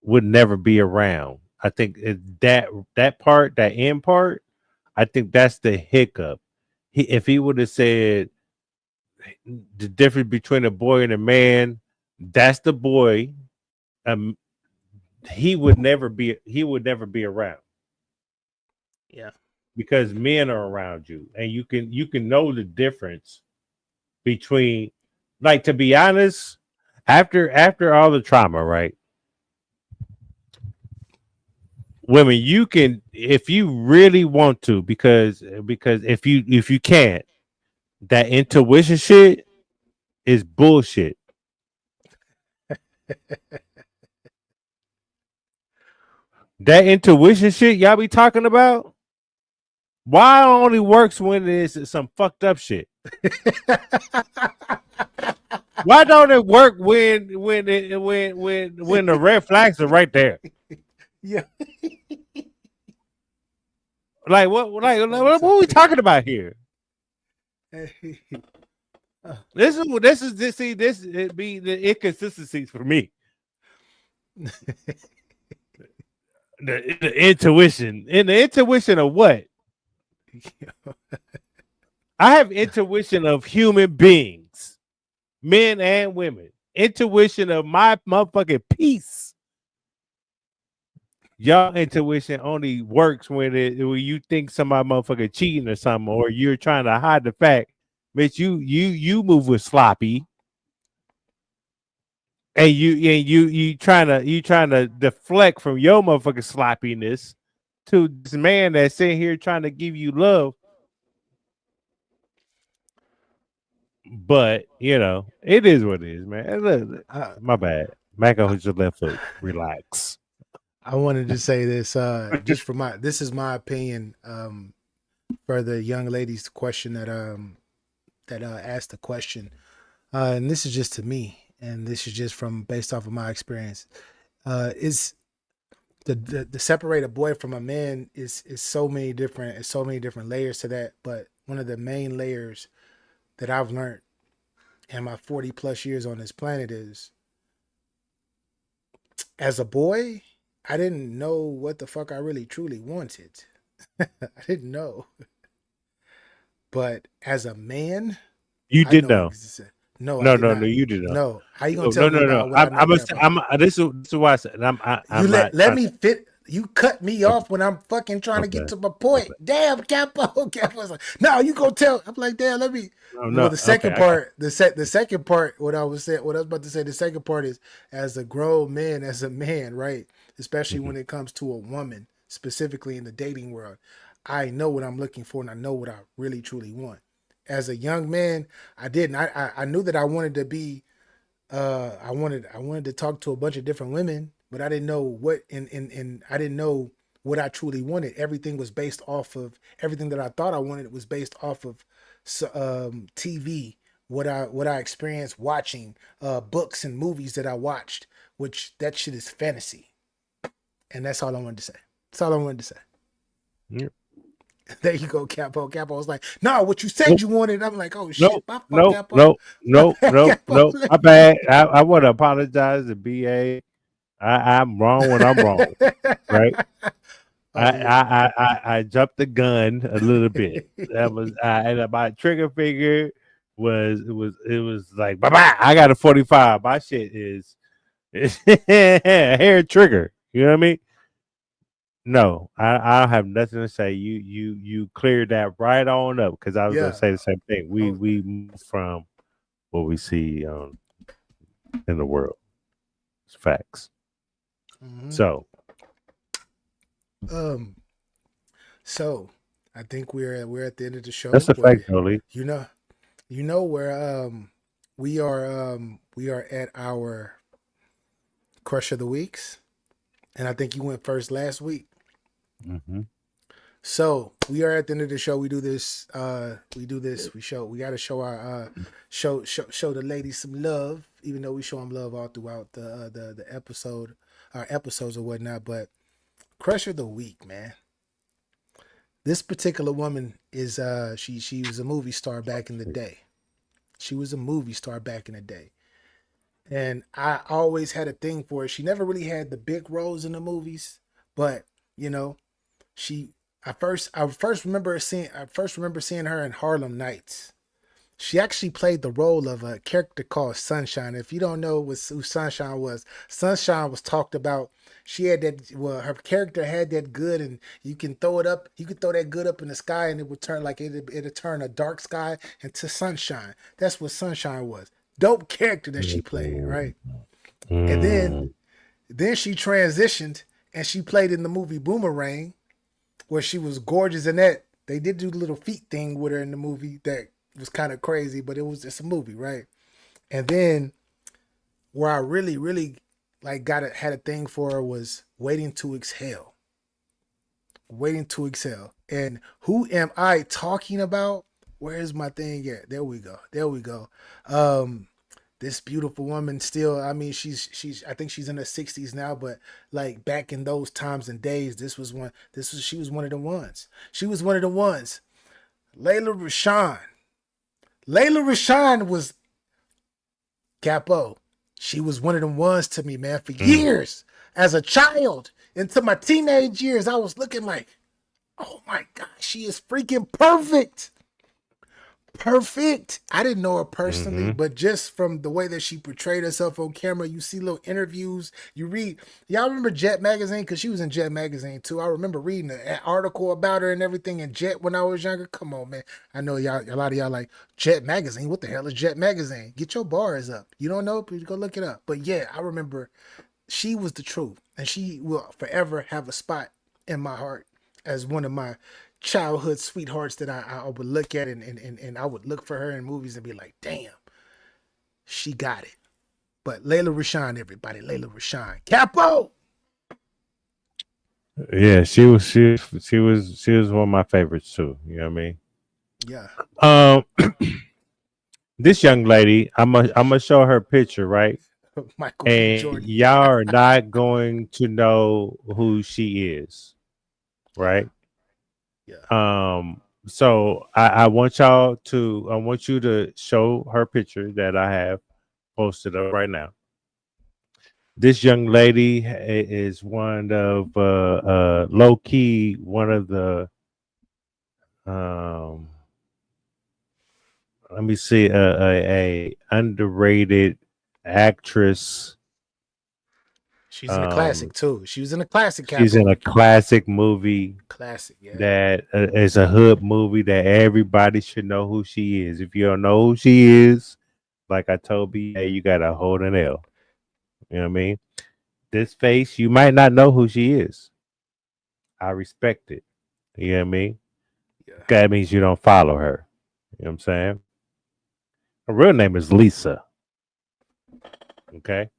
never be around. I think that part, that end part, I think that's the hiccup. If he would have said the difference between a boy and a man, that's the boy. He would never be around. Yeah. Because men are around you, and you can know the difference between, like, to be honest, after all the trauma, right? Women, you can, if you really want to, because if you can't, that intuition shit is bullshit. That intuition shit y'all be talking about, why it only works when it's some fucked up shit? Why don't it work when the red flags are right there? Yeah. Like what are we talking about here? This it be the inconsistencies for me. The intuition. And the intuition of what? I have intuition of human beings, men and women. Intuition of my motherfucking peace. Y'all intuition only works when you think somebody motherfucking cheating or something, or you're trying to hide the fact, bitch. You move with sloppy. And you trying to deflect from your motherfucking sloppiness to this man that's sitting here trying to give you love. But it is what it is, man. Look, my bad. Back on your left foot. Relax. I wanted to say this, just for this is my opinion, for the young lady's question that asked the question, and this is just to me, and this is just from based off of my experience. Is the separate a boy from a man is so many different layers to that, but one of the main layers that I've learned in my 40 plus years on this planet is, as a boy, I didn't know what the fuck I really truly wanted. I didn't know. But as a man, You I did know. know. No, I No, did no, not. no, you did not. No. How you gonna No, tell no, me no, no. about what I know? This is why I said I'm You not let trying me fit. You cut me Okay. off when I'm fucking trying to get Okay. to my point. Damn, Capo's like, no, you gonna tell. I'm like, damn, let me. No, Well, the second okay, I got part, the second part, what I was about to say, the second part is, as a grown man, as a man, right? Especially when it comes to a woman, specifically in the dating world, I know what I'm looking for, and I know what I really truly want. As a young man, I didn't. I knew that I wanted to be. I wanted to talk to a bunch of different women, but I didn't know what and I didn't know what I truly wanted. Everything was based off of everything that I thought I wanted. It was based off of TV, what I experienced watching, books and movies that I watched, which that shit is fantasy. And that's all I wanted to say. That's all I wanted to say. Yep. There you go, Capo. Capo was like, "No, what you said you wanted." I'm like, "Oh shit, my fuck, No, Capo." no, Capo. my bad. I want to apologize to BA. I'm wrong when I'm wrong, right? Oh, yeah. I jumped the gun a little bit. That was and my trigger finger was like bye bye. I got a 45. My shit is hair trigger. You know what I mean? No, I don't have nothing to say. You cleared that right on up because I was gonna Yeah. say the same thing. We move from what we see in the world. It's facts. Mhm. So So I think we're at the end of the show. that's a Where, fact, Jolie. you know where we are at our crush of the weeks, and I think you went first last week. Mm-hmm. So we are at the end of the show. We do this. We got to show our show the ladies some love, even though we show them love all throughout the episode, our episodes or whatnot. But crush of the week, man. This particular woman is she was a movie star back in the day. She was a movie star back in the day. And I always had a thing for her. She never really had the big roles in the movies, but you know, she I first remember seeing her in Harlem Nights. She actually played the role of a character called Sunshine. If you don't know who Sunshine was talked about. She had that. Well, her character had that good, and you can throw it up. You could throw that good up in the sky, and it would turn like it'd turn a dark sky into sunshine. That's what Sunshine was. Dope character that she played, right? And then she transitioned and she played in the movie Boomerang, where she was gorgeous in that. They did do the little feet thing with her in the movie that was kind of crazy, but it's a movie, right? And then where I really, really like had a thing for her was Waiting to Exhale. Waiting to Exhale. And who am I talking about? Where's my thing at? There we go. There we go. This beautiful woman still, I mean, she's I think she's in her 60s now, but like back in those times and days, she was one of the ones. She was one of the ones. Layla Rashawn. Layla Rashawn was Capo. She was one of the ones to me, man, for years. As a child, into my teenage years, I was looking like, oh my God, she is freaking perfect. perfect. I didn't know her personally, Mm-hmm. but just from the way that she portrayed herself on camera, you see little interviews, you read. Y'all remember Jet magazine? Because she was in Jet magazine too. I remember reading an article about her and everything in Jet when I was younger. Come on, man. I know y'all, a lot of y'all like Jet magazine. What the hell is Jet magazine? Get your bars up. You don't know? Please go look it up. But yeah, I remember she was the truth, and she will forever have a spot in my heart as one of my childhood sweethearts that I would look at, and I would look for her in movies and be like, damn, she got it. But Layla Rashawn, everybody, Layla Rashawn, Capo. Yeah, she was one of my favorites too. You know what I mean? Yeah. This young lady, I'm gonna show her picture, right? Michael B. And Jordan. y'all are not going to know who she is, right? Yeah. So I want you to show her picture that I have posted up right now. This young lady is one of low key one of the let me see a underrated actress. She's in a classic too. She was in a classic, She's in Capo. a classic movie. Classic, yeah. That is a hood movie that everybody should know who she is. If you don't know who she is, like I told BA, you gotta hold an L. You know what I mean? This face, you might not know who she is. I respect it. You know what I mean? Yeah. That means you don't follow her. You know what I'm saying? Her real name is Lisa. Okay.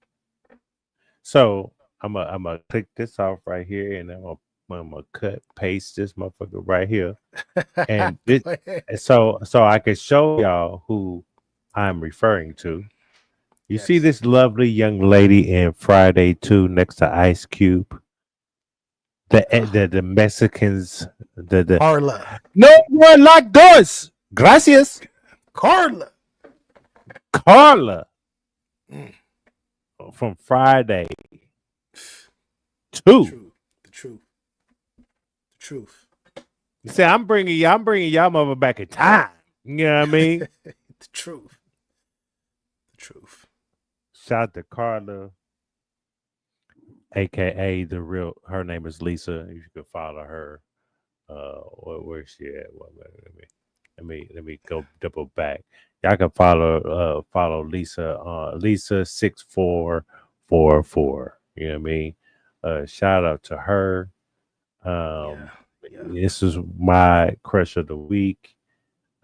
So I'm gonna click this off right here, and I'm gonna cut paste this motherfucker right here, and this, Go ahead. so I can show y'all who I'm referring to. You see Yes. this lovely young lady in Friday 2 next to Ice Cube. The Mexicans, the Carla. no one like doors. Gracias. Carla. Mm. From Friday 2. The truth. You see, I'm bringing y'all mother back in time. You know what I mean? The truth. Shout out to Carla, aka the real. Her name is Lisa. You can follow her. Where's she at? Well, let me go double back. Y'all can follow Lisa. Lisa 6444. You know what I mean? Shout out to her. This is my crush of the week.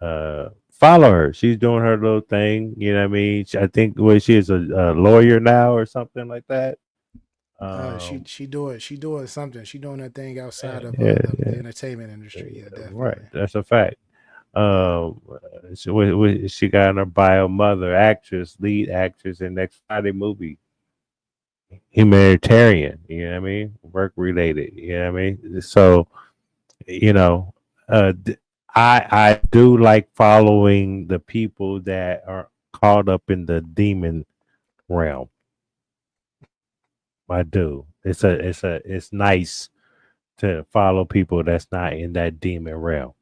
Follow her. She's doing her little thing. You know what I mean? I think she is a lawyer now or something like that. She doing something. She doing that thing outside of Yeah, the entertainment industry. Yeah, definitely. right. That's a fact. She got in her bio mother, lead actress in next Friday movie. Humanitarian, you know what I mean? Work related, you know what I mean? So, you know, I do like following the people that are caught up in the demon realm. I do. It's nice to follow people that's not in that demon realm.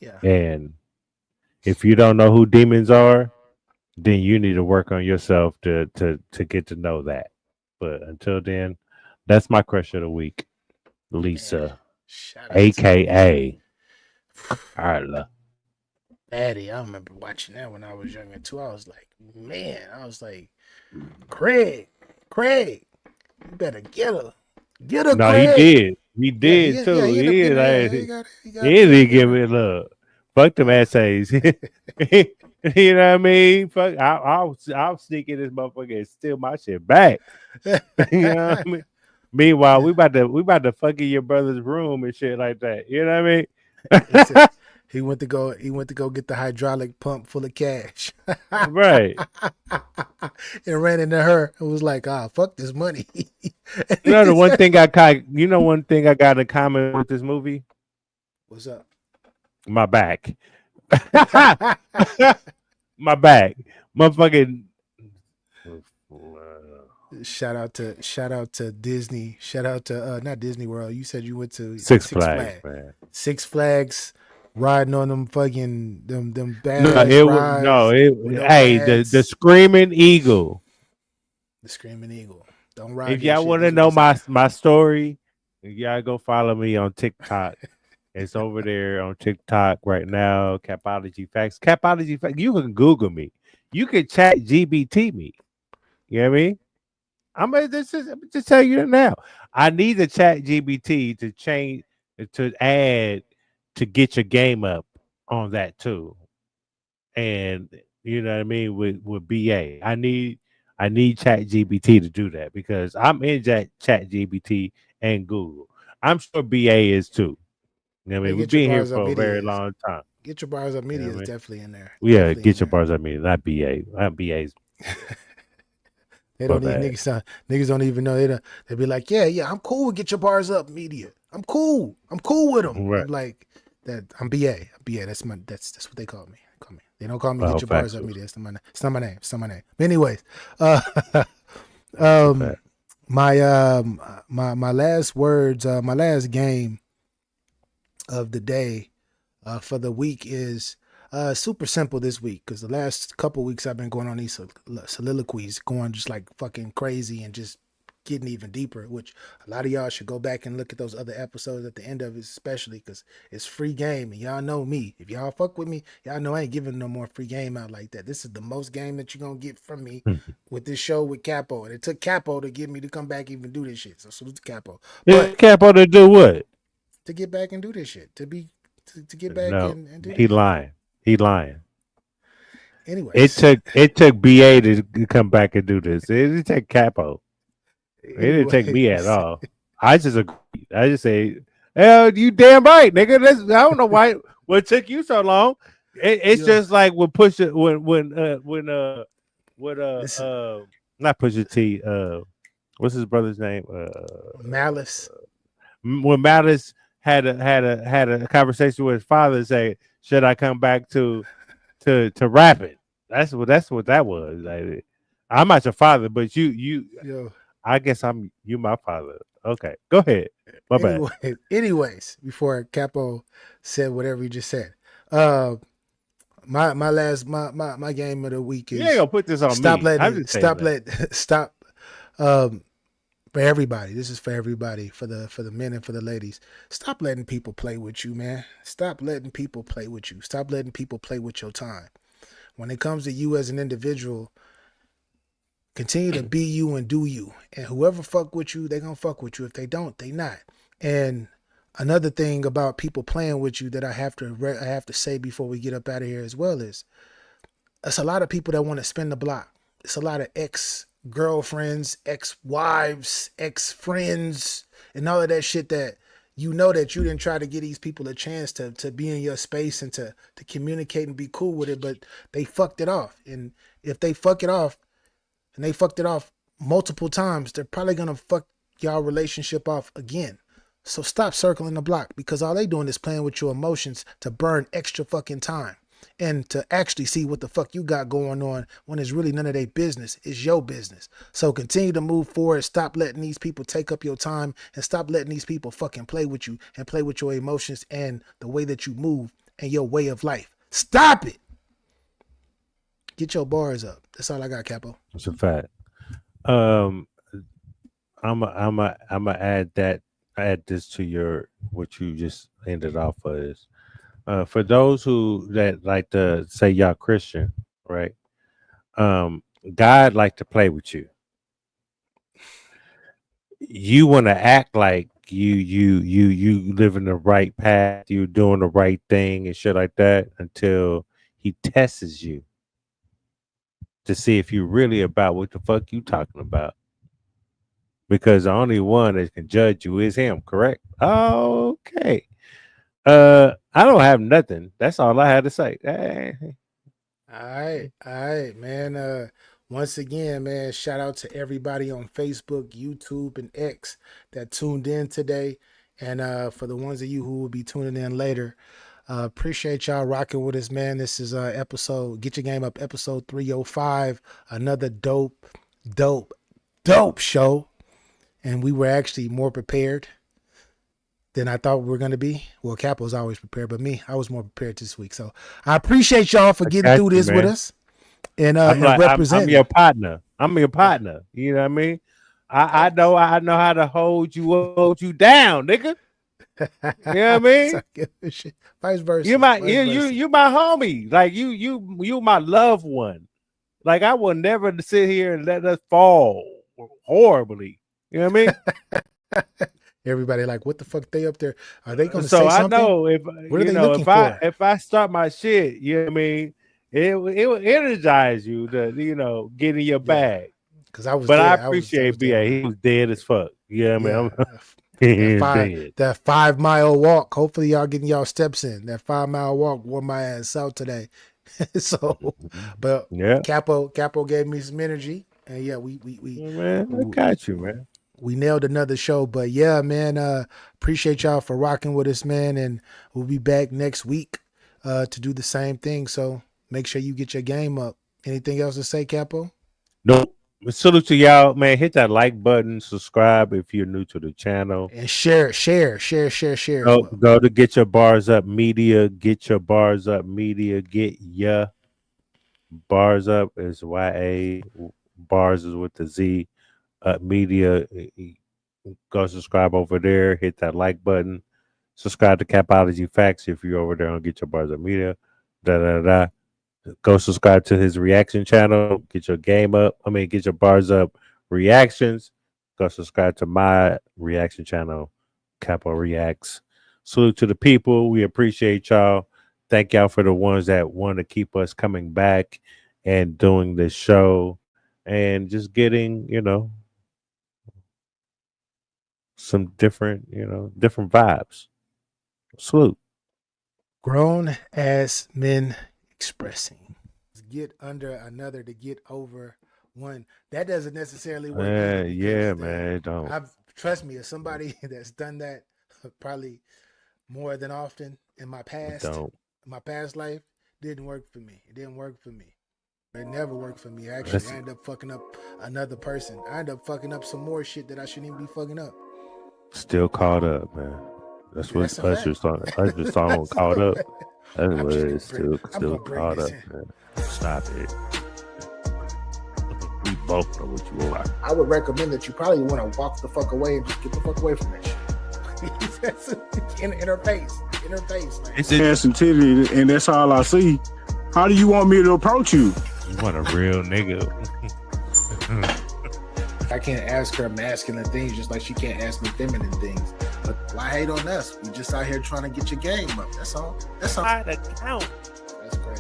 Yeah. And if you don't know who demons are, then you need to work on yourself to get to know that. But until then, that's my crush of the week, Lisa, aka Carla. Daddy, I remember watching that when I was younger too. I was like, Craig, you better get her. No, Craig. he did too. He He did give me look. Fuck them essays. You know what I mean? Fuck, I'll sneak in this motherfucker and steal my shit back. You know what I mean? Meanwhile, we about to fuck in your brother's room and shit like that. You know what I mean? He went to go get the hydraulic pump full of cash. Right. And ran into her and was like, fuck this money. One thing I got in common with this movie? What's up? My back. My back. Motherfucking shout out to Disney. Shout out to not Disney World. You said you went to Six Flags, man. Six Flags. riding on them fucking them No, badass rides with no hey, the bags. screaming eagle. The Screaming Eagle. Don't ride If that y'all shit. want to That's what they know say. my story, y'all go follow me on TikTok. It's over there on TikTok right now. Capology Facts. Capology Facts. You can Google me. You can chat GBT me. You know what I mean? I'm gonna just tell you now. I need the chat GBT to change to add to get your game up on that too. And you know what I mean with BA. I need chat GBT to do that because I'm in chat GBT and Google. I'm sure BA is too. You know what I Hey, mean? We've Get Your been here Bars Up for a Media very is. long time. Get Your Bars Up You know Media what I is mean? definitely in there. Yeah, Definitely in get your there. bars up me, not BA. Not BA's They my don't even bad. niggas don't even know. They be like, yeah, I'm cool with Get Your Bars Up Media. I'm cool with them. Right. I'm like that. I'm BA. BA. That's what they call me. They don't call me Oh, Get Your Bars Up factuals. Media. It's not my name. It's not my name. But anyways, That's a fact. my last words, my last game of the day for the week is super simple this week because the last couple weeks I've been going on these soliloquies, going just like fucking crazy and just getting even deeper, which a lot of y'all should go back and look at those other episodes at the end of it, especially because it's free game. And y'all know me. If y'all fuck with me, y'all know I ain't giving no more free game out like that. This is the most game that you're going to get from me with this show with Capo. And it took Capo to get me to come back and even do this shit. So salute to Capo. Yeah, But Capo to do what? to get back and do this shit, to get back No, and do he this. lying. He lying. Anyways, It took BA to come back and do this. It didn't take Capo. It didn't take me at anyways, all. I just agree. I just say, hell, you damn right, nigga. I don't know why what took you so long. It's yo, just like when push it when listen, not Pusha T. What's his brother's name? Malice. When Malice had a conversation with his father and say, "Should I come back to rapping?" That's what that was. Like, I'm not your father, but Yo, I guess you my father. Okay, go ahead. My bad. anyways, before Capo said whatever he just said, uh, my last my game of the week You ain't is gonna put this on me. I'm just saying that. stop. Um, for everybody, this is for everybody, for the men and for the ladies. Stop letting people play with you, man. Stop letting people play with you. Stop letting people play with your time. When it comes to you as an individual, continue to be you and do you. And whoever fuck with you, they gonna fuck with you. If they don't, they not. And another thing about people playing with you that I have to say before we get up out of here as well is, it's a lot of people that want to spin the block. It's a lot of ex-girlfriends, ex-wives, ex-friends, and all of that shit that you know that you didn't try to give these people a chance to be in your space and to communicate and be cool with it, but they fucked it off. And if they fuck it off, and they fucked it off multiple times, they're probably gonna fuck y'all relationship off again. So stop circling the block, because all they doing is playing with your emotions to burn extra fucking time and to actually see what the fuck you got going on when it's really none of their business. It's your business. So continue to move forward. Stop letting these people take up your time, and stop letting these people fucking play with you and play with your emotions and the way that you move and your way of life. Stop it. Get your bars up. That's all I got, Capo. It's a fact. Um, I'm a add this to your what you just ended off of is for those who that like to say y'all Christian, right? God like to play with you. You want to act like you live in the right path, you're doing the right thing and shit like that until he tests you to see if you're really about what the fuck you talking about. Because the only one that can judge you is him, correct? Okay. I don't have nothing. That's all I had to say. All right, man. Once again, man, shout out to everybody on Facebook, YouTube, and X that tuned in today. And for the ones of you who will be tuning in later, appreciate y'all rocking with us, man. This is episode Get Your Game Up, episode 305. Another dope show. And we were actually more prepared. than I thought we were going to be. Well, Capo's always prepared, but I was more prepared this week. So I appreciate y'all for getting through this with us and representing. I'm your partner. I'm your partner. You know what I mean? I know how to hold you down, nigga. You know what I mean? Vice versa. You my homie. Like you my loved one. Like I will never sit here and let us fall horribly. You know what I mean? Everybody like, what the fuck they up there? Are they going to so say I something? know if what are they looking for? If I start my shit, you know what I mean, it will energize you to get in your bag. Because I was, but I appreciate BA. He was dead as fuck. You know what I mean? That 5 mile walk. Hopefully y'all getting y'all steps in. That 5 mile walk wore my ass out today. So, but Capo gave me some energy, and man, I got you, man. We nailed another show, but yeah, man, appreciate y'all for rocking with us, man, and we'll be back next week to do the same thing. So make sure you get your game up. Anything else to say, Capo? Nope. Salute to y'all, man. Hit that like button, subscribe if you're new to the channel, and share. Go to Get Your Bars Up Media. Get Your Bars Up Media. Get Ya Bars Up is YA. Bars is with the Z. Media. Go subscribe over there. Hit that like button. Subscribe to Capology Facts if you're over there on Get Your Bars Up Media. Go subscribe to his reaction channel. Get your game up. Get your bars up reactions. Go subscribe to my reaction channel, Capo Reacts. Salute to the people. We appreciate y'all. Thank y'all for the ones that want to keep us coming back and doing this show and just getting, some different vibes. Salute. Grown ass men expressing. Get under another to get over one. That doesn't necessarily work. Man, don't. Trust me, as somebody that's done that probably more than often in my past, life, didn't work for me. It didn't work for me. It never worked for me. Actually, I ended up fucking up another person. I ended up fucking up some more shit that I shouldn't even be fucking up. Still caught up, man. That's what Usher's song caught up. That's what it is. Still caught up, man. Stop it. We both know what you want. I would recommend that you probably want to walk the fuck away and just get the fuck away from that shit. in her face. Like. It's ass and titty, and that's all I see. How do you want me to approach you? You want a real nigga. I can't ask her masculine things just like she can't ask me feminine things. But why hate on us? We just out here trying to get your game up. That's all. I'd account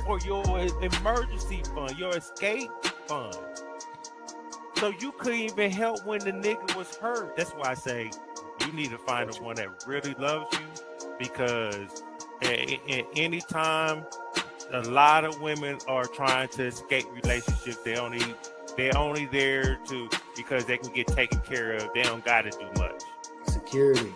for your emergency fund, your escape fund. So you couldn't even help when the nigga was hurt. That's why I say you need to find the one that really loves you, because any time a lot of women are trying to escape relationships, they're only there because they can get taken care of. They don't got to do much. Security.